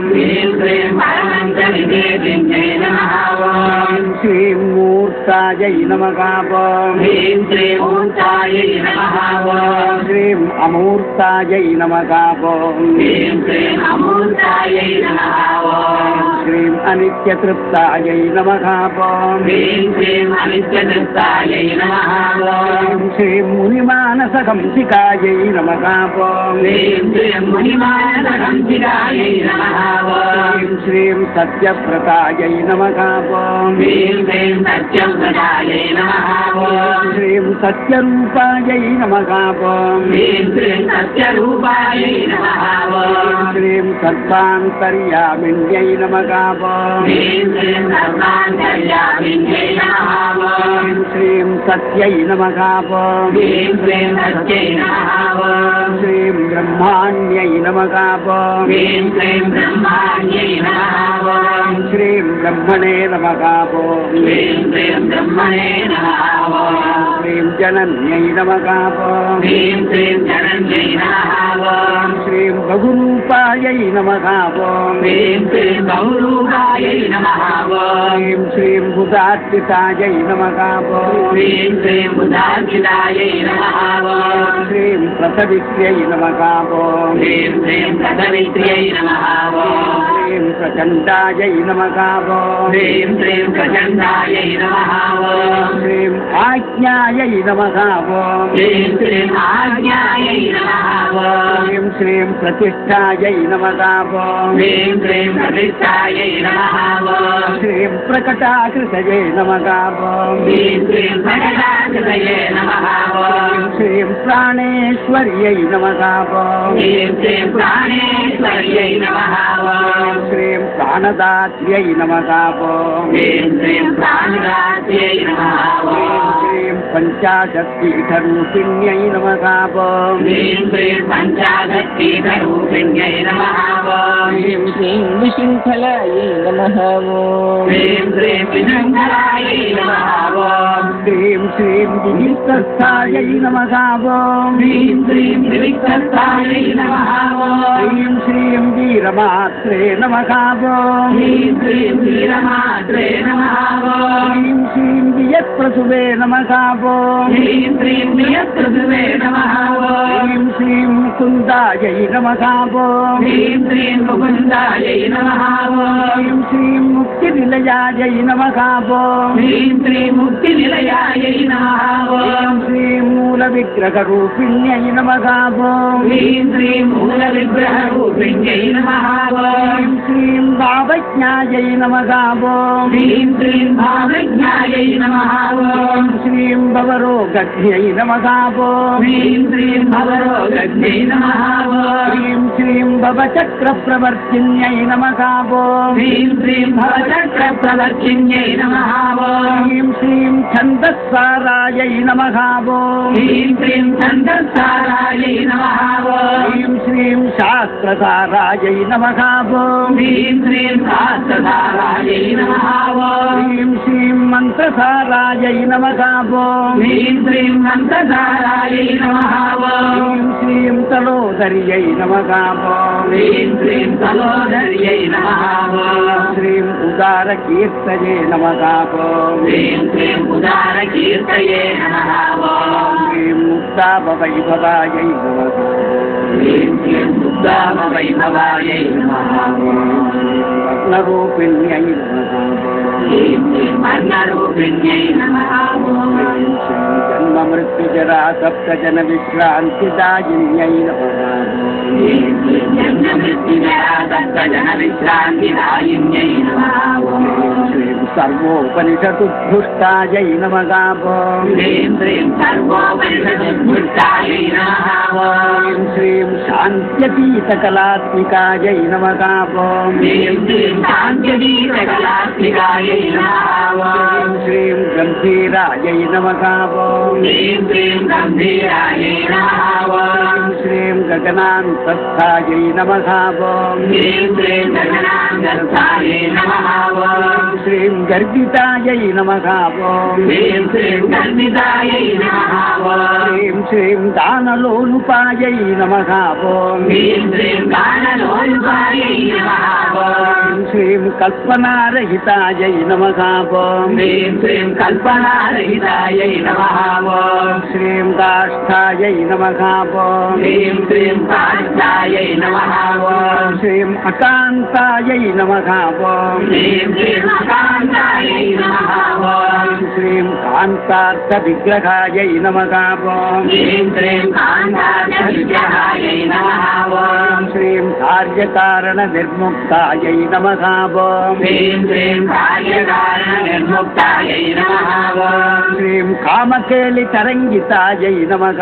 ह्रीं श्रीं परमन्त्रविभेदिन्यै नमः श्रीं मूर्तायै नमः ह्रीं श्रीं मूर्तायै नमः श्रीं अमूर्तायै नमः ह्रीं श्रीं अमूर्तायै नमः श्रीं अनित्यतृप्तायै नमः ह्रीं श्रीं अनित्यतृप्तायै नमः श्रीं मुनिमानसहंसिकायै नमः ह्रीं श्रीं मुनिमानसंसिदायै नमः ह्रीं श्रीं सत्यव्रतायै नमः ह्रीं श्रीं सत्यव्रतायै नमः श्रीं सत्यरूपायै नमः ह्रीं श्रीं सत्यरूपायै नमः श्रीं सर्वान्तर्यामिन्यै नमः ह्रीं श्रीं सर्वान्तर्यामिन्यै नमः ह्रीं श्रीं सत्यै नमः ह्रीं श्रीं सत्यै नमः श्रीं ब्रह्माण्यै नमः ह्रीं श्रीं ब्रह्माण्यै नमः श्रीं ब्रह्मणे नमः ह्रीं श्रीं ब्रह्मणे नमः श्रीं जनन्यै नमः ह्रीं श्रीं जनन्यै नमः श्रीं बहुरूपायै नमः ह्रीं श्रीं बहुरूपायै नमः ह्रीं श्रीं बुधार्चितायै नमः ह्रीं श्रीं बुधार्चितायै नमः श्रीं प्रसवित्र्यै नमः ह्रीं श्रीं प्रसवित्र्यै नमः श्रीं प्रचण्डायै नमः ह्रीं श्रीं प्रचण्डायै नमः श्रीं आज्ञायै नमः ह्रीं श्रीं आज्ञायै नमः ह्रीं श्रीं प्रतिष्ठायै नमः ह्रीं श्रीं प्रतिष्ठायै नमः श्रीं प्रकटाकृतये नमः ह्रीं श्रीं प्रकटाकृतये नमः श्रीं प्राणेश्वर्यै नमः ह्रीं श्रीं प्राणेश्वर्यै नमः श्रीं प्राणदात्र्यै नमः ह्रीं श्रीं प्राणदात्र्यै नमः श्रीं पञ्चाशत्पीठरूपिण्यै नमः ह्रीं श्रीं पञ्चाशत्पीठरूपिण्यै नमः ह्रीं श्रीं विशृङ्खलायै नमः ह्रीं श्रीं विशृङ्खलायै नमः श्रीं श्रीं विविक्तस्थायै नमः ह्रीं श्रीं विविक्तस्थायै नमः ह्रीं श्रीं वीरमात्रे नमः ह्रीं श्रीं वीरमात्रे नमः ह्रीं श्रीं वियत्प्रसुवे नमः ह्रीं श्रीं वियत्प्रसुवे नमः ह्रीं श्रीं मुकुन्दायै नमः ह्रीं श्रीं मुकुन्दायै नमः ह्रीं श्रीं मुक्तिनिलयायै नमः ह्रीं श्रीं मुक्तिनिलयायै नमः ह्रीं श्रीं मूलविग्रहरूपिण्यै नमः ह्रीं श्रीं मूलविग्रहरूपिण्यै नमः ह्रीं श्रीं भावज्ञायै नमः ह्रीं श्रीं भावज्ञायै नमः श्रीं भवरोगज्ञै नमः ह्रीं श्रीं भवरोगज्ञै नमः ह्रीं श्रीं भवचक्रप्रवर्तिन्यै नमः ह्रीं श्रीं भवचक्रप्रवर्तिन्यै नमः ह्रीं श्रीं छन्दस्सारायै नमः ह्रीं श्रीं छन्दस्सारायै नमः ह्रीं श्रीं शास्त्रसारायै नमः ह्रीं श्रीं शास्त्रसारायै नमः ह्रीं श्रीं मन्त्रसारायै नमः ह्रीं श्रीं मन्त्रसारायै नमः ह्रीं श्रीं तलोदर्यै नमः ह्रीं श्रीं तलोदर्यै नमः श्रीं उदारकीर्तये नमः ह्रीं श्रीं उदारकीर्तये नमः श्रीं मुक्तावैभवायै नमः ह्रीं श्रीं मुक्तावैभवायै नमः रत्नरूपिण्यै नमः ह्रीं श्रीं वर्णरूपिण्यै नमः जन्ममृत्युजरा सप्तजनविश्रान्तिदायिन्यै नमः ह्रीं श्रीं जन्ममृत्युजरा सप्तजनविश्रान्तिदायिन्यै नमः श्रीं सर्वोपनिषदुद्भुष्टायै नमः ह्रीं श्रीं सर्वोपनिषदुद्भुष्टायै नमः ह्रीं श्रीं शान्त्यतीतकलात्मिकायै नमः ह्रीं श्रीं शान्त्यतीतकलात्मिकायै नमः श्रीं गम्भीरायै नमः ह्रीं श्रीं गम्भीरायै नमः श्रीं गगनान्तस्थायै नमः ह्रीं श्रीं गगनान्तस्थायै नमः श्रीं गर्गितायै नमः ह्रीं श्रीं गर्गितायै नमः श्रीं श्रीं दानलोलुपायै नमः ह्रीं श्रीं दानलोलुपायै नमः श्रीं कल्पनारहितायै नमः ह्रीं श्रीं कल्पनारहितायै नमः श्रीं काष्ठायै नमः ह्रीं श्रीं काष्ठायै नमः श्रीं अकान्तायै नमः ह्रीं श्रीं कान्तायै नमः श्रीं कान्तार्थविग्रहायै नमः ह्रीं श्रीं कान्तार्थविग्रहायै नमः श्रीं कार्यकारणनिर्मुक्तायै नमः ह्रीं श्रीं कार्यकारणनिर्मुक्तायै नमः श्रीं कामकेलितरङ्गितायै नमः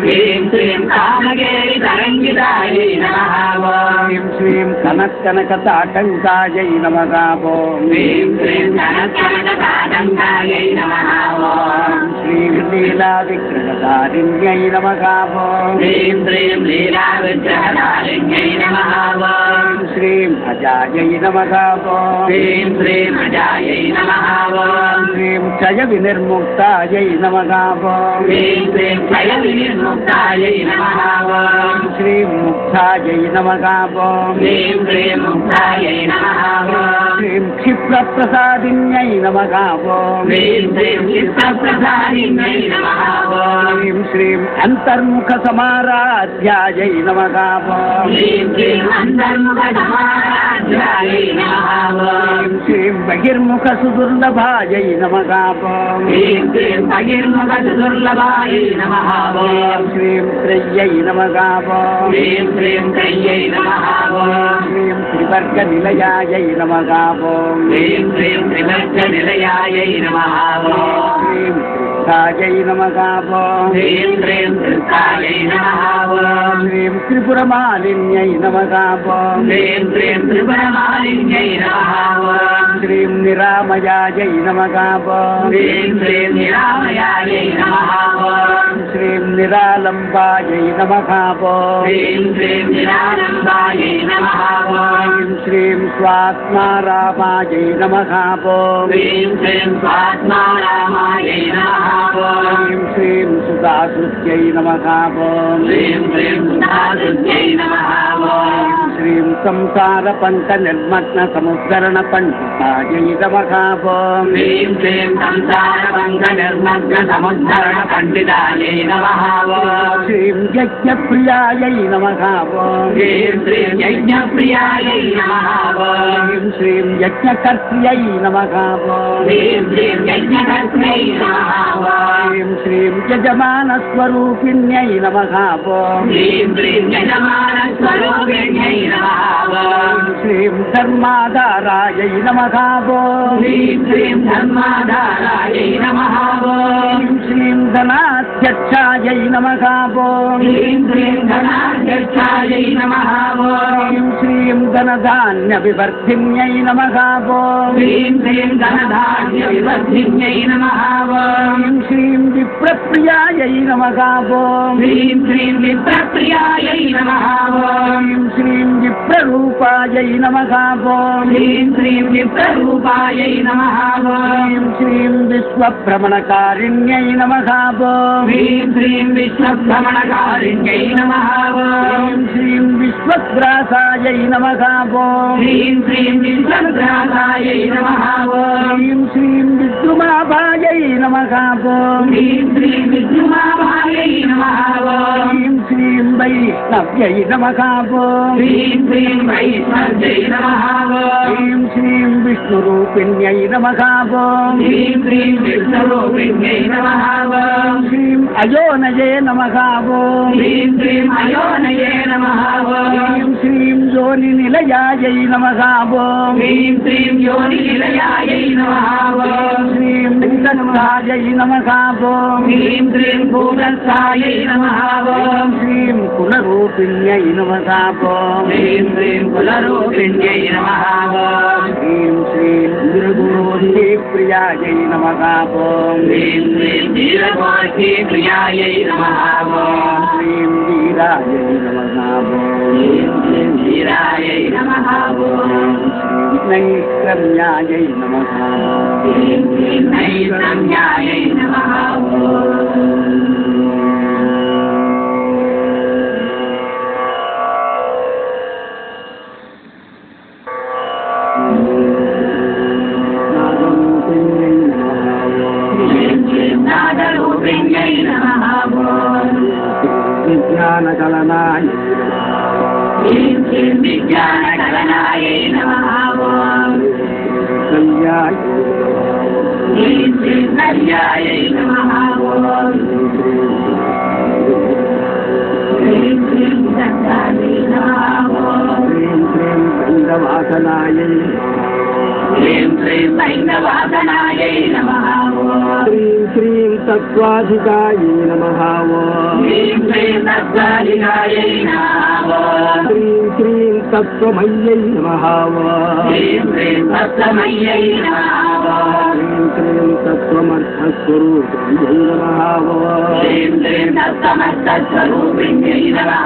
ह्रीं श्रीं कामकेलितरङ्गितायै नमः ह्रीं श्रीं कनककनकताटङ्कायै नमः ह्रीं श्रीं कनककनकताटङ्कायै नमः श्रीं लीलाविग्रहधारिण्यै नमः ह्रीं श्रीं लीलाविग्रहधारिण्यै नमः श्रीं अजायै नमः ह्रीं श्रीं अजायै नमः श्रीं क्षयविनिर्मुक्तायै नमः ह्रीं श्रीं क्षयविनिर्मुक्तायै नमः श्रीं मुक्तायै नमः ह्रीं श्रीं मुक्तायै नमः श्रीं क्षिप्रप्रसादिन्यै नमः ह्रीं श्रीं चित्तप्रसादिन्यै नमः श्रीं श्रीं अन्तर्मुखसमाराध्यायै नमः ह्रीं श्रीं अन्तर्मुखसमाराध्यायै नमः श्रीं बहिर्मुखसुदुर्लभायै नमः ह्रीं श्रीं बहिर्मुखसुदुर्लभायै नमः श्रीं त्रय्यै नमः ह्रीं श्रीं त्रय्यै नमः श्रीं त्रिवर्गनिलयायै नमः ह्रीं श्रीं त्रिवर्गनिलयायै नमः श्रीं कृष्णायै नमः ह्रीं श्रीं कृष्णायै नमः श्रीं त्रिपुरमालिन्यै नमः ह्रीं श्रीं त्रिपुरमालिन्यै नमः श्रीं निरामयायै नमः ह्रीं श्रीं निरामयायै नमः श्रीं निरालम्बायै नमः ह्रीं श्रीं निरालम्बायै नमः श्रीं स्वात्मारामायै नमः ह्रीं श्रीं स्वात्मारामायै नमः श्रीं श्रीं सुतासुत्यै नमः ह्रीं श्रीं सुतासुत्यै नमः श्रीं संसारपङ्कनिर्मग्नसमुद्धरणपण्डितायै नमः ह्रीं श्रीं संसारपङ्कनिर्मग्नसमुद्धरणपण्डितायै नमः श्रीं यज्ञप्रियायै नमः ह्रीं श्रीं यज्ञप्रियायै नमः श्रीं श्रीं यज्ञकर्त्र्यै नमः ह्रीं श्रीं यज्ञकर्त्र्यै नमः श्रीं श्रीं यजमानस्वरूपिण्यै नमः ह्रीं श्रीं यजमानस्वरूपिण्यै नमः श्रीं धर्माधारायै नमः ह्रीं श्रीं धर्माधारायै नमः श्रीं धनाध्यक्षायै नमः ह्रीं श्रीं धनाध्यक्षायै नमः श्रीं धनधान्यविवर्धिन्यै नमः ह्रीं श्रीं धनधान्यविवर्धिन्यै नमः श्रीं विप्रप्रियायै नमः ह्रीं श्रीं विप्रप्रियायै नमः श्रीं विप्ररूपायै नमः ह्रीं श्रीं विप्ररूपायै नमः श्रीं विश्वभ्रमणकारिण्यै नमः ह्रीं श्रीं विश्वभ्रमणकारिण्यै नमः श्रीं विश्वग्रासायै नमः ह्रीं श्रीं विश्वग्रासायै नमः श्रीं श्रीं विद्रुमाभायै नमः ह्रीं श्रीं विद्रुमाभायै नमः श्रीं श्रीं वैष्णव्यै नमः ह्रीं श्रीं वैष्णव्यै नमः श्रीं श्रीं विष्णुरूपिण्यै नमः ह्रीं श्रीं विष्णुरूपिण्यै नमः श्रीं अयोनये नमः ह्रीं श्रीं अयोनये नमः श्रीं श्रीं योनिनिलयायै नमः ह्रीं श्रीं योनिनिलयायै नमः श्रीं भूतस्थायै नमः ह्रीं श्रीं भूतस्थायै नमः श्रीं कुलरूपिण्यै नमः ह्रीं श्रीं कुलरूपिण्यै नमः श्रीं श्रीं वीरगुरोधिप्रियायै नमः ह्रीं श्रीं वीरगोष्ठीप्रियायै नमः श्रीं वीरायै नमः ह्रीं श्रीं वीरायै नमः नैष्क्रम्यायै नमः ह्रीं श्रीं नैष्क्रम्यायै नमः ह्रीं श्रीं विज्ञानकलनायै नमः कल्याय ह्रीं श्रीं कल्यायै नमः ह्रीं श्रीं दत्तायै नमः ह्रीं श्रीं दण्डवासनायै ह्रीं श्रीं दैन्यवादनायै नमः ह्रीं श्रीं तत्त्वाधिकायै नमः ह्रीं श्रीं तत्त्वाधिकायै नमः ह्रीं श्रीं तत्त्वमय्यै नमः ह्रीं श्रीं तत्त्वमय्यै नमः ह्रीं श्रीं तत्त्वमर्थस्वरूपिण्यै नमः ह्रीं श्रीं तत्त्वमर्थस्वरूपिण्यै नमः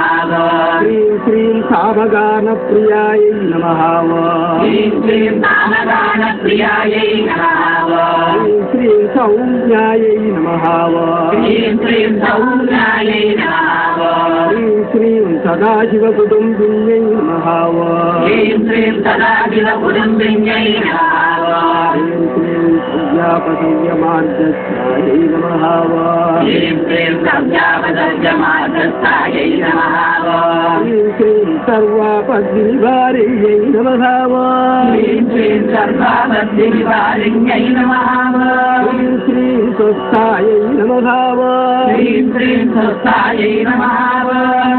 ह्रीं श्रीं सामगानप्रियायै नमः ह्रीं श्रीं नामगानप्रियायै नमः ह्रीं श्रीं सौम्यायै नमः ह्रीं श्रीं सौम्यायै नमः ह्रीं श्रीं सदाशिवकुटुम्बिन्यै नमः ह्रीं श्रीं सदाशिवकुटुम्बिन्यै नमः ह्रीं श्रीं सव्यापसव्यमार्गस्थायै नमः ह्रीं श्रीं सव्यापसव्यमार्गस्थायै नमः ह्रीं श्रीं सर्वापद्निवारिण्यै नमः ह्रीं श्रीं सर्वापद्निवारिण्यै नमः ह्रीं श्रीं स्वस्थायै नमः ह्रीं श्रीं स्वस्थायै नमः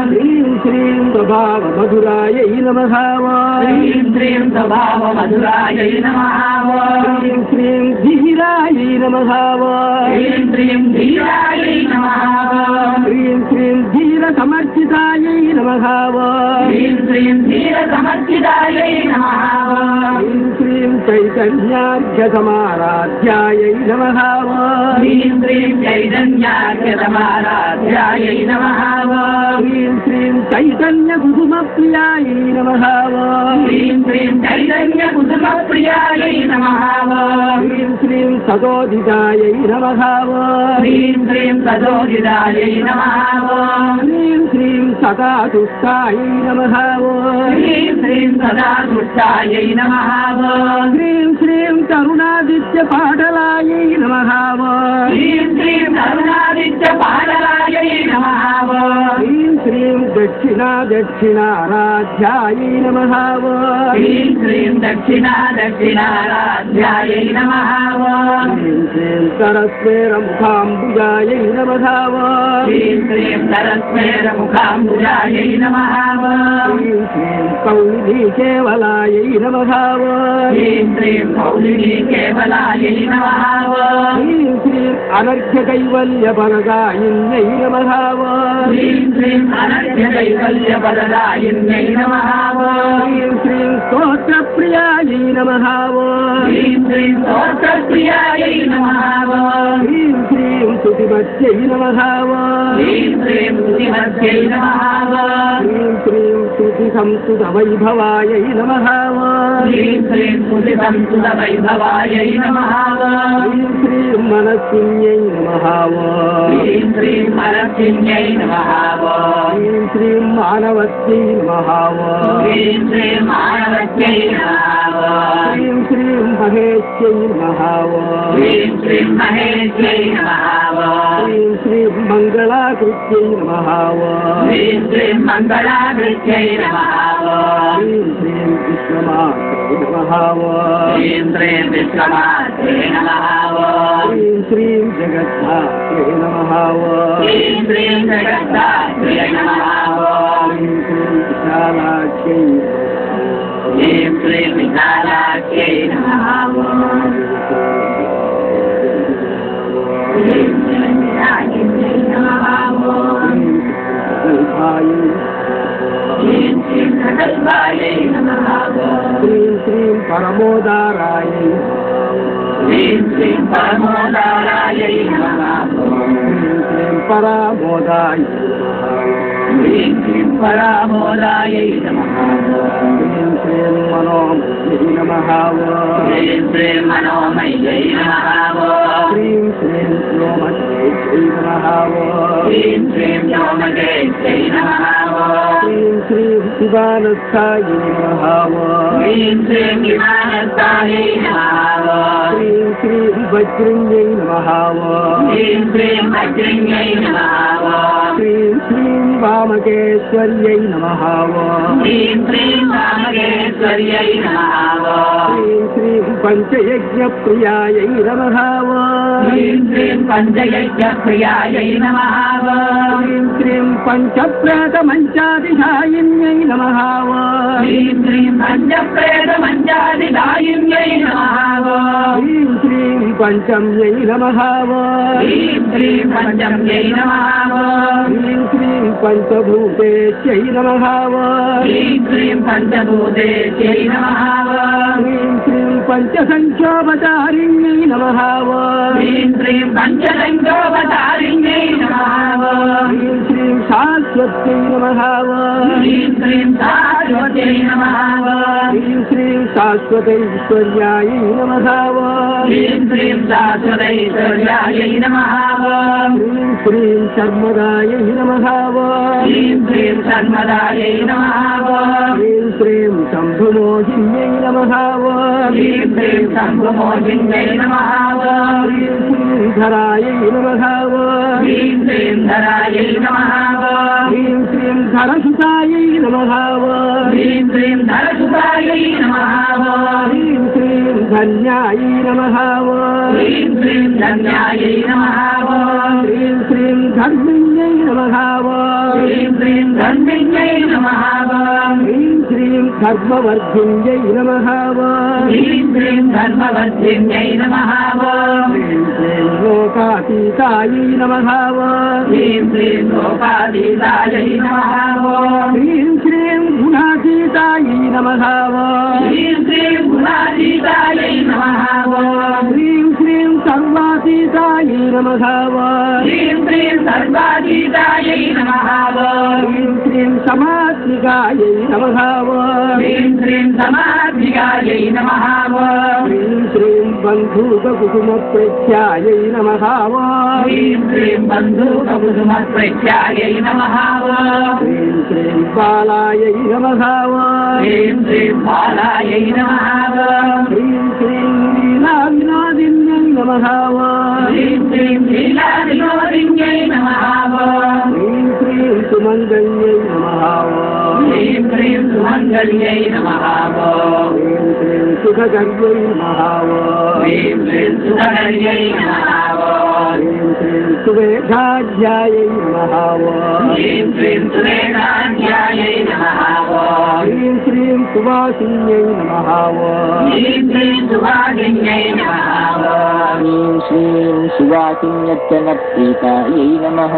ह्रीं श्रीं स्वभावमधुरायै नमः ह्रीं श्रीं स्वभावमधुरायै नमः ह्रीं श्रीं धीरायै नमः ह्रीं श्रीं धीरायै नमः ह्रीं श्रीं धीरसमर्चितायै नमः ह्रीं श्रीं धीरसमर्चितायै नमः ह्रीं श्रीं चैतन्यार्घ्यसमाराध्यायै नमः ह्रीं श्रीं चैतन्यार्घ्यसमाराध्यायै नमः ह्रीं श्रीं चैतन्यकुसुमप्रियायै नमः ह्रीं श्रीं चैतन्यकुसुमप्रियायै नमः ह्रीं श्रीं सदोदितायै नमः ह्रीं श्रीं सदोदितायै नमः ह्रीं श्रीं सदा तुष्टायै नमः ह्रीं श्रीं सदा तुष्टायै नमः ह्रीं श्रीं करुणादित्यपाटलायै नमः ह्रीं श्रीं करुणादित्यपाटलायै नमः ह्रीं श्रीं दक्षिणाराध्यायै नमः ह्रीं श्रीं दक्षिणाराध्यायै नमः ह्रीं श्रीं सरस्वेरमुखाम्बुजायै नमः ह्रीं श्रीं सरस्वेरमुखाम्बुजायै नमः ह्रीं श्रीं कौलिनीकेवलायै नमः ह्रीं श्रीं कौलिनीकेवलायै नमः ह्रीं श्रीं अनर्घ्यकैवल्यपरदायिन्यै नमः ह्रीं श्रीं अनर्घ्यकैवल्यपरदायिन्यै नमः ह्रीं श्रीं स्तोत्रप्रियायै नमः ह्रीं श्रीं स्तोत्रप्रियायै नमः ह्रीं श्रीं स्तुतिमत्यै नमः ह्रीं श्रीं स्तुतिमत्यै नमः ह्रीं श्रीं स्तुतिसंस्तुतवैभवायै नमः ह्रीं श्रीं स्तुतिसंस्तुतवैभवायै नमः ह्रीं श्रीं मनस्विन्यै नमः ह्रीं श्रीं मनस्विन्यै नमः ह्रीं श्रीं मानवत्यै नमः ह्रीं श्रीं मानवत्यै नमः ह्रीं श्रीं महेश्यै नमः ह्रीं श्रीं महेश्यै नमः ह्रीं श्रीं मङ्गलाकृत्यै नमः ह्रीं श्रीं मङ्गलाकृत्यै नमः ह्रीं श्रीं विश्वमात्रे नमः ह्रीं श्रीं विश्वमात्रे नमः ह्रीं श्रीं जगद्धात्रे नमः ह्रीं श्रीं जगद्धात्रे नमः ह्रीं श्रीं विशालाख्यै ह्रीं श्रीं विशालाख्यै नमः ह्रीं श्रीं विशालिन्यै नमः ह्रीं श्रीं सकल्पायै नमः ह्रीं श्रीं परमोदारायै ह्रीं श्रीं परमोदारायै नमः ह्रीं श्रीं परामोदाय ह्रीं श्रीं परामोदायै नमः ह्रीं श्रीं मनोमयै नमः नमः ह्रीं श्रीं मनोमय्यै नमः ह्रीं श्रीं व्योमकेश्यै नमः ह्रीं श्रीं व्योमकेश्यै नमः ह्रीं श्रीं शिवानस्थायै नमः ह्रीं श्रीं विमानस्थायै नमः ह्रीं श्रीं वज्रिण्यै नमः ह्रीं श्रीं वज्रिण्यै नमः ह्रीं श्रीं वामकेश्वर्यै नमः ह्रीं श्रीं वामकेश्वर्यै नमः ह्रीं श्रीं पञ्चयज्ञप्रियायै नमः ह्रीं श्रीं पञ्चयज्ञप्रियायै नमः ह्रीं श्रीं पञ्चप्रेतमञ्चादिशायिन्यै नमः ह्रीं श्रीं पञ्चप्रेतमञ्चादिदायिन्यै नमः ह्रीं श्रीं पञ्चम्यै नमः ह्रीं श्रीं पञ्चम्यै नमः ह्रीं श्रीं पञ्चभूतेश्यै नमः ह्रीं श्रीं पञ्चभूतेश्यै नमः ह्रीं श्रीं पञ्चसङ्ख्योपचारिण्यै नमः ह्रीं श्रीं पञ्चलिङ्गोपचारिण्यै नमः ह्रीं श्रीं शाश्वत्यै नमः ह्रीं श्रीं शाश्वत्यै नमः ह्रीं श्रीं शाश्वतैश्वर्यायै नमः ह्रीं श्रीं शाश्वतैश्वर्यायै नमः ह्रीं श्रीं शर्मदायै नमः ह्रीं श्रीं शर्मदायै नमः ह्रीं श्रीं शम्भुमोहिन्यै नमः ह्रीं श्रीं शम्भुमोहिन्यै नमः ह्रीं श्रीं धरायै नमः ह्रीं श्रीं धरायै नमः ह्रीं श्रीं धरसुतायै नमः ह्रीं श्रीं धरसुतायै नमः ह्रीं श्रीं धन्यायै नमः ह्रीं श्रीं धन्यायै नमः ह्रीं श्रीं धर्मिण्यै नमः ह्रीं श्रीं धर्मिण्यै नमः ह्रीं श्रीं धर्मवर्धिन्यै नमः ह्रीं श्रीं धर्मवर्धिन्यै नमः ह्रीं श्रीं लोकातीतायै नमः ह्रीं श्रीं लोकातीतायै नमः ह्रीं श्रीं गुणातीतायै नमः ह्रीं श्रीं गुणातीतायै नमः ह्रीं श्रीं सर्वातीतायै नमः ह्रीं श्रीं सर्वातीतायै नमः ह्रीं श्रीं समात्मिकायै नमः ह्रीं श्रीं समाधिकायै नमः ह्रीं श्रीं बन्धुककुसुमप्रेत्यायै नमः ह्रीं श्रीं बन्धुककुसुमप्रेत्यायै नमः ह्रीं श्रीं बालायै नमः ह्रीं श्रीं बालायै नमः ह्रीं श्रीं लीलाविनोदिन्यै नमः ह्रीं श्रीं लीलाविनोदिन्यै नमः ह्रीं श्रीं सुमङ्गल्यै नमः ह्रीं श्रीं सुमङ्गल्यै नमः ह्रीं श्रीं सुखकर्यै नमः ह्रीं श्रीं सुखकर्यै नमः ह्रीं श्रीं सुवेदाध्यायै नमः ह्रीं श्रीं सुवेदाध्यायै नमः ह्रीं श्रीं सुवासिन्यै नमः ह्रीं श्रीं सुवासिन्यै नमः ह्रीं श्रीं सुवासिन्यर्चनप्रीतायै नमः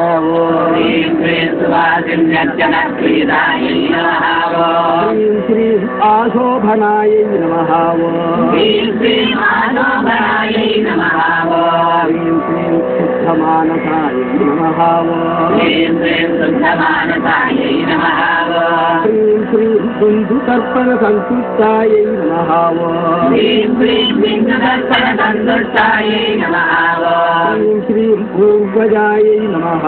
ह्रीं श्रीं सुवासिन्यर्चनप्रीतायै नमः ह्रीं श्रीं आशोभनायै नमः ह्रीं श्रीं आशोभनायै नमः ह्रीं श्रीं शुद्धमानसायै नमः ह्रीं श्रीं शुद्धमानसायै नमः ह्रीं श्रीं बिन्दुतर्पणसन्तुष्टायै नमः ह्रीं श्रीं बिन्दुदर्पणसन्तुष्टायै नमः ह्रीं श्रीं पूर्वजायै नमः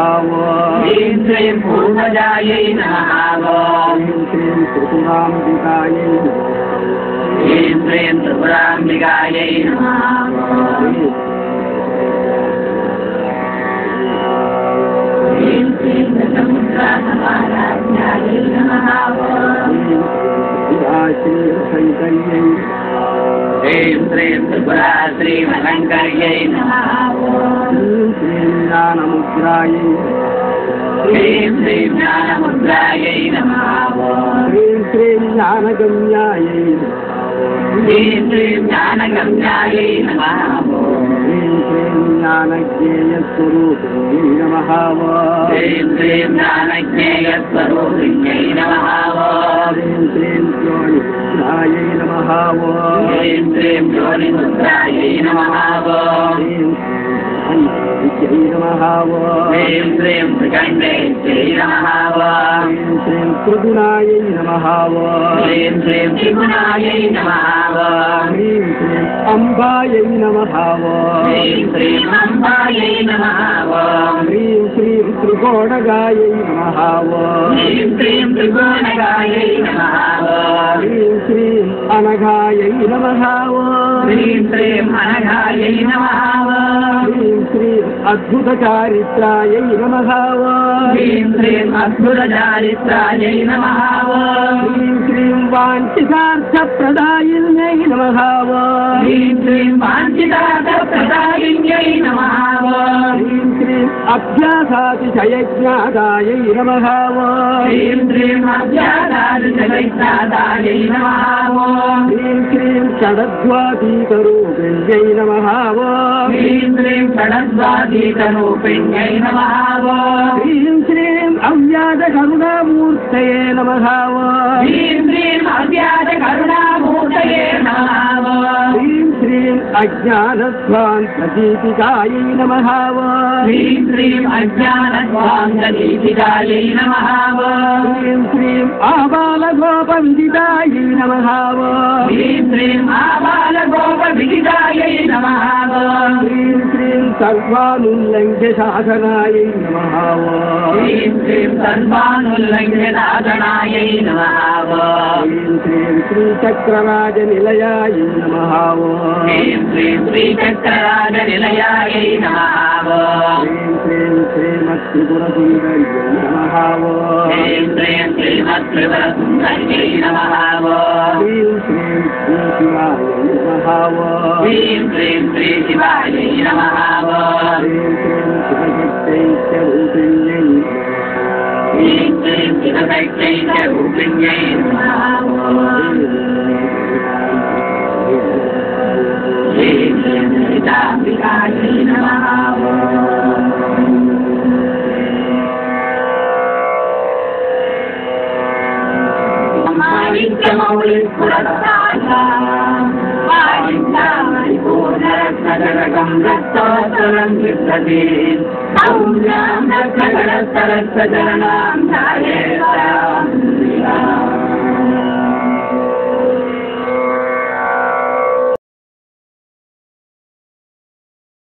ह्रीं श्रीं पूर्वजायै नमः ह्रीं श्रीं त्रिपुराम्बिकायै ह्रीं श्रीं त्रिपुराम्बिकायै नमः ह्रीं श्रीं दशमुद्रासमाराध्यायै नमः श्रीशङ्कर्यै ह्रीं श्रीं त्रिपुरा श्रीमलङ्कर्यै नमः ह्रीं श्रीं ज्ञानमुद्रायै ह्रीं श्रीं ज्ञानमुद्रायै नमः ह्रीं श्रीं ज्ञानगम्यायै ह्रीं श्रीं ज्ञानगम्यायै नमः ह्रीं श्रीं ज्ञानज्ञेयस्वरूपिण्यै नमः ह्रीं श्रीं ज्ञानज्ञेयस्वरूपिण्यै नमः ह्रीं श्रीं योनिमुद्रायै नमः ह्रीं श्रीं योनिमुद्रायै नमः ह्रीं జై నమః శ్రీం శ్రీం శ్రీకంఠేశ్వరీ నమః శ్రీం శ్రీం త్రిగుణాయై నమః శ్రీం శ్రీం త్రిగుణాయై నమః శ్రీం శ్రీం అంబాయై నమః శ్రీం శ్రీం అంబాయై నమః శ్రీం శ్రీం త్రికోణగాయై నమః శ్రీం శ్రీం త్రిగుణగాయై నమః శ్రీం శ్రీం అనఘాయై నమః శ్రీం శ్రీం అనఘాయై నమః శ్రీం శ్రీం అద్భుత చారిత్రాయై నమః శ్రీం శ్రీం అద్భుత చారిత్రాయై నమః శ్రీం శ్రీం వాంఛితార్థప్రదాయిన్యై నమః శ్రీం శ్రీం వాంఛితార్థప్రదాయిన్యై నమః శ్రీం శ్రీం అభ్యాసాతిశయజ్ఞాదాయై నమః శ్రీం శ్రీం అభ్యాసాదిశయజ్ఞాదాయై నమః శ్రీం శ్రీం షడద్వాదీకరూపిణ్యై నమః శ్రీం శ్రీం షడద్వాదీకరూపిణ్యై నమః శ్రీం శ్రీం అవ్యాజకరుణామూర్తయే నమః శ్రీం శ్రీం అవ్యాజకరుణామూర్తయే నమః శ్రీం శ్రీం అజ్ఞానధ్వాంతదీపికాయై నమః శ్రీం శ్రీం అజ్ఞానధ్వాంతదీపికాయై నమః శ్రీం శ్రీం ఆబాలగోపవిదితాయై నమః శ్రీం శ్రీం ఆబాలగోపవిదితాయై నమః శ్రీం శ్రీం సర్వానుల్లంఘ్య శాసనాయై నమః శ్రీం శ్రీం సర్వానుల్లంఘ్య శాసనాయై నమః శ్రీం శ్రీం శ్రీచక్రరాజనిలయాయై నమః శ్రీం శ్రీం శ్రీచక్రరాజనిలయాయై నమః శ్రీం శ్రీం శ్రీమత్త్రిపురసుందర్యై నమః శ్రీం శ్రీం శ్రీమత్త్రిపురసుందర్యై నమః శ్రీం శ్రీం శ్రీశివాయై నమః శ్రీం శ్రీం శ్రీశివాయై నమః శ్రీం శ్రీం శివశక్తైశ్చరూపిణ్యై శ్రీం శ్రీం శివశక్తైశ్చరూపిణ్యై నమః శ్రీం శ్రీం సీతాంబికాయై నమః పరిపూర్ణరత్నగరగం రక్తోత్తరం విద్ధతే ఔం రక్తగరస్తరస్సజరణాం ధారే